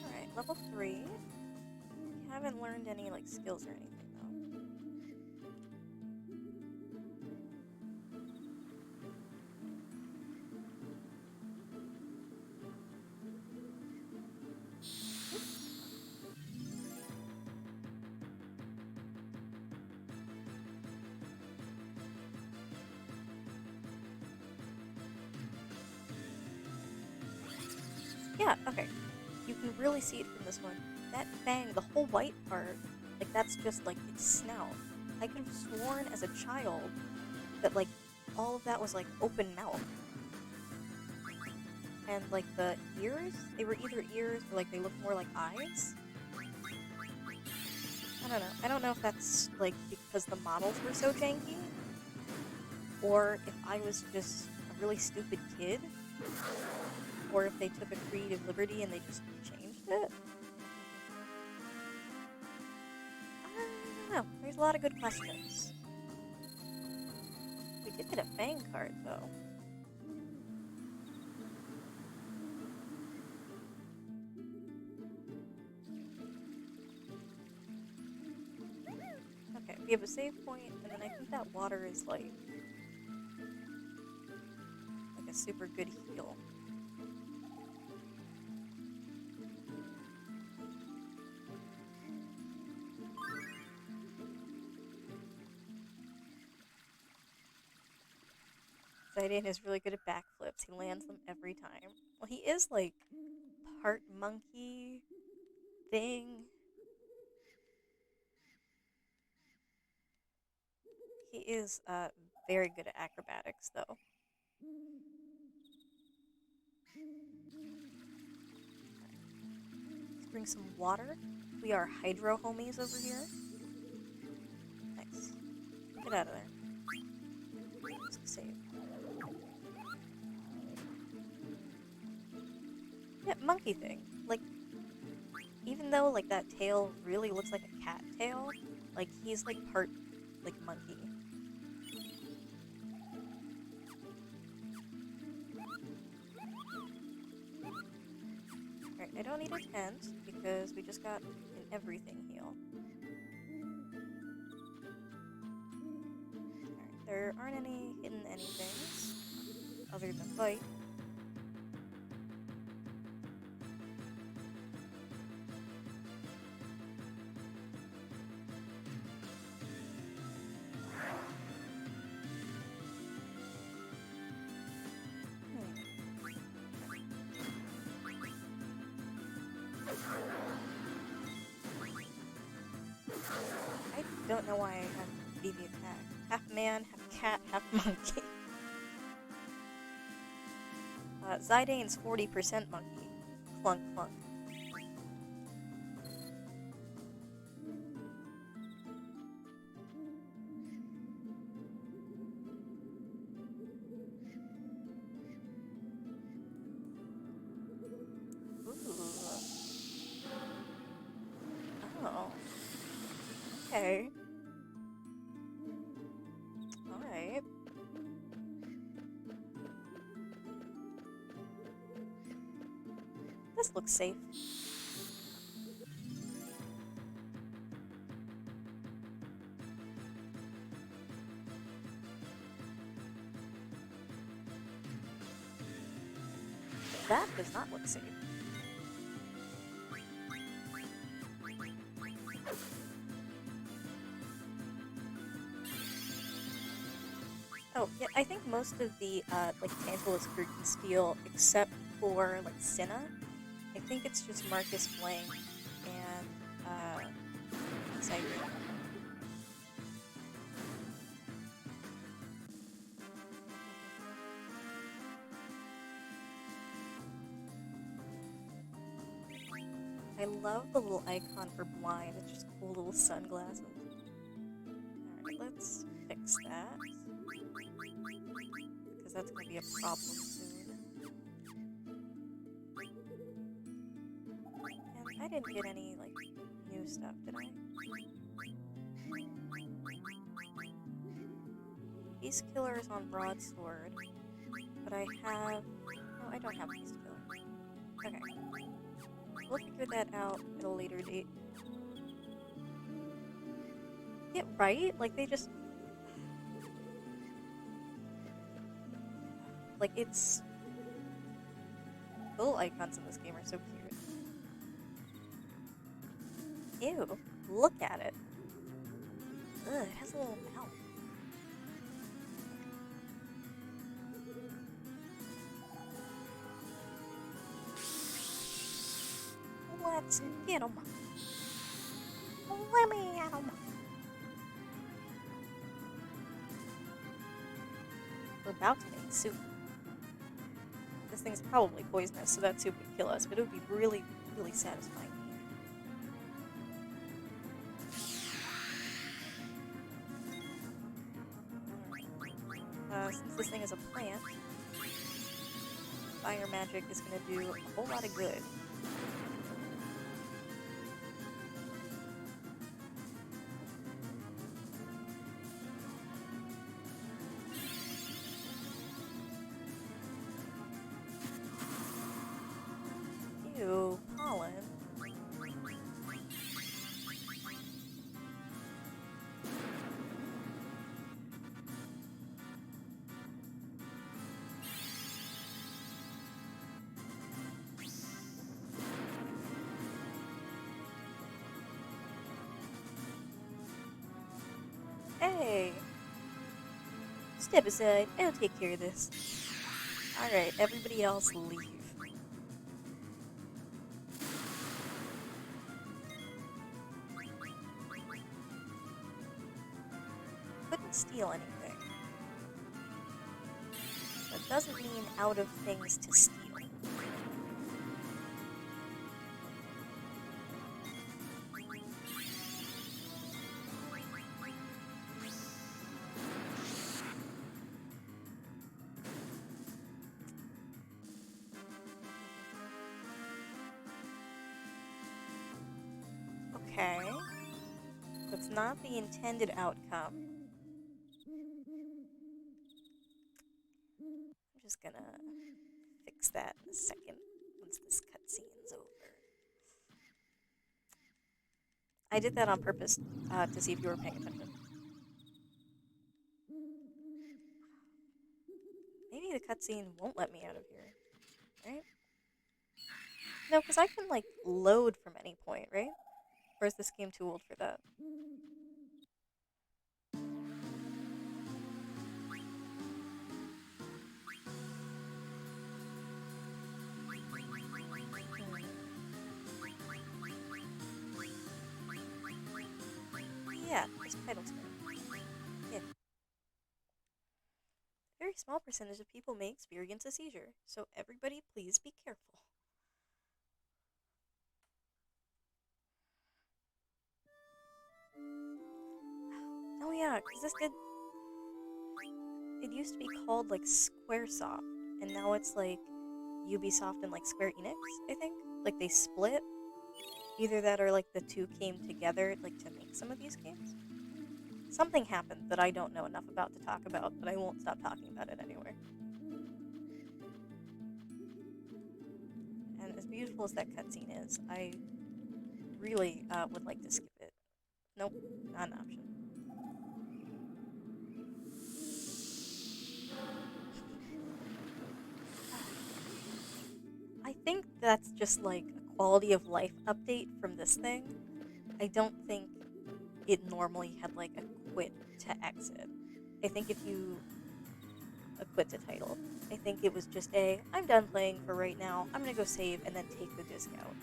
Alright, level 3. We haven't learned any, like, skills or anything, though. Yeah, okay. You can really see it from this one. That fang, the whole white part, like, that's just, like, its snout. I could have sworn as a child that, like, all of that was, like, open mouth. And, like, the ears, they were either ears or, like, they looked more like eyes. I don't know. I don't know if that's, like, because the models were so janky, or if I was just a really stupid kid, or if they took a creative liberty and they just changed it. I don't know. There's a lot of good questions. We did get a Fang card, though. Okay, we have a save point, and then I think that water is like a super good heal. Zidane is really good at backflips. He lands them every time. Well, he is like part monkey thing. He is very good at acrobatics, though. drink some water. We are hydro homies over here. Nice. Get out of there. Just save. Yeah, monkey thing. Like, even though, like, that tail really looks like a cat tail, like, he's, like, part, like, monkey. Alright, I don't need a tent, because we just got an everything heal. Alright, there aren't any hidden anythings, other than fight. I don't know why I have BB attack. Half man, half cat, half monkey. Zydane's 40% monkey. Clunk, clunk. Ooh. Oh. Okay. Alright. This looks safe. That does not look safe. Oh, yeah, I think most of the, like, Tantalus crew can steal, except for, like, Cinna. I think it's just Marcus Blank and, Cyrene. I love the little icon for blind. It's just cool little sunglasses. Alright, let's fix that. Because that's gonna be a problem soon. And I didn't get any, like, new stuff, did I? Beast Killer is on Broadsword. But I have... Oh, I don't have Beast Killer. Okay. We'll figure that out at a later date. Yeah, right? Like, they just... Like, it's... The little icons in this game are so cute. Ew. Look at it. Ugh, it has a little mouth. Let's get 'em. Let me at 'em. We're about to make soup. This thing's probably poisonous, so that soup would kill us, but it would be really, really satisfying. Since this thing is a plant, fire magic is going to do a whole lot of good. Ew, pollen. Hey! Step aside, I'll take care of this. Alright, everybody else leave. Couldn't steal anything. That doesn't mean out of things to steal. Okay. That's not the intended outcome. I'm just gonna fix that in a second once this cutscene's over. I did that on purpose to see if you were paying attention. Maybe the cutscene won't let me out of here, right? No, because I can, like, load from any point, right? Or is this game too old for that? Yeah, just title screen. Yeah. A very small percentage of people may experience a seizure, so everybody please be careful. Oh yeah, because it used to be called, like, Squaresoft, and now it's, like, Ubisoft and, like, Square Enix, I think? Like, they split? Either that or, like, the two came together, like, to make some of these games? Something happened that I don't know enough about to talk about, but I won't stop talking about it anyway. And as beautiful as that cutscene is, I really would like to skip it. Nope, not an option. I think that's just like a quality of life update from this thing. I don't think it normally had like a quit to exit. I think if you quit to title, I think it was just I'm done playing for right now, I'm gonna go save and then take the disc out.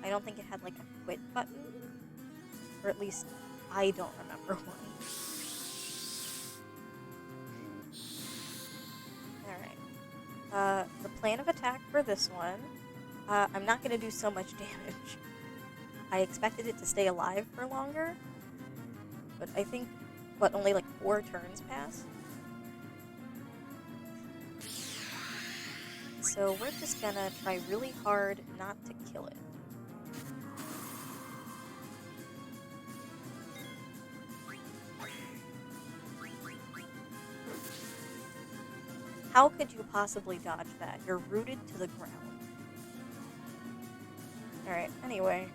I don't think it had like a quit button, or at least I don't remember one. Alright. The plan of attack for this one, I'm not gonna do so much damage. I expected it to stay alive for longer, but I think, only like 4 turns passed? So we're just gonna try really hard not to kill it. How could you possibly dodge that? You're rooted to the ground. Alright, anyway.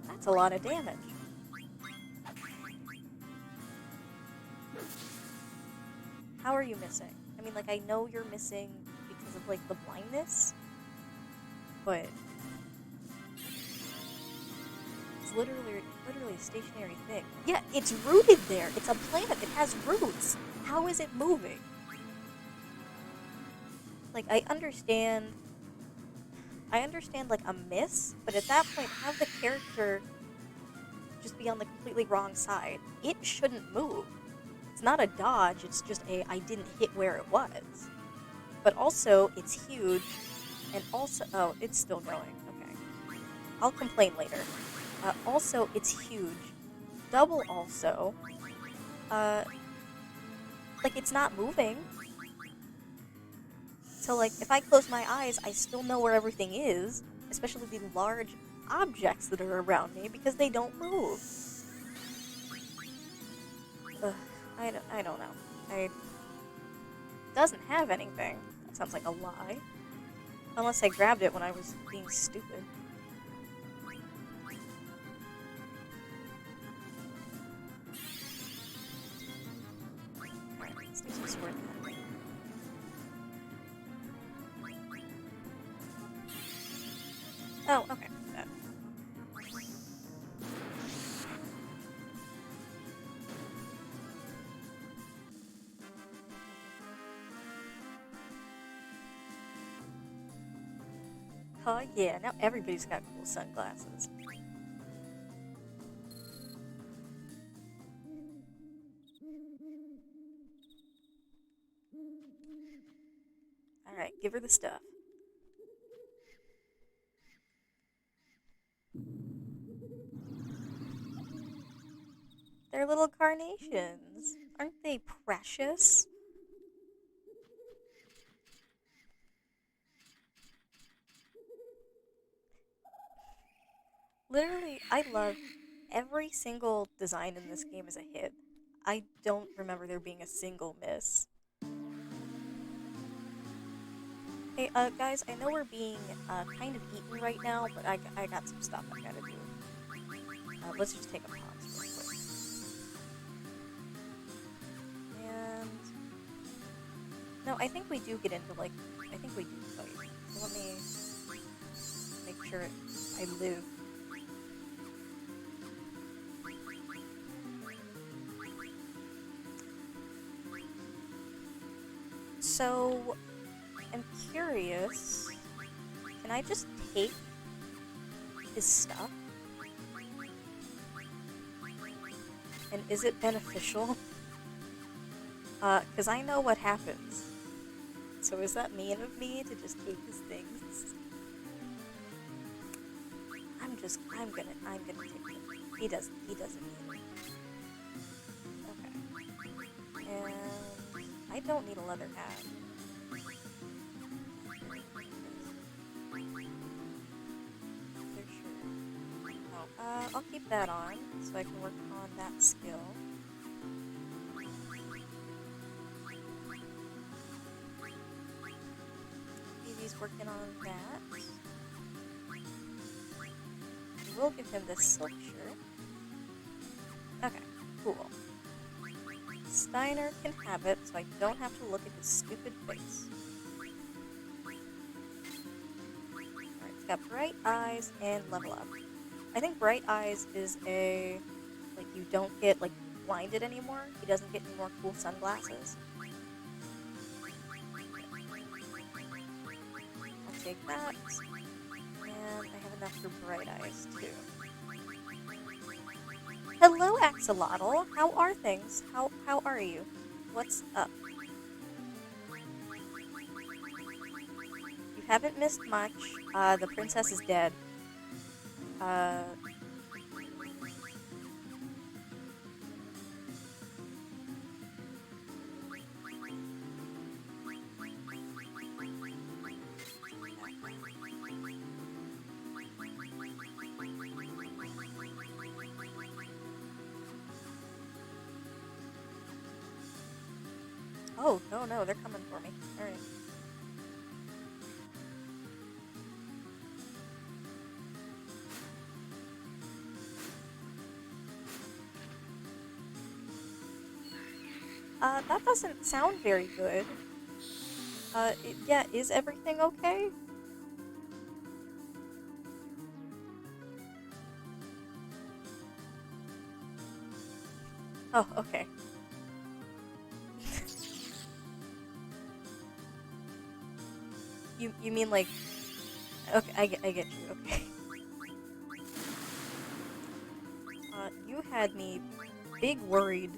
That's a lot of damage. How are you missing? I mean, like, I know you're missing because of, like, the blindness, but it's literally a stationary thing. Yeah, it's rooted there. It's a plant. It has roots. How is it moving? Like, I understand, like, a miss, but at that point, have the character just be on the completely wrong side. It shouldn't move. It's not a dodge, it's just I didn't hit where it was. But also, it's huge, and also, oh, it's still going, okay. I'll complain later. Also, it's huge. Double also, like, it's not moving. So, like, if I close my eyes, I still know where everything is, especially the large objects that are around me, because they don't move. Ugh, I don't know. It doesn't have anything. That sounds like a lie. Unless I grabbed it when I was being stupid. Alright, let's do some sword cutting. Oh, okay. That. Oh yeah, now everybody's got cool sunglasses. Alright, give her the stuff. They're little carnations. Aren't they precious? Literally, I love every single design in this game is a hit. I don't remember there being a single miss. Hey, guys, I know we're being, kind of eaten right now, but I got some stuff I gotta do. Let's just take a pause real quick. And... No, I think we do get into, like, I think we do fight. So let me make sure I live. So, I'm curious, can I just take his stuff? And is it beneficial? Cause I know what happens. So is that mean of me to just take his things? I'm gonna take him. He doesn't need it. Okay. And I don't need a leather hat. For sure. Oh, I'll keep that on, so I can work on that skill. He's working on that. We'll give him this silk shirt. Okay, cool. Steiner can have it, so I don't have to look at his stupid face. Alright, it's got bright eyes and level up. I think bright eyes is a... like, you don't get, like, blinded anymore. He doesn't get any more cool sunglasses. I'll take that. And I have enough for bright eyes, too. Hello, Axolotl! How are things? How are you? What's up? You haven't missed much. The princess is dead. Oh, no, they're coming for me. Alright. That doesn't sound very good. Yeah, is everything okay? Oh, okay. You mean like... Okay, I get you, okay. You had me big worried.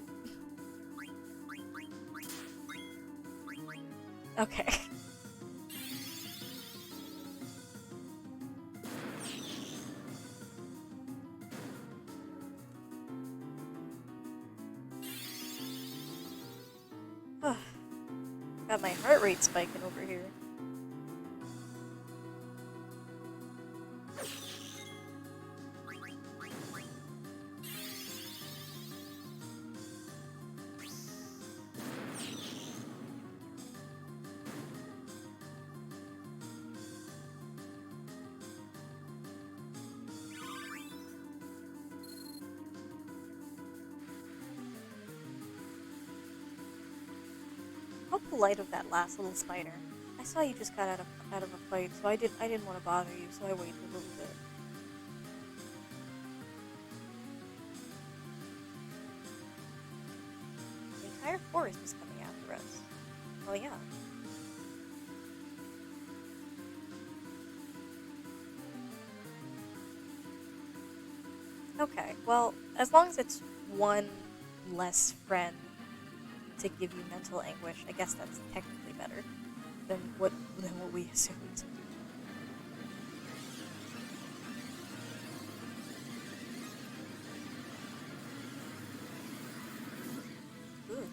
Okay. Got my heart rate spiking over here. How polite of that last little spider. I saw you just got out of a fight, so I didn't want to bother you, so I waited a little bit. The entire forest is coming after us. Oh yeah. Okay, well, as long as it's one less friend to give you mental anguish, I guess that's technically better than what we assumed. Ooh.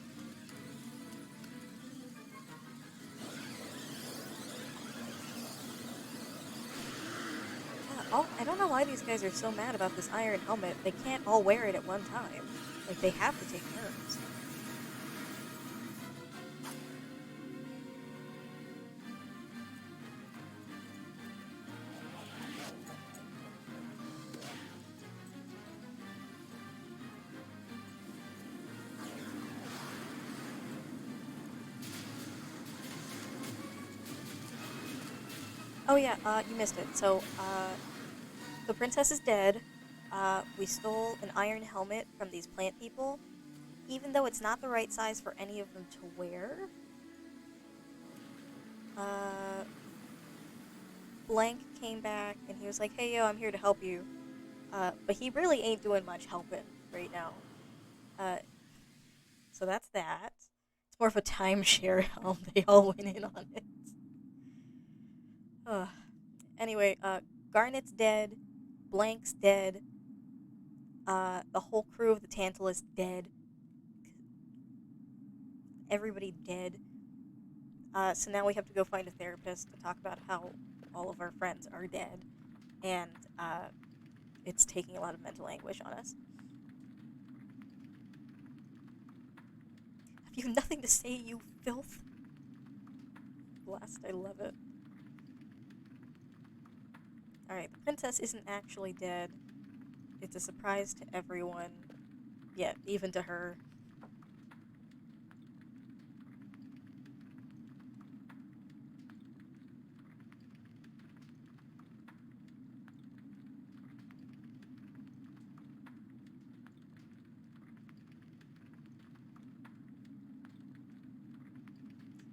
I don't know why these guys are so mad about this iron helmet. They can't all wear it at one time. Like, they have to take turns. Oh yeah, you missed it. So, the princess is dead. We stole an iron helmet from these plant people. Even though it's not the right size for any of them to wear, uh, Blank came back and he was like, "Hey, yo, I'm here to help you." But he really ain't doing much helping right now. Uh, so that's that. It's more of a timeshare helm. They all went in on it. Ugh. Anyway, Garnet's dead. Blank's dead. The whole crew of the Tantalus dead. Everybody dead. So now we have to go find a therapist to talk about how all of our friends are dead, and it's taking a lot of mental anguish on us. Have you nothing to say, you filth? Blast, I love it. Alright, the princess isn't actually dead. It's a surprise to everyone, yet even to her.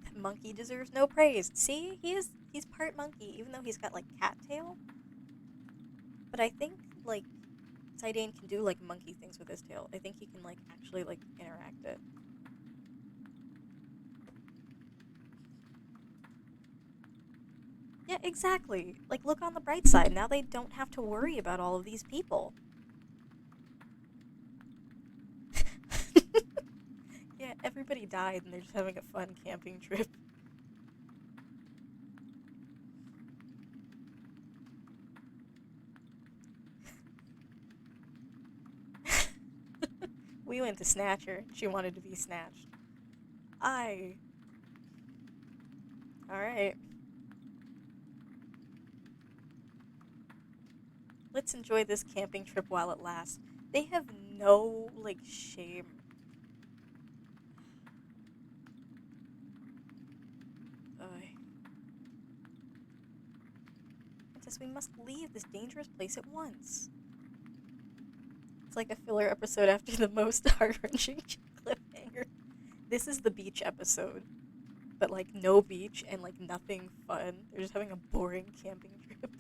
That monkey deserves no praise. See, he's part monkey, even though he's got like cattail. But I think like Zidane can do like monkey things with his tail. I think he can like actually like interact it. Yeah, exactly. Like, look on the bright side. Now they don't have to worry about all of these people. Yeah, everybody died and they're just having a fun camping trip. We went to snatch her. She wanted to be snatched. I. Alright. Let's enjoy this camping trip while it lasts. They have no, like, shame. Ugh. Princess, we must leave this dangerous place at once. It's like a filler episode after the most heart-wrenching cliffhanger. This is the beach episode, but like no beach and like nothing fun. They're just having a boring camping trip.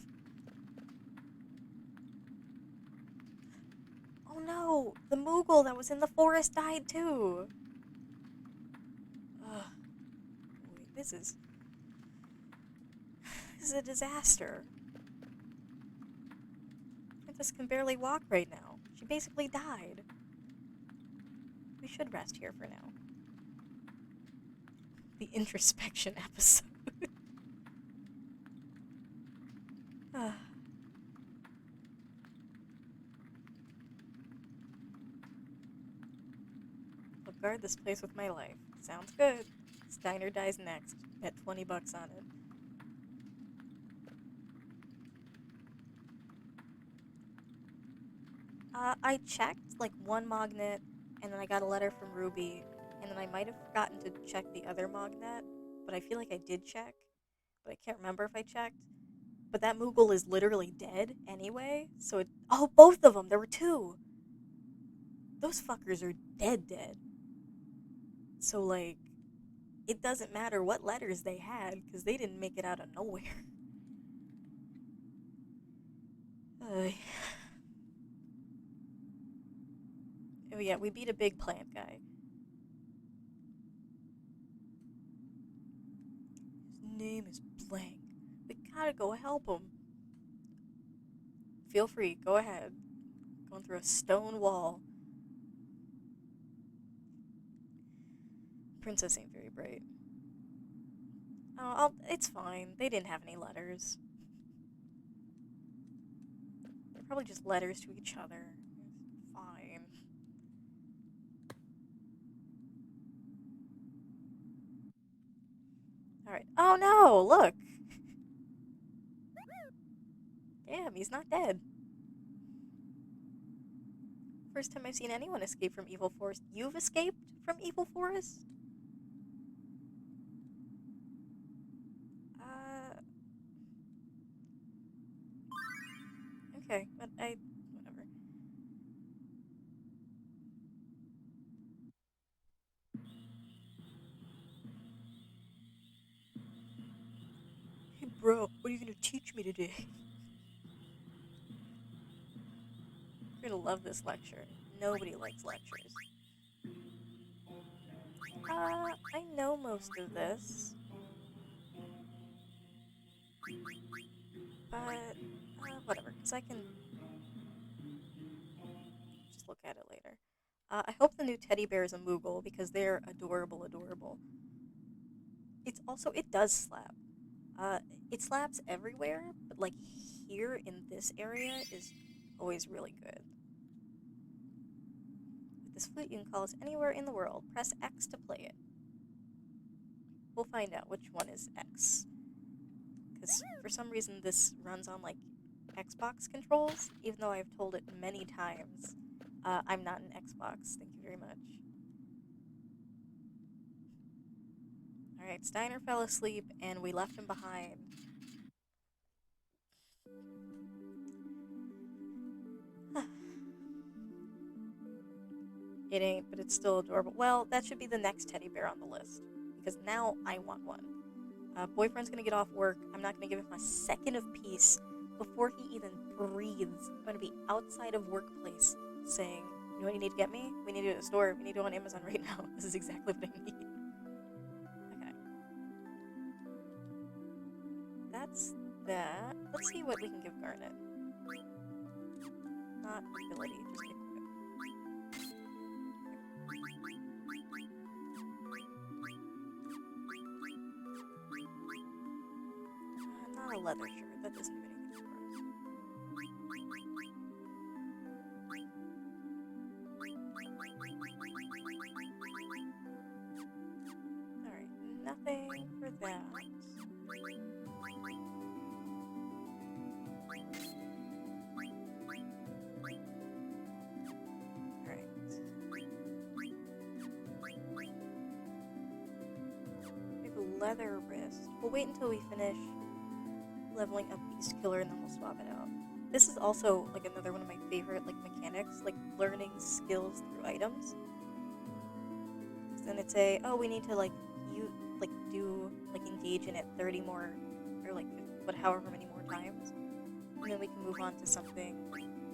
Oh no! The Moogle that was in the forest died too! Ugh. Wait, this is... This is a disaster. Princess can barely walk right now. She basically died. We should rest here for now. The introspection episode. Ugh. I'll guard this place with my life. Sounds good. Steiner dies next. Bet $20 on it. I checked like one Mognet, and then I got a letter from Ruby, and then I might have forgotten to check the other Mognet, but I feel like I did check, but I can't remember if I checked. But that Moogle is literally dead anyway, so it. Oh, both of them! There were two! Those fuckers are dead, dead. So, like, it doesn't matter what letters they had, because they didn't make it out of nowhere. Uh, oh, yeah, we beat a big plant guy. His name is Blank. We gotta go help him. Feel free, go ahead. Going through a stone wall. Princess ain't very bright. Oh, it's fine. They didn't have any letters. probably just letters to each other. Fine. Alright. Oh no! Look! Damn, he's not dead. First time I've seen anyone escape from Evil Forest. You've escaped from Evil Forest? Okay, but whatever. Hey bro, what are you gonna teach me today? You're gonna love this lecture. Nobody likes lectures. I know most of this. But, whatever, because I can just look at it later. I hope the new teddy bear is a Moogle, because they're adorable, adorable. It's also, it does slap. It slaps everywhere, but, like, here in this area is always really good. With this flute, you can call us anywhere in the world. Press X to play it. We'll find out which one is X. Because for some reason this runs on, like, Xbox controls, even though I've told it many times. I'm not an Xbox, thank you very much. Alright, Steiner fell asleep, and we left him behind. It ain't, but it's still adorable. Well, that should be the next teddy bear on the list, because now I want one. Boyfriend's gonna get off work. I'm not gonna give him a second of peace before he even breathes. I'm gonna be outside of workplace saying, you know what you need to get me? We need to go to the store. We need to go on Amazon right now. This is exactly what I need. Okay. That's that. Let's see what we can give Garnet. Not ability, just equip. Not a leather shirt. That doesn't do anything for us. Alright, nothing for that. Alright. We have a leather wrist. We'll wait until we finish leveling up Beast Killer and then we'll swap it out. This is also, like, another one of my favorite, like, mechanics, like, learning skills through items. Then it's oh, we need to, like, engage in it 30 more, or, like, however many more times. And then we can move on to something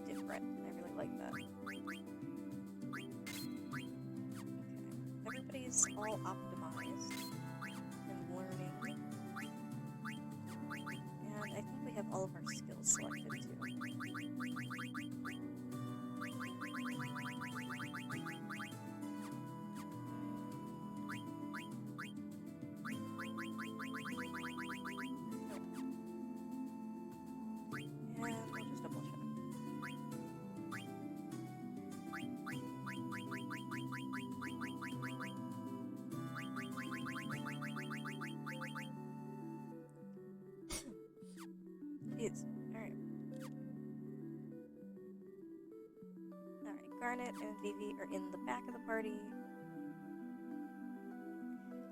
different. I really like that. Okay. Everybody's all optimized and learning. And I think we have all of our skills selected, too. Alright. Alright, Garnet and Vivi are in the back of the party.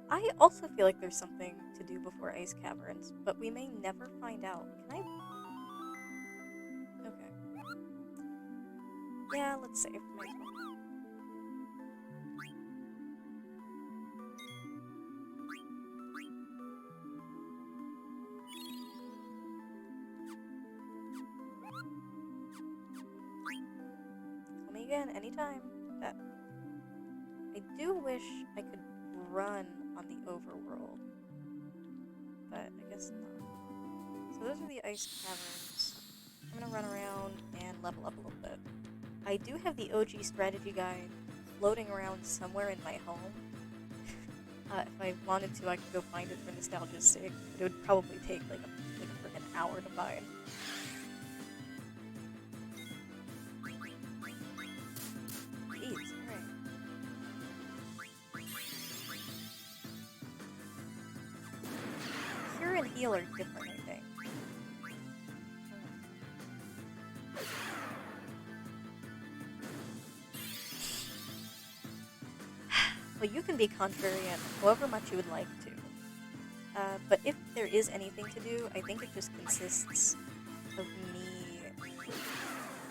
I also feel like there's something to do before Ice Caverns, but we may never find out. Can I? Okay. Yeah, let's save. Might as well. Again, anytime. That I do wish I could run on the overworld, but I guess not. So those are the Ice Caverns. I'm gonna run around and level up a little bit. I do have the OG strategy guide floating around somewhere in my home. If I wanted to, I could go find it for nostalgia's sake, but it would probably take like a freaking hour to find. feel are different, I think. Well, you can be contrarian however much you would like to. But if there is anything to do, I think it just consists of me,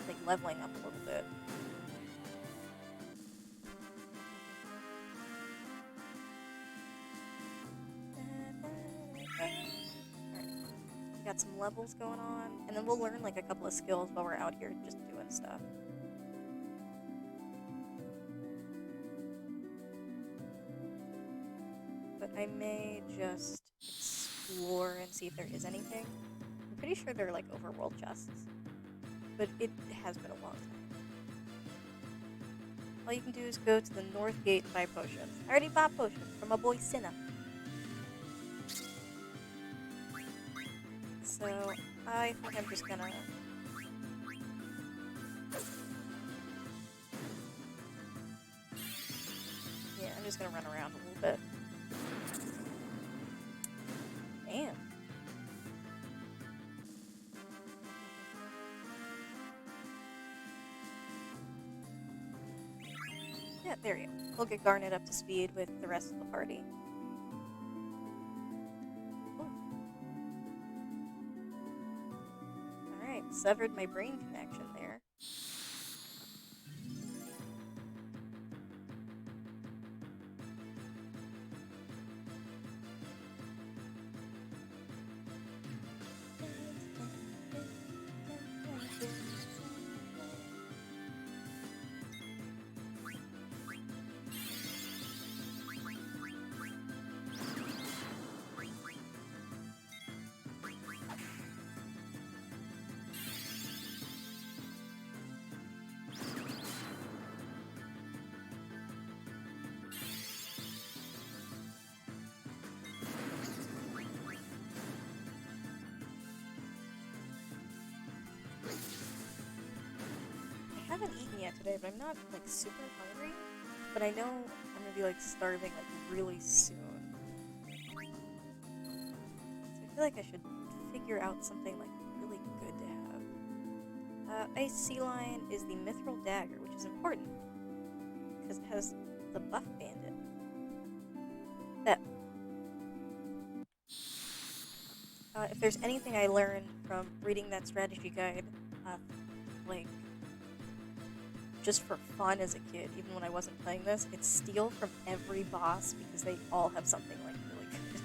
like, leveling up a little bit. We got some levels going on, and then we'll learn, like, a couple of skills while we're out here just doing stuff. But I may just explore and see if there is anything. I'm pretty sure they're like overworld chests, but it has been a long time. All you can do is go to the north gate and buy potions. I already bought potions from my boy Cinna. So I think I'm just gonna... Yeah, I'm just gonna run around a little bit. Damn. Yeah, there you go. We'll get Garnet up to speed with the rest of the party. Alright, severed my brain connection there. I haven't eaten yet today, but I'm not, like, super hungry. But I know I'm gonna be, like, starving, like, really soon. So I feel like I should figure out something, like, really good to have. Ice Sea Lion is the Mithril Dagger, which is important. Because it has the buff bandit. That. If there's anything I learned from reading that strategy guide, like, just for fun as a kid, even when I wasn't playing this, it's steal from every boss because they all have something, like, really good.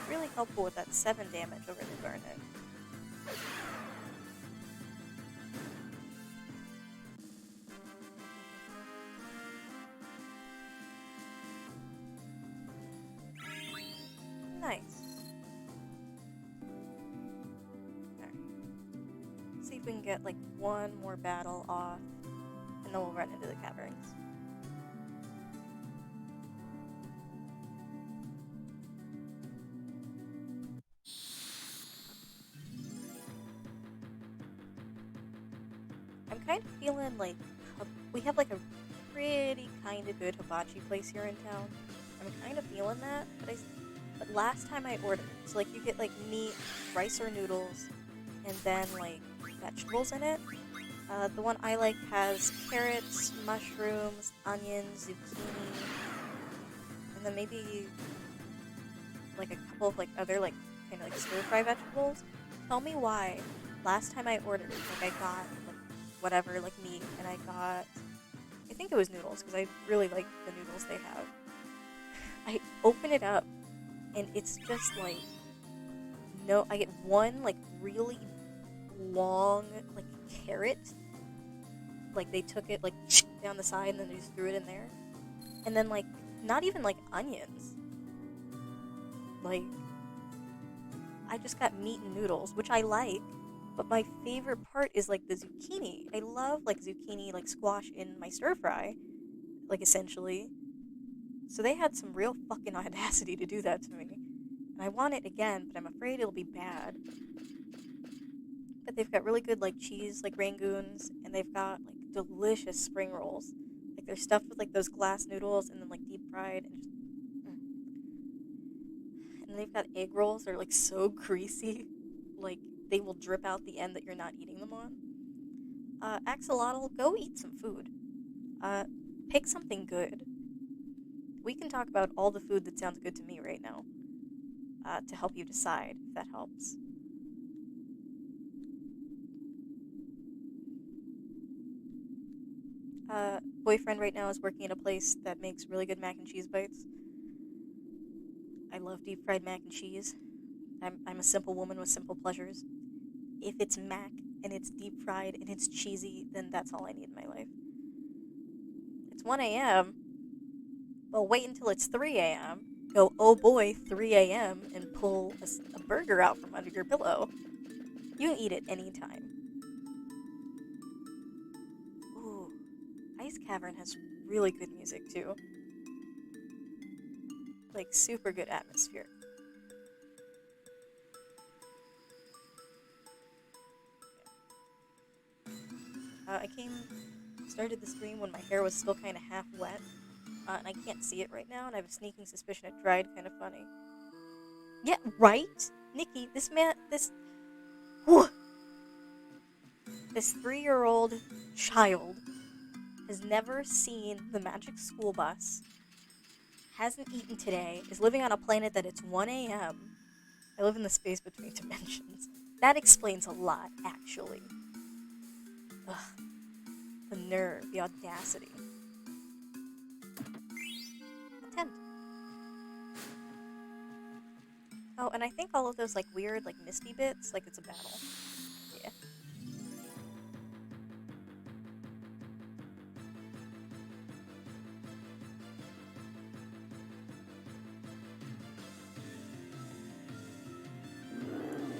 Really helpful with that 7 damage over the Garnet. Nice. Alright. See if we can get, like, one more battle off, and then we'll run into the caverns. I'm kind of feeling like we have, like, a pretty kind of good hibachi place here in town. I'm kind of feeling that, but last time I ordered, so, like, you get, like, meat, rice or noodles, and then, like, vegetables in it. The one I like has carrots, mushrooms, onions, zucchini, and then maybe, like, a couple of, like, other, like, kind of, like, stir-fry vegetables. Tell me why last time I ordered, like, I got, like, whatever, like, meat, and I think it was noodles, because I really like the noodles they have. I open it up, and it's just, like, no, I get one, like, really long, like, carrot. Like, they took it, like, down the side, and then they just threw it in there. And then, like, not even, like, onions. Like, I just got meat and noodles, which I like, but my favorite part is, like, the zucchini. I love, like, zucchini, like, squash in my stir-fry, like, essentially. So they had some real fucking audacity to do that to me. And I want it again, but I'm afraid it'll be bad. But they've got really good, like, cheese, like, rangoons, and they've got, like, delicious spring rolls. Like, they're stuffed with, like, those glass noodles and then, like, deep fried and just... And they've got egg rolls that are, like, so greasy. Like, they will drip out the end that you're not eating them on. Axolotl, go eat some food. Pick something good. We can talk about all the food that sounds good to me right now. To help you decide, if that helps. Boyfriend right now is working at a place that makes really good mac and cheese bites. I love deep fried mac and cheese. I'm a simple woman with simple pleasures. If it's mac and it's deep fried and it's cheesy, then that's all I need in my life. It's 1 a.m. Well, wait until it's 3 a.m. Go, oh boy, 3 a.m. and pull a burger out from under your pillow. You can eat it anytime. Ooh, Ice Cavern has really good music too. Like, super good atmosphere. I started the stream when my hair was still kind of half wet, and I can't see it right now, and I have a sneaking suspicion it dried kind of funny. Yeah, right? Nikki, this 3-year-old child has never seen the Magic School Bus, hasn't eaten today, is living on a planet that it's 1 a.m. I live in the space between dimensions. That explains a lot, actually. Ugh. The nerve, the audacity. Attempt. Oh, and I think all of those, like, weird, like, misty bits, like it's a battle. Yeah.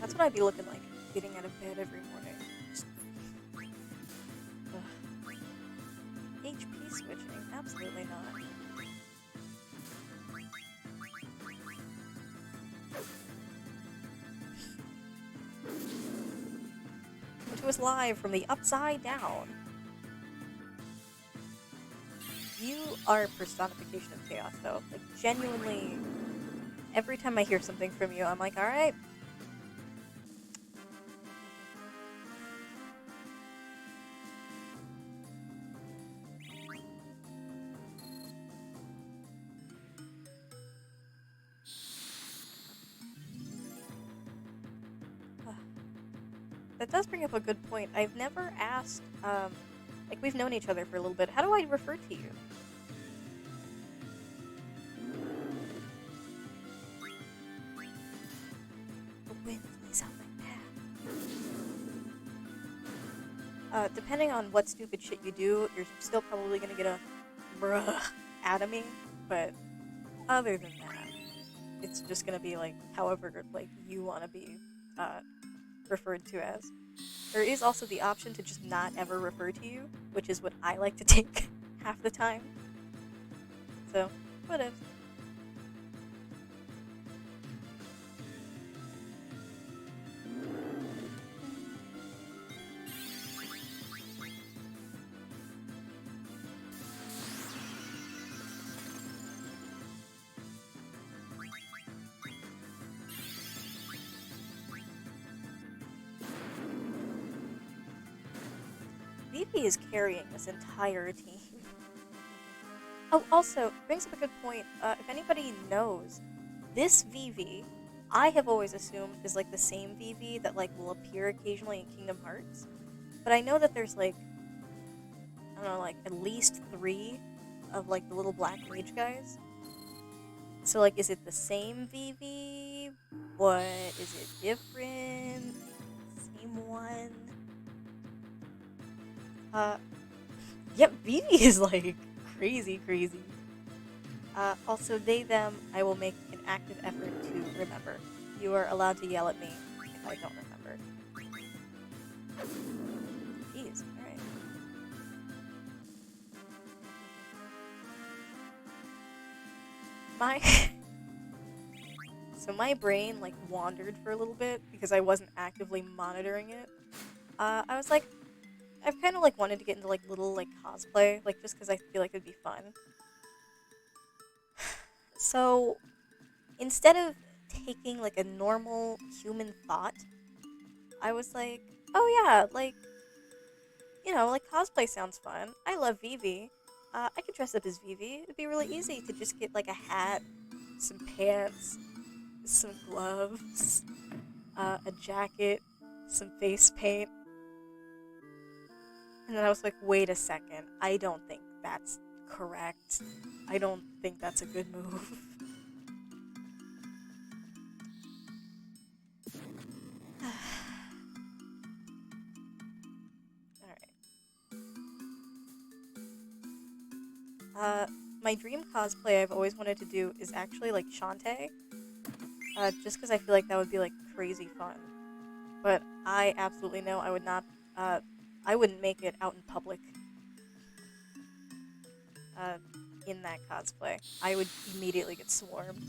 That's what I'd be looking like, getting out of bed every morning. Just... HP switching? Absolutely not. To us live from the Upside Down. You are a personification of chaos, though. Like, genuinely, every time I hear something from you, I'm like, alright. That does bring up a good point. I've never asked, like, we've known each other for a little bit. How do I refer to you? The wind lays out my path. Depending on what stupid shit you do, you're still probably gonna get a bruh out of me, but other than that, it's just gonna be, like, however, like, you want to be, referred to as. There is also the option to just not ever refer to you, which is what I like to take half the time. So, whatever. Vivi is carrying this entire team. Oh, also, brings up a good point. If anybody knows, this Vivi, I have always assumed is, like, the same Vivi that, like, will appear occasionally in Kingdom Hearts. But I know that there's, like, I don't know, like, at least 3 of, like, the little black mage guys. So, like, is it the same Vivi? What? Is it different? Same one? Yep, Vivi is, like, crazy. Also, they, them, I will make an active effort to remember. You are allowed to yell at me if I don't remember. Jeez, alright. my so my brain like wandered for a little bit because I wasn't actively monitoring it. I was like, I've kind of like wanted to get into like little like cosplay, like just because I feel like it'd be fun. So instead of taking like a normal human thought, I was like, oh yeah, like, like cosplay sounds fun. I love Vivi. I could dress up as Vivi. It'd be really easy to just get like a hat, some pants, some gloves, a jacket, some face paint. And then I was like, wait a second. I don't think that's correct. I don't think that's a good move. Alright. My dream cosplay I've always wanted to do is actually like Shantae. Just because I feel like that would be like crazy fun. But I absolutely know I would not, I wouldn't make it out in public, uh, in that cosplay. I would immediately get swarmed.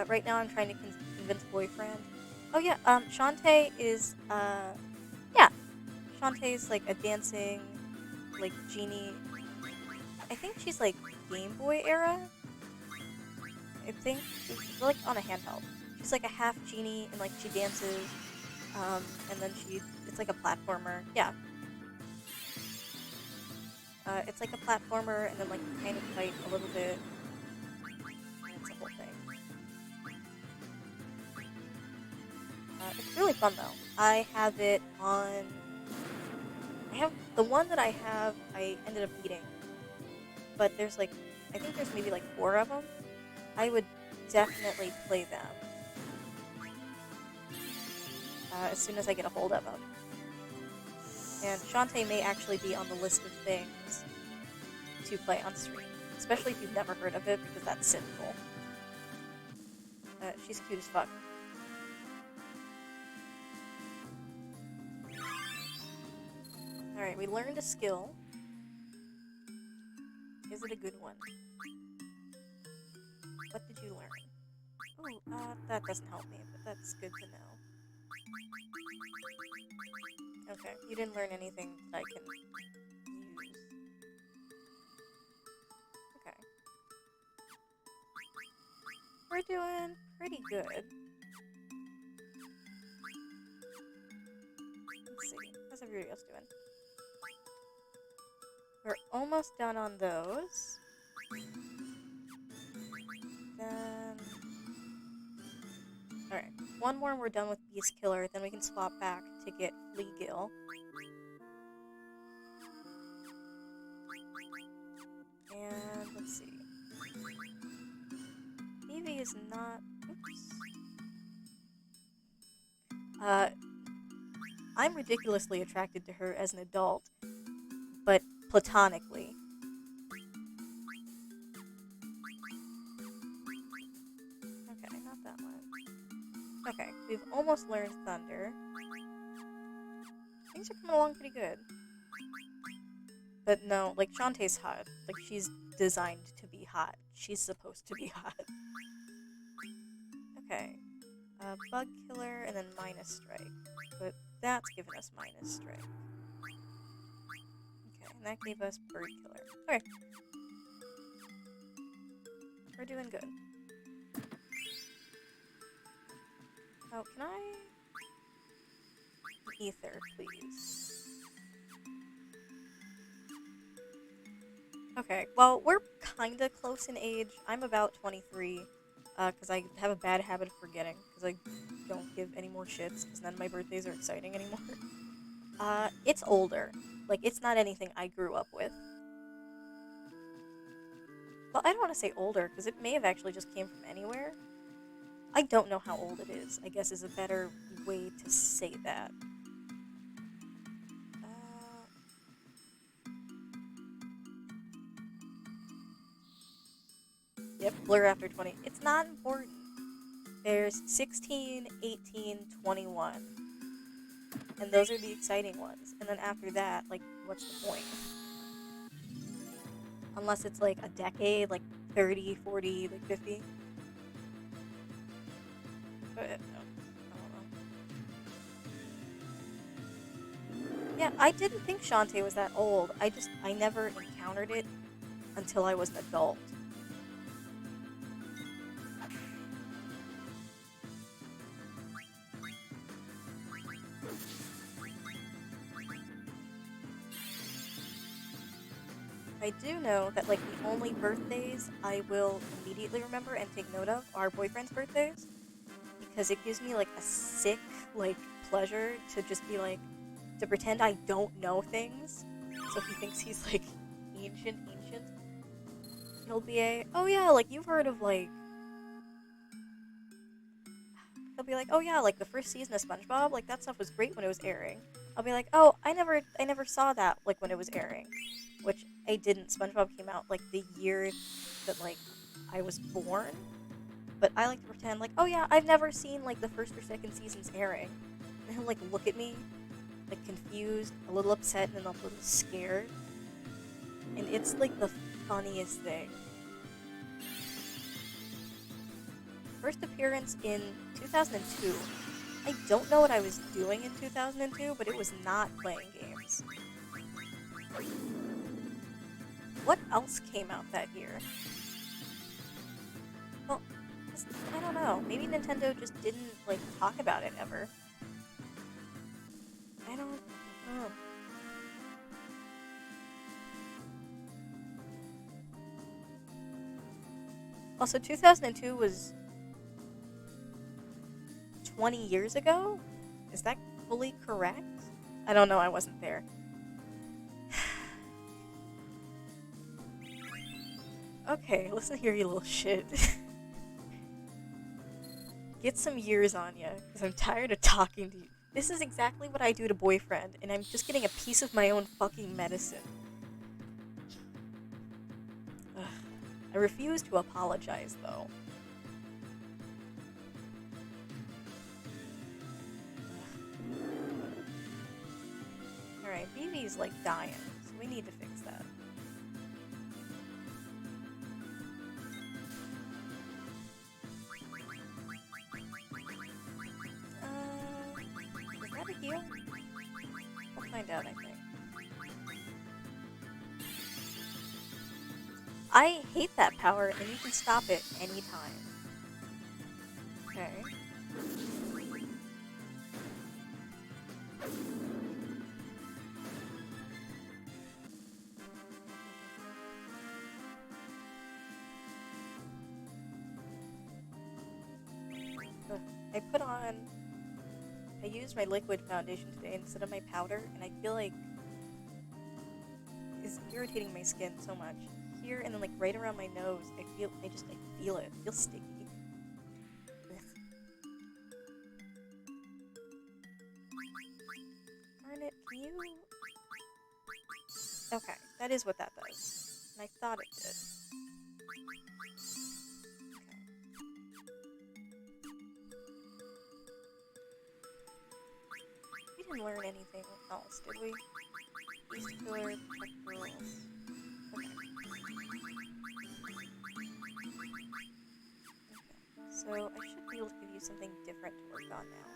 Right now I'm trying to convince boyfriend. Oh yeah, Shantae is, yeah. Shantae's like a dancing, like, genie. I think she's like Game Boy era. I think she's like on a handheld. She's like a half genie and like she dances, and then it's like a platformer. Yeah. It's like a platformer and then like you kind of fight a little bit. And it's a whole thing. It's really fun though. I have it on. I have the one that I have. I ended up eating, but there's like, I think there's maybe like 4 of them. I would definitely play them as soon as I get a hold of them. And Shantae may actually be on the list of things to play on stream, especially if you've never heard of it, because that's sinful. She's cute as fuck. Alright, we learned a skill. Is it a good one? What did you learn? Ooh, that doesn't help me, but that's good to know. Okay, you didn't learn anything that I can use. Okay. We're doing pretty good. Let's see, how's everybody else doing? We're almost done on those. Then... Alright, one more and we're done with Beast Killer, then we can swap back to get Fleagill. And let's see. Evie is not... Oops. I'm ridiculously attracted to her as an adult, but platonically. Okay, not that one. Okay, we've almost learned Thunder. Things are coming along pretty good. But no, like, Shantae's hot. Like, she's designed to be hot. She's supposed to be hot. Okay. Bug Killer, and then Minus Strike. But that's given us Minus Strike. Okay, and that gave us Bird Killer. Okay. We're doing good. Oh, can I... Ether, please. Okay, well, we're kinda close in age. I'm about 23, because I have a bad habit of forgetting, because I don't give any more shits, because none of my birthdays are exciting anymore. It's older. Like, it's not anything I grew up with. Well, I don't want to say older, because it may have actually just came from anywhere. I don't know how old it is, I guess is a better way to say that. Yep, Blur after 20. It's not important. There's 16, 18, 21. And those are the exciting ones. And then after that, like, what's the point? Unless it's like a decade, like 30, 40, like 50. But, no, I don't know. Yeah, I didn't think Shantae was that old. I never encountered it until I was an adult. I do know that, like, the only birthdays I will immediately remember and take note of are boyfriend's birthdays, because it gives me, like, a sick, like, pleasure to just be, like, to pretend I don't know things, so he thinks he's, like, ancient. He'll be oh yeah, like, you've heard of, like, he'll be like, oh yeah, like, the first season of SpongeBob, like, that stuff was great when it was airing. I'll be like, oh, I never saw that, like, when it was airing. Which I didn't. SpongeBob came out, like, the year that, like, I was born. But I like to pretend, like, oh yeah, I've never seen, like, the first or second seasons airing. And he'll, like, look at me, like, confused, a little upset, and a little scared. And it's, like, the funniest thing. First appearance in 2002. I don't know what I was doing in 2002, but it was not playing games. What else came out that year? Well, I don't know. Maybe Nintendo just didn't, like, talk about it ever. I don't know. Also, 2002 was 20 years ago? Is that fully correct? I don't know, I wasn't there. Okay, listen here, you little shit. Get some years on ya, because I'm tired of talking to you. This is exactly what I do to boyfriend, and I'm just getting a piece of my own fucking medicine. Ugh. I refuse to apologize, though. Alright, BB's, like, dying, so we need to fix that. Is that a heal? We'll find out, I think. I hate that power, and you can stop it anytime. Okay. I used my liquid foundation today instead of my powder, and I feel like it's irritating my skin so much. Here and then, like, right around my nose, I feel it. It feels sticky. Ugh. Darn it, can you... Okay, that is what that does. And I thought it did. We didn't learn anything else, did we? Beast Killer, Protect Girls. Okay. So I should be able to give you something different to work on now.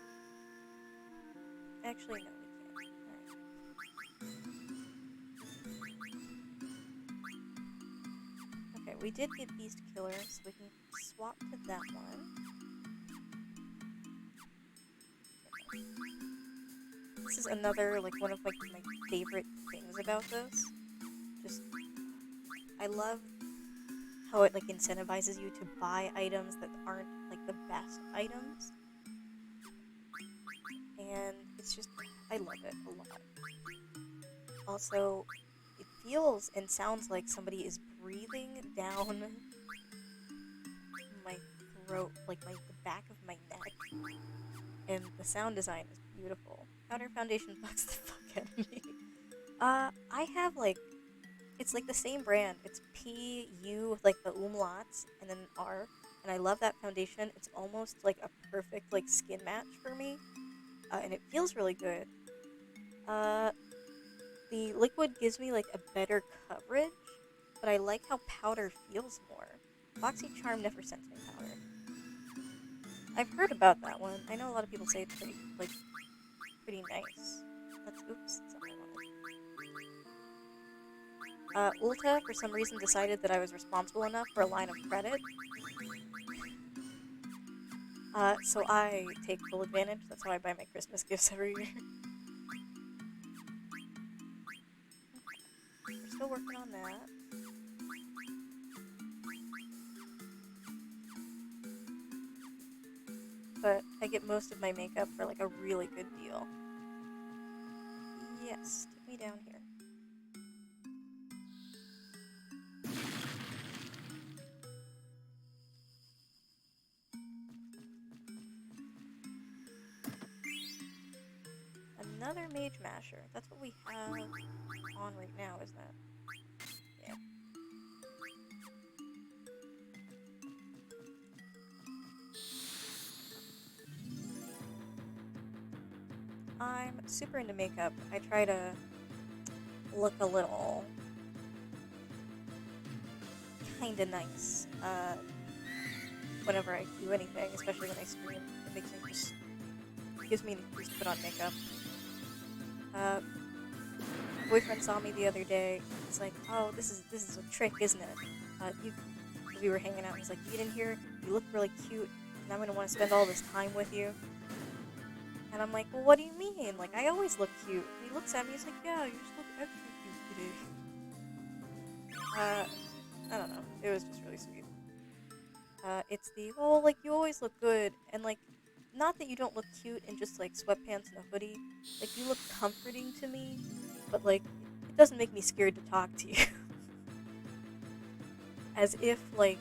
Actually, no, we can't. Alright. Okay, we did get Beast Killer, so we can swap to that one. This is another, like, one of, like, my favorite things about this. Just, I love how it, like, incentivizes you to buy items that aren't, like, the best items. And it's just, I love it a lot. Also, it feels and sounds like somebody is breathing down my throat, like, the back of my neck. And the sound design is beautiful. Powder Foundation bugs the fuck out of me. I have, like, it's like the same brand. It's PU, like the umlauts, and then R. and I love that foundation. It's almost like a perfect like skin match for me, and it feels really good. Uh, the liquid gives me like a better coverage, but I like how powder feels more. BoxyCharm never sends me powder. I've heard about that one. I know a lot of people say it's pretty nice. That's oops, that's not what I wanted. Ulta for some reason decided that I was responsible enough for a line of credit. So I take full advantage. That's how I buy my Christmas gifts every year. We're still working on that. But I get most of my makeup for like a really good deal. Yes, take me down here. Another Mage Masher. That's what we have on right now, isn't it? Yeah. I'm super into makeup. I try to look a little kinda nice whenever I do anything, especially when I stream. It makes me just gives me an excuse to put on makeup. Uh, boyfriend saw me the other day. He's like, "Oh, this is a trick, isn't it?" We were hanging out. He's like, "You didn't hear? You look really cute, and I'm gonna want to spend all this time with you." And I'm like, "Well, what do you mean? Like, I always look cute." And he looks at me. He's like, "Yeah, you just look extra cute today." I don't know. It was just really sweet. It's the whole like you always look good, and like, not that you don't look cute in just like sweatpants and a hoodie. Like, you look comforting to me, but like, it doesn't make me scared to talk to you. As if like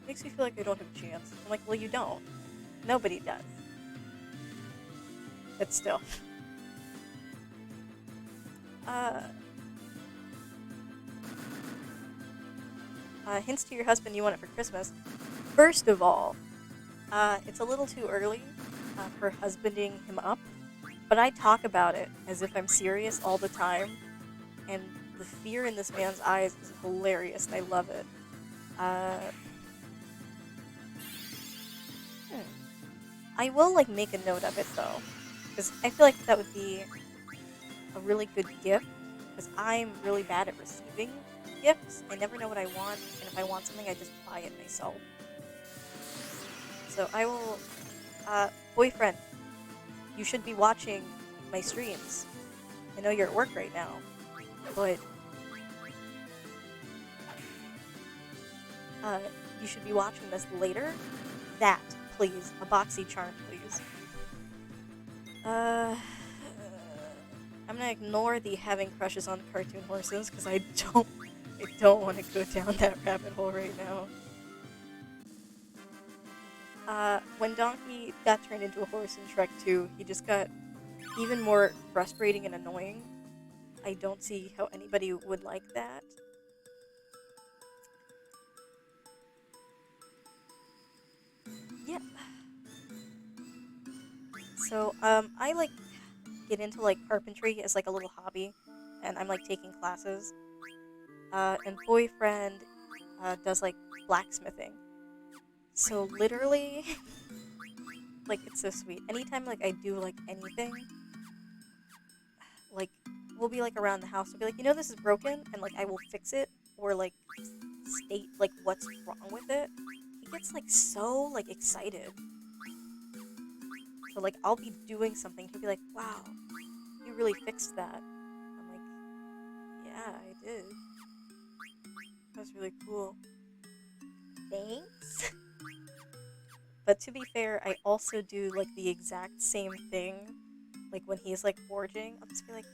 makes me feel like I don't have a chance. I'm like, well, you don't. Nobody does. But still. Uh, Hints to your husband you want it for Christmas. First of all, it's a little too early for husbanding him up, but I talk about it as if I'm serious all the time, and the fear in this man's eyes is hilarious, and I love it. Uh, I will like make a note of it though, because I feel like that would be a really good gift. Because I'm really bad at receiving gifts. I never know what I want, and if I want something, I just buy it myself. So I will, boyfriend, you should be watching my streams. I know you're at work right now, but you should be watching this later. That, please, a BoxyCharm, please. I'm gonna ignore the having crushes on cartoon horses because I don't want to go down that rabbit hole right now. When Donkey got turned into a horse in Shrek 2, he just got even more frustrating and annoying. I don't see how anybody would like that. Yep. So, I like get into like carpentry as like a little hobby, and I'm like taking classes. And boyfriend does like blacksmithing. So literally, like it's so sweet. Anytime like I do like anything, like we'll be like around the house. I'll be like, this is broken, and like I will fix it or like state like what's wrong with it. He gets like so like excited. So like I'll be doing something, he'll be like, "Wow, you really fixed that." I'm like, "Yeah, I did. That was really cool. Thanks." But to be fair, I also do like the exact same thing. Like when he's like forging, I'll just be like,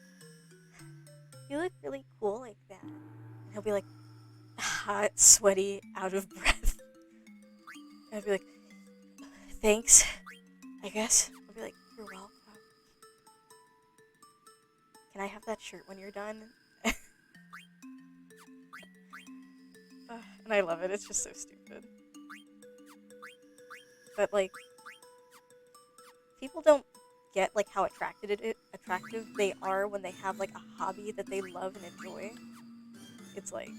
"You look really cool like that." And he'll be like, hot, sweaty, out of breath. And I'd be like, "Thanks, I guess." I'll be like, "You're welcome. Can I have that shirt when you're done?" And I love it. It's just so stupid. but like people don't get like how attractive they are when they have like a hobby that they love and enjoy. It's like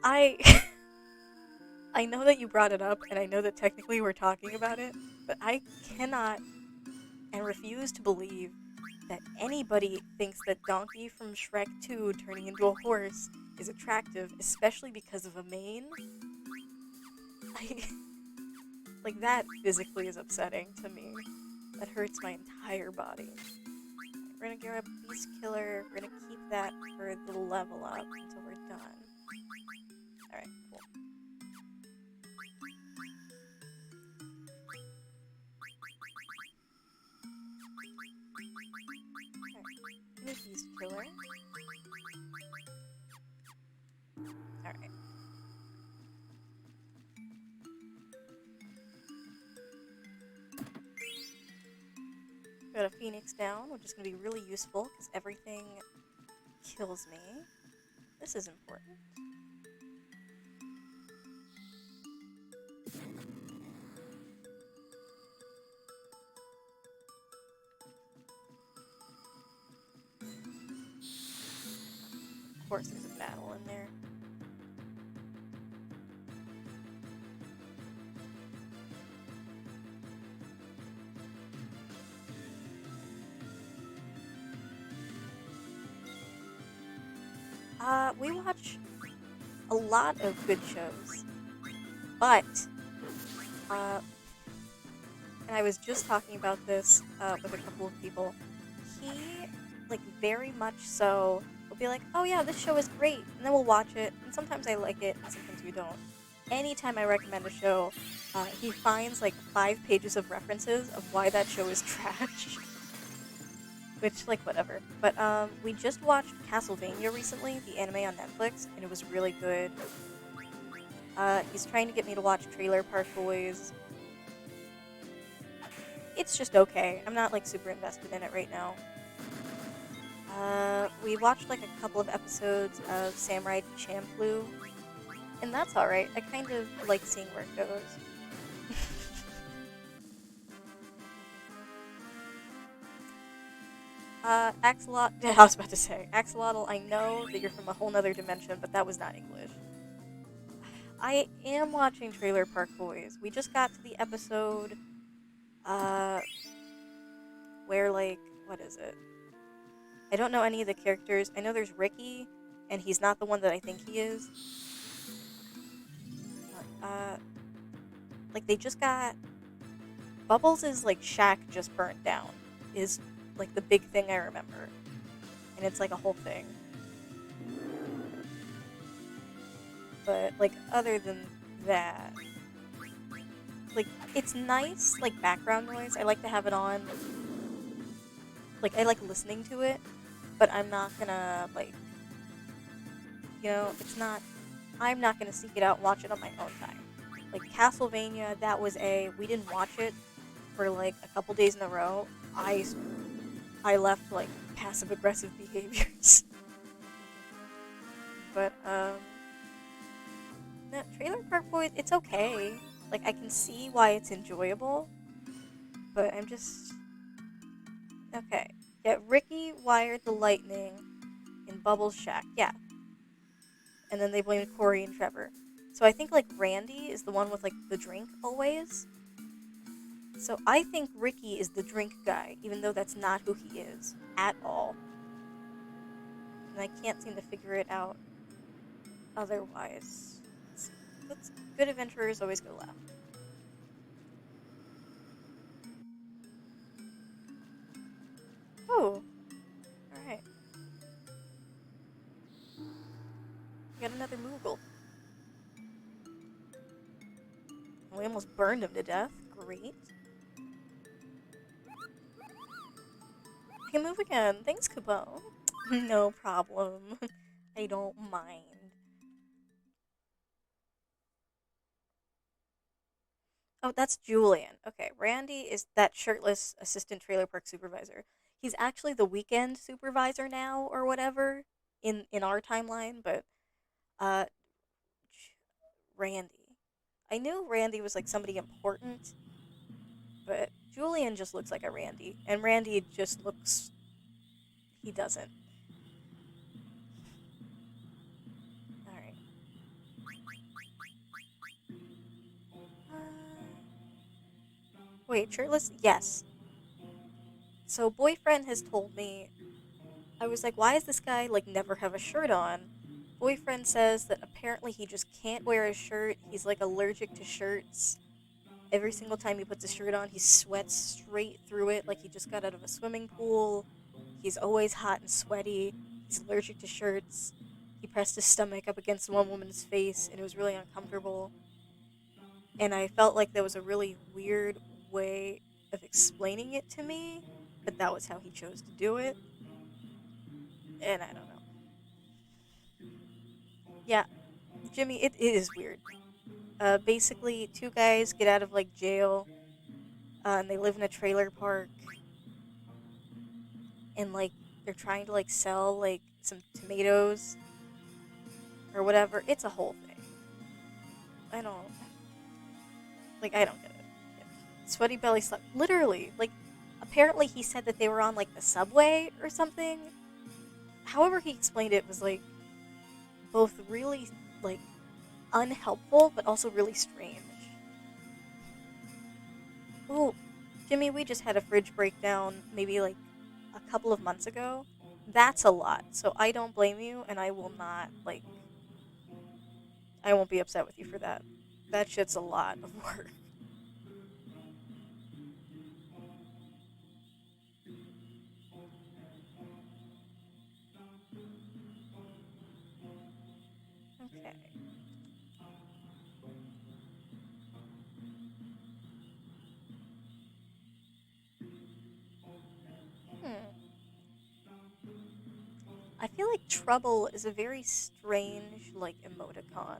I I know that you brought it up and I know that technically we're talking about it, but I cannot and refuse to believe that anybody thinks that Donkey from Shrek 2 turning into a horse is attractive, especially because of a mane. I, like, that physically is upsetting to me. That hurts my entire body. We're gonna grab Beast Killer. We're gonna keep that for the level up until we're done. Alright, cool. Alright, give me Beast Killer. Alright. Got a Phoenix down, which is gonna be really useful because everything kills me. This is important. Of course there's a battle in there. We watch a lot of good shows, but, and I was just talking about this, with a couple of people, he, like, very much so, will be like, oh yeah, this show is great, and then we'll watch it, and sometimes I like it, and sometimes we don't. Anytime I recommend a show, he finds, like, 5 pages of references of why that show is trash. Which, like, whatever. But, we just watched Castlevania recently, the anime on Netflix, and it was really good. He's trying to get me to watch Trailer Park Boys. It's just okay. I'm not, like, super invested in it right now. We watched, like, a couple of episodes of Samurai Champloo, and that's alright. I kind of like seeing where it goes. Axolot, I was about to say, Axolotl, I know that you're from a whole nother dimension, but that was not English. I am watching Trailer Park Boys. We just got to the episode, where, like, what is it? I don't know any of the characters. I know there's Ricky, and he's not the one that I think he is. Like, they just got... Bubbles is, like, shack just burnt down. Is, like, the big thing I remember. And it's, like, a whole thing. But, like, other than that... Like, it's nice, like, background noise. I like to have it on. Like, I like listening to it. But I'm not gonna, like... You know, it's not... I'm not gonna seek it out and watch it on my own time. Like, Castlevania, that was we didn't watch it for, like, a couple days in a row. I left, like, passive-aggressive behaviors. But, no, Trailer Park Boys, it's okay. Like, I can see why it's enjoyable. But I'm just... Okay. Yeah, Ricky wired the lightning in Bubbles' shack. Yeah. And then they blamed Corey and Trevor. So I think, like, Randy is the one with, like, the drink always. So I think Ricky is the drink guy, even though that's not who he is. At all. And I can't seem to figure it out otherwise. Good adventurers always go left. Oh. Alright. We got another Moogle. We almost burned him to death. Great. I can move again. Thanks, Kubo. No problem. I don't mind. Oh, that's Julian. Okay, Randy is that shirtless assistant trailer park supervisor. He's actually the weekend supervisor now, or whatever, in our timeline. But Randy. I knew Randy was like somebody important, but Julian just looks like a Randy, and Randy just looks. He doesn't. Alright. Wait, shirtless? Yes. So, boyfriend has told me. I was like, why does this guy, like, never have a shirt on? Boyfriend says that apparently he just can't wear a shirt. He's, like, allergic to shirts. Every single time he puts a shirt on, he sweats straight through it like he just got out of a swimming pool. He's always hot and sweaty. He's allergic to shirts. He pressed his stomach up against one woman's face, and it was really uncomfortable. And I felt like there was a really weird way of explaining it to me, but that was how he chose to do it. And I don't know. Yeah, Jimmy, it is weird. Basically, two guys get out of like jail, and they live in a trailer park, and like they're trying to like sell like some tomatoes or whatever. It's a whole thing. I don't I don't get it. Yeah. Sweaty belly slap. Literally, like apparently he said that they were on like the subway or something. However he explained it was like both really like unhelpful but also really strange. Oh, Jimmy, we just had a fridge breakdown maybe like a couple of months ago. That's a lot. So I don't blame you, and I will not I won't be upset with you for that. That shit's a lot of work. Okay. Hmm. I feel like trouble is a very strange like emoticon.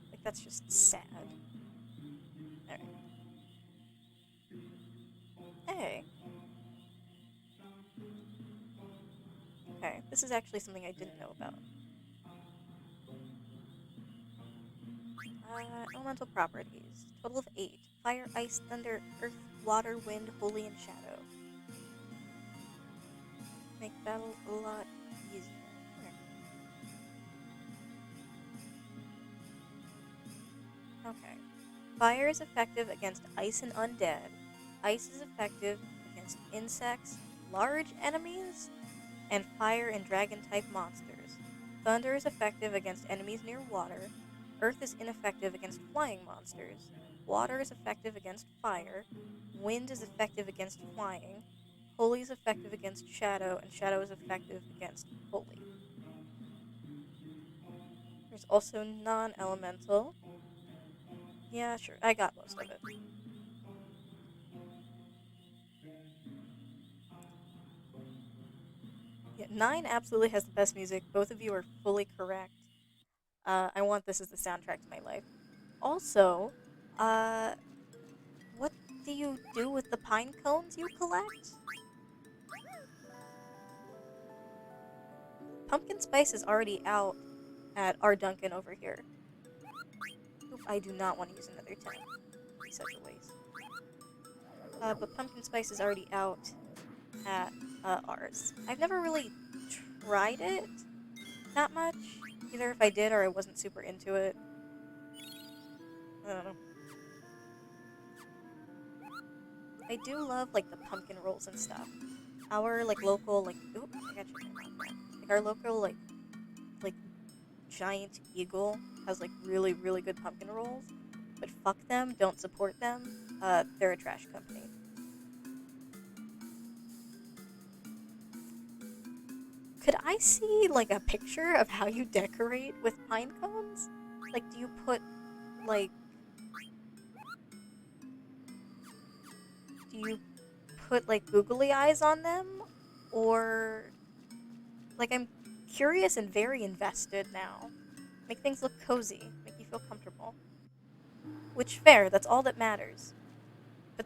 Like that's just sad. Alright. Hey. Okay. This is actually something I didn't know about. Elemental properties. Total of 8. Fire, ice, thunder, earth, water, wind, holy, and shadow. Make battle a lot easier. Okay. Fire is effective against ice and undead. Ice is effective against insects, large enemies, and fire and dragon type monsters. Thunder is effective against enemies near water. Earth is ineffective against flying monsters. Water is effective against fire. Wind is effective against flying. Holy is effective against shadow, and shadow is effective against holy. There's also non elemental. Yeah, sure, I got most of it. Yeah, 9 absolutely has the best music. Both of you are fully correct. I want this as the soundtrack to my life. Also, uh, what do you do with the pine cones you collect? Pumpkin spice is already out at our Duncan over here. Oop, I do not want to use another 10. Such a waste. But pumpkin spice is already out at ours. I've never really tried it that much. Either if I did or I wasn't super into it. I don't know. I do love like the pumpkin rolls and stuff. Our like local like oop, I got your name on there. Like our local like giant eagle has like really really good pumpkin rolls, but fuck them, don't support them. They're a trash company. Could I see like a picture of how you decorate with pine cones? Like, do you put like do you put like googly eyes on them, or like I'm curious and very invested now. Make things look cozy, make you feel comfortable. Which fair, that's all that matters. But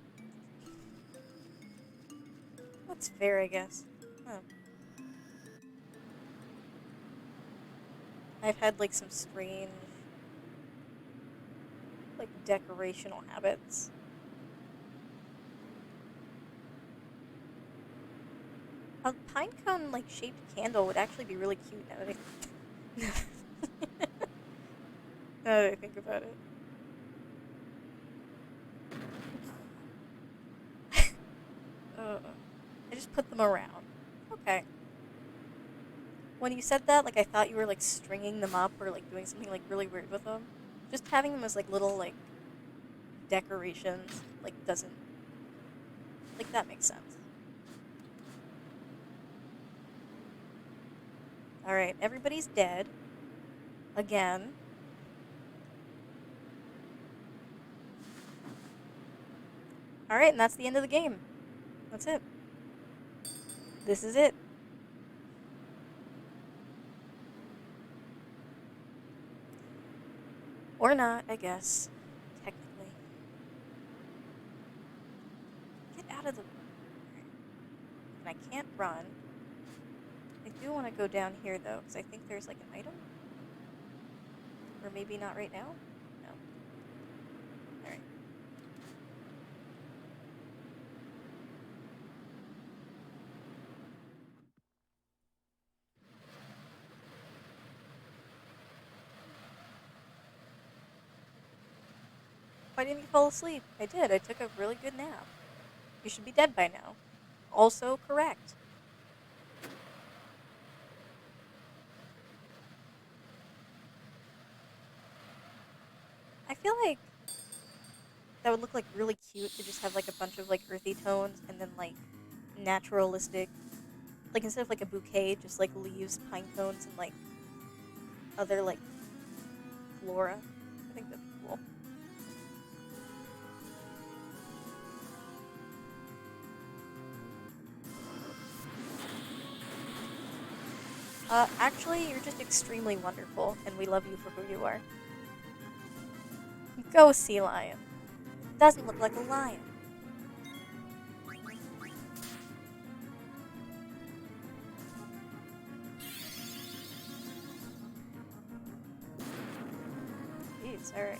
that's fair, I guess. Huh. I've had like some strange Like, decorational habits. A pinecone, like, shaped candle would actually be really cute now that now that I think about it. I just put them around. Okay. When you said that, like, I thought you were, like, stringing them up or, like, doing something, like, really weird with them. Just having them as, like, little, like, decorations, like, doesn't... Like, that makes sense. Alright, everybody's dead. Again. Alright, and that's the end of the game. That's it. This is it. Or not, I guess. Technically. Get out of the... And I can't run. I do want to go down here, though, because I think there's, like, an item. Or maybe not right now? No. Alright. Why didn't you fall asleep? I did. I took a really good nap. You should be dead by now. Also correct. I feel like that would look, like, really cute to just have, like, a bunch of, like, earthy tones and then, like, naturalistic... Like, instead of, like, a bouquet, just, like, leaves, pine cones, and, like, other, like, flora. I think that'd be cool. Actually, you're just extremely wonderful, and we love you for who you are. Go, sea lion. Doesn't look like a lion. Jeez, alright.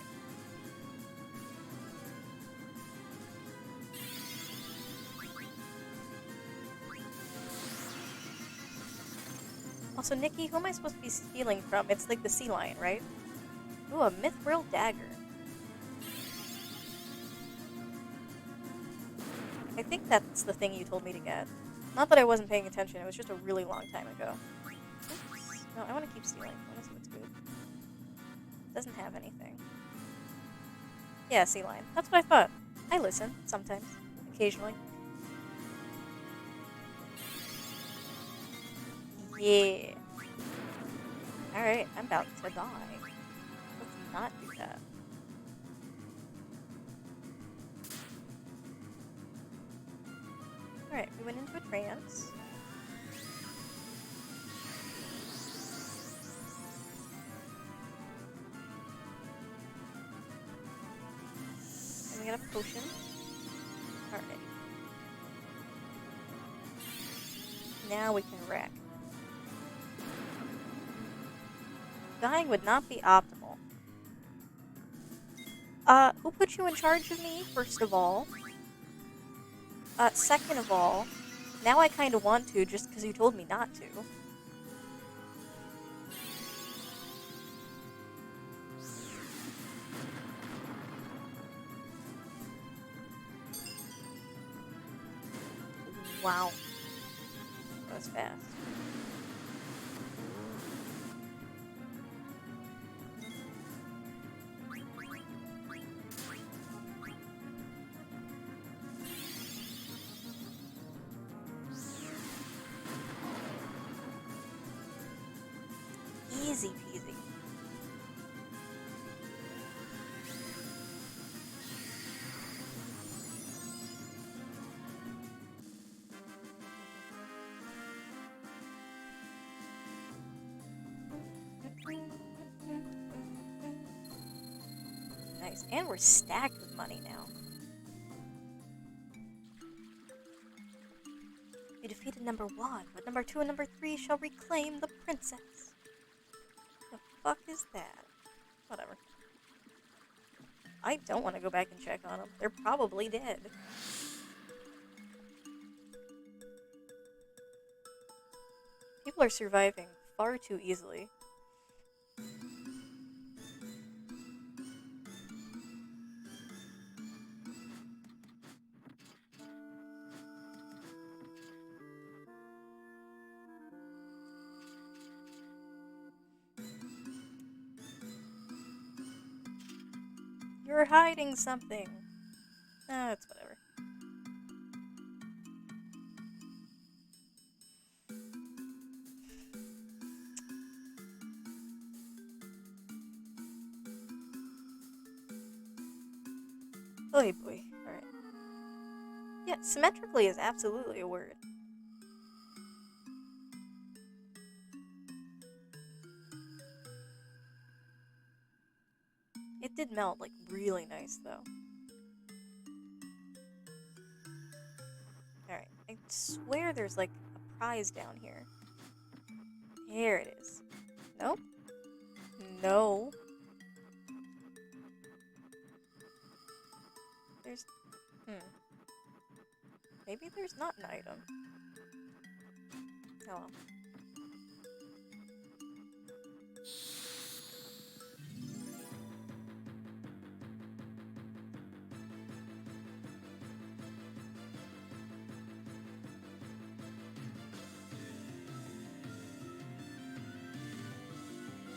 Also, Nikki, who am I supposed to be stealing from? It's like the sea lion, right? Ooh, a mithril dagger. I think that's the thing you told me to get. Not that I wasn't paying attention, it was just a really long time ago. Oops. No, I want to keep stealing. I want to see what's good. Doesn't have anything. Yeah, sea lion. That's what I thought. I listen, sometimes. Occasionally. Yeah. Alright, I'm about to die. Let's not do that. Alright, we went into a trance. And we got a potion. Alright. Now we can wreck. Dying would not be optimal. Who put you in charge of me, first of all? Second of all, now I kinda want to, just because you told me not to. Wow. That was fast. Easy peasy. Nice. And we're stacked with money now. You defeated number 1, but number 2 and number 3 shall reclaim the princess. The fuck is that? Whatever. I don't want to go back and check on them. They're probably dead. People are surviving far too easily. You're hiding something. Ah, it's whatever. Oy boy. Alright. Yeah, symmetrically is absolutely a word. It did melt, like, really nice, though. Alright, I swear there's, like, a prize down here. Here it is. Nope. No. There's... Maybe there's not an item. Oh well.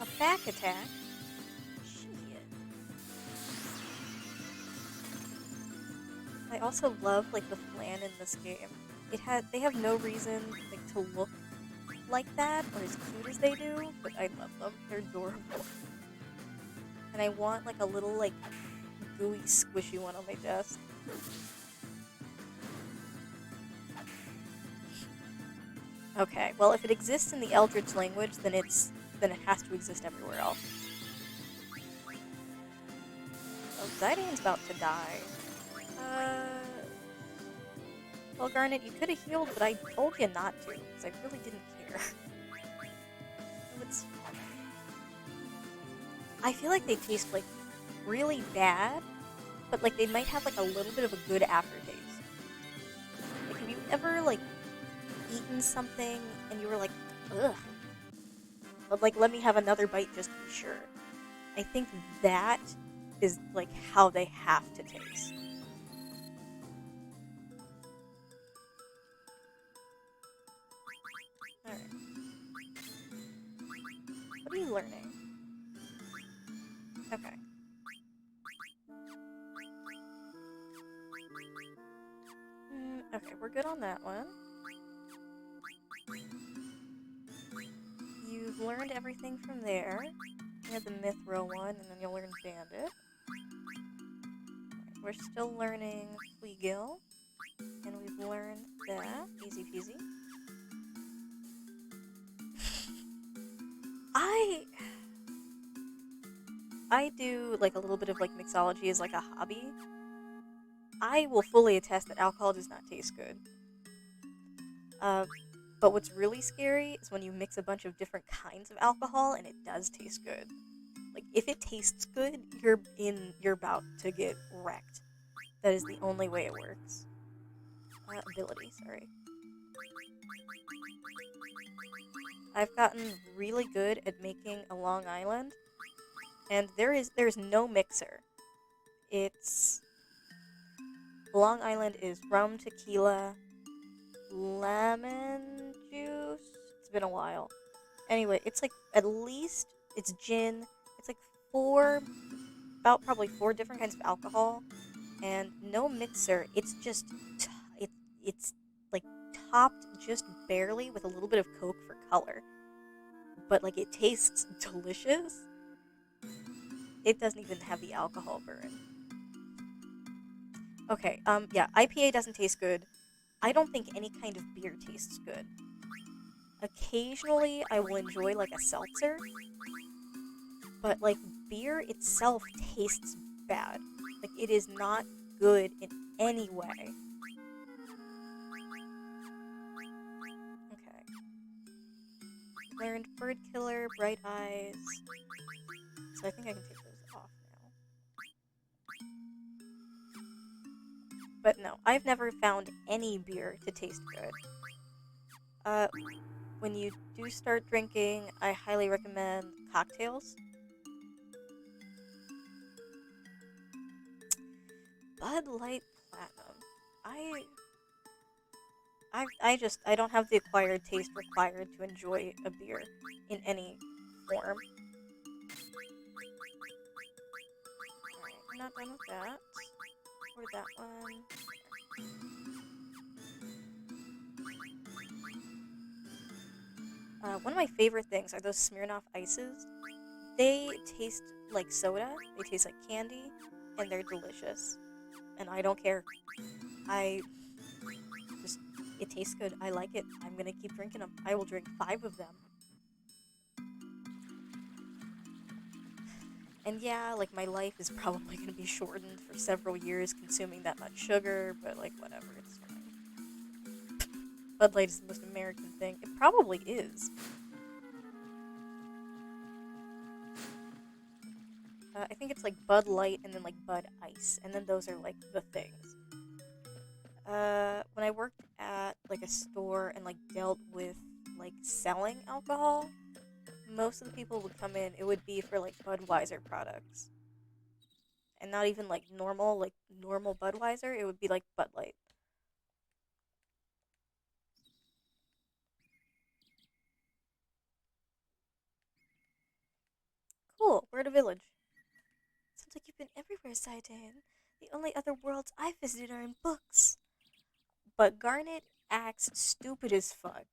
A back attack? Shit. I also love, like, the flan in this game. They have no reason, like, to look like that, or as cute as they do, but I love them. They're adorable. And I want, like, a little, like, gooey, squishy one on my desk. Okay, well, if it exists in the Eldritch language, then it has to exist everywhere else. Oh, Zydane's about to die. Well, Garnet, you could have healed, but I told you not to, because I really didn't care. I feel like they taste, like, really bad, but, like, they might have, like, a little bit of a good aftertaste. Like, have you ever, like, eaten something and you were like, ugh, but, like, let me have another bite just to be sure? I think that is, like, how they have to taste. Alright. What are you learning? Okay. Okay, we're good on that one. You've learned everything from there. You had the Mithril one, and then you'll learn Bandit. We're still learning Fleagill, and we've learned that. Easy peasy. I do, like, a little bit of, like, mixology as, like, a hobby. I will fully attest that alcohol does not taste good. But what's really scary is when you mix a bunch of different kinds of alcohol and it does taste good. Like, if it tastes good, you're about to get wrecked. That is the only way it works. Ability, sorry. I've gotten really good at making a Long Island, and there's no mixer. It's... Long Island is rum, tequila, lemon juice. It's been a while. Anyway, it's like it's gin. It's like probably four different kinds of alcohol, and no mixer. It's just it's like topped just barely with a little bit of Coke for color, but like it tastes delicious. It doesn't even have the alcohol burn. Okay, yeah, IPA doesn't taste good. I don't think any kind of beer tastes good. Occasionally, I will enjoy, like, a seltzer, but, like, beer itself tastes bad. Like, it is not good in any way. Okay. Learned Bird Killer, Bright Eyes. So I think I can take those off now. I've never found any beer to taste good. Uh, when you do start drinking, I highly recommend cocktails. Bud Light Platinum. I I don't have the acquired taste required to enjoy a beer in any form. Alright, I'm not done with that. Or that one. One of my favorite things are those Smirnoff Ices. They taste like soda, they taste like candy, and they're delicious. And I don't care. I just, it tastes good. I like it. I'm gonna keep drinking them. I will drink 5 of them. And yeah, like my life is probably gonna be shortened for several years consuming that much sugar, but like whatever, it's fine. Bud Light is the most American thing. It probably is. I think it's like Bud Light and then like Bud Ice, and then those are like the things. When I worked at like a store and like dealt with like selling alcohol, most of the people would come in. It would be for like Budweiser products, and not even like normal Budweiser. It would be like Bud Light. Cool. We're at a village. Sounds like you've been everywhere, Saitan. The only other worlds I've visited are in books. But Garnet acts stupid as fuck.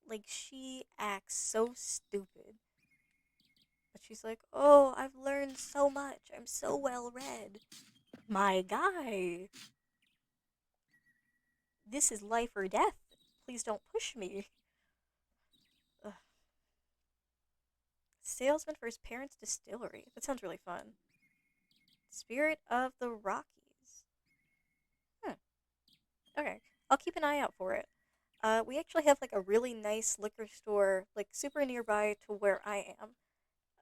Like, she acts so stupid. But she's like, oh, I've learned so much. I'm so well read. My guy, this is life or death. Please don't push me. Ugh. Salesman for his parents' distillery. That sounds really fun. Spirit of the Rockies. Hmm. Okay. I'll keep an eye out for it. We actually have like a really nice liquor store, like super nearby to where I am.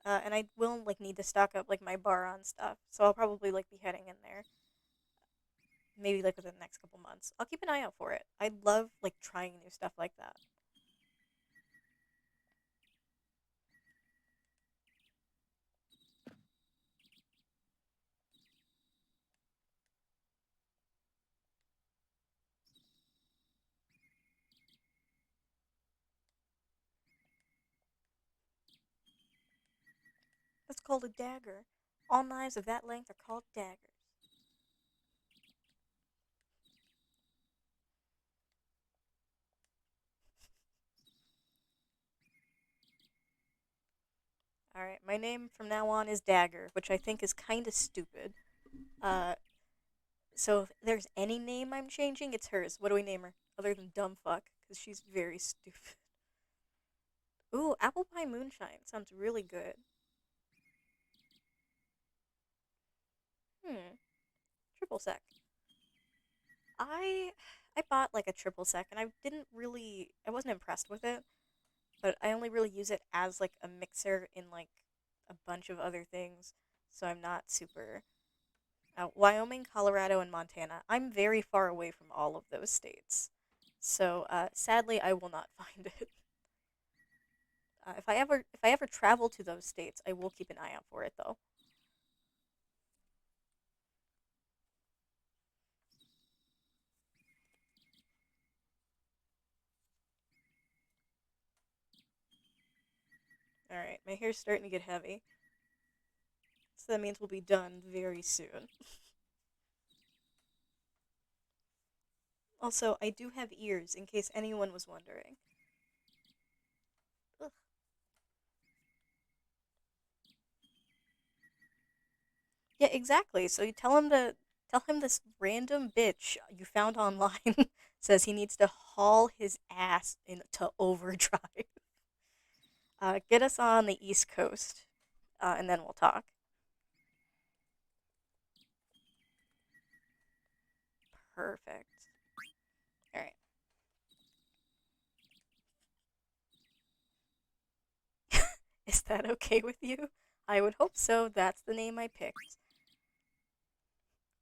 And I will like need to stock up like my bar on stuff, so I'll probably like be heading in there. Maybe like within the next couple months. I'll keep an eye out for it. I love like trying new stuff like that. That's called a dagger. All knives of that length are called daggers. Alright, my name from now on is Dagger, which I think is kinda stupid. Uh, so if there's any name I'm changing, it's hers. What do we name her? Other than Dumb Fuck, because she's very stupid. Ooh, apple pie moonshine. Sounds really good. Hmm, triple sec. I I bought like a triple sec and I wasn't impressed with it, but I only really use it as like a mixer in like a bunch of other things, so I'm not super Wyoming, Colorado, and Montana. I'm very far away from all of those states. So sadly I will not find it. If I ever travel to those states, I will keep an eye out for it though. Alright, my hair's starting to get heavy. So that means we'll be done very soon. Also, I do have ears in case anyone was wondering. Ugh. Yeah, exactly. So you tell him this random bitch you found online says he needs to haul his ass into overdrive. Get us on the East Coast, and then we'll talk. Perfect. All right. Is that okay with you? I would hope so. That's the name I picked.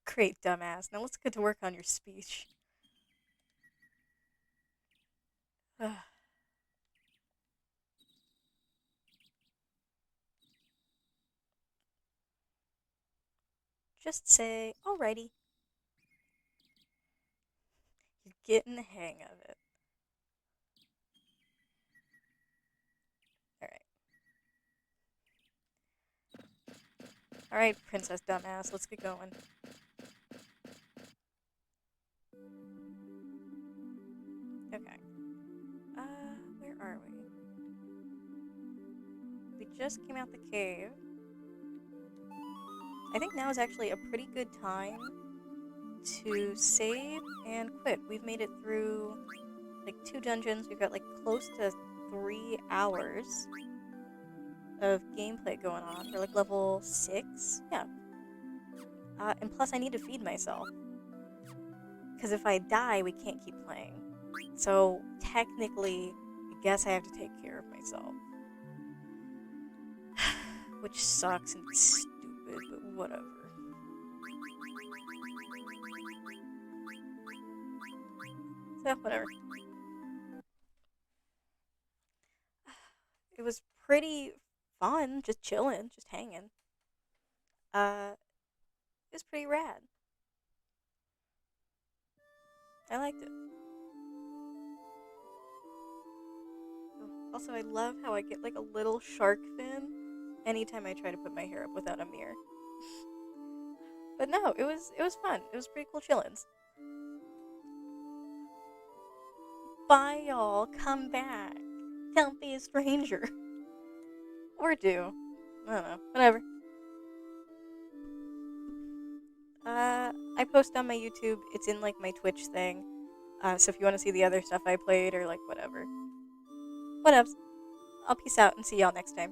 Great, dumbass. Now let's get to work on your speech. Just say, alrighty. You're getting the hang of it. Alright. Alright, Princess Dumbass, let's get going. Okay. Where are we? We just came out the cave. I think now is actually a pretty good time to save and quit. We've made it through like 2 dungeons. We've got like close to 3 hours of gameplay going on. We're like level 6. Yeah. And plus I need to feed myself. Because if I die, we can't keep playing. So technically, I guess I have to take care of myself. Which sucks and stupid, but whatever. So, whatever. It was pretty fun, just chilling, just hanging. It was pretty rad. I liked it. Also, I love how I get like a little shark fin anytime I try to put my hair up without a mirror. But no, it was fun. It was pretty cool chillins. Bye, y'all. Come back. Don't be a stranger. Or do. I don't know. Whatever. I post on my YouTube. It's in like my Twitch thing. So if you want to see the other stuff I played or like whatever. Whatevs. I'll peace out and see y'all next time.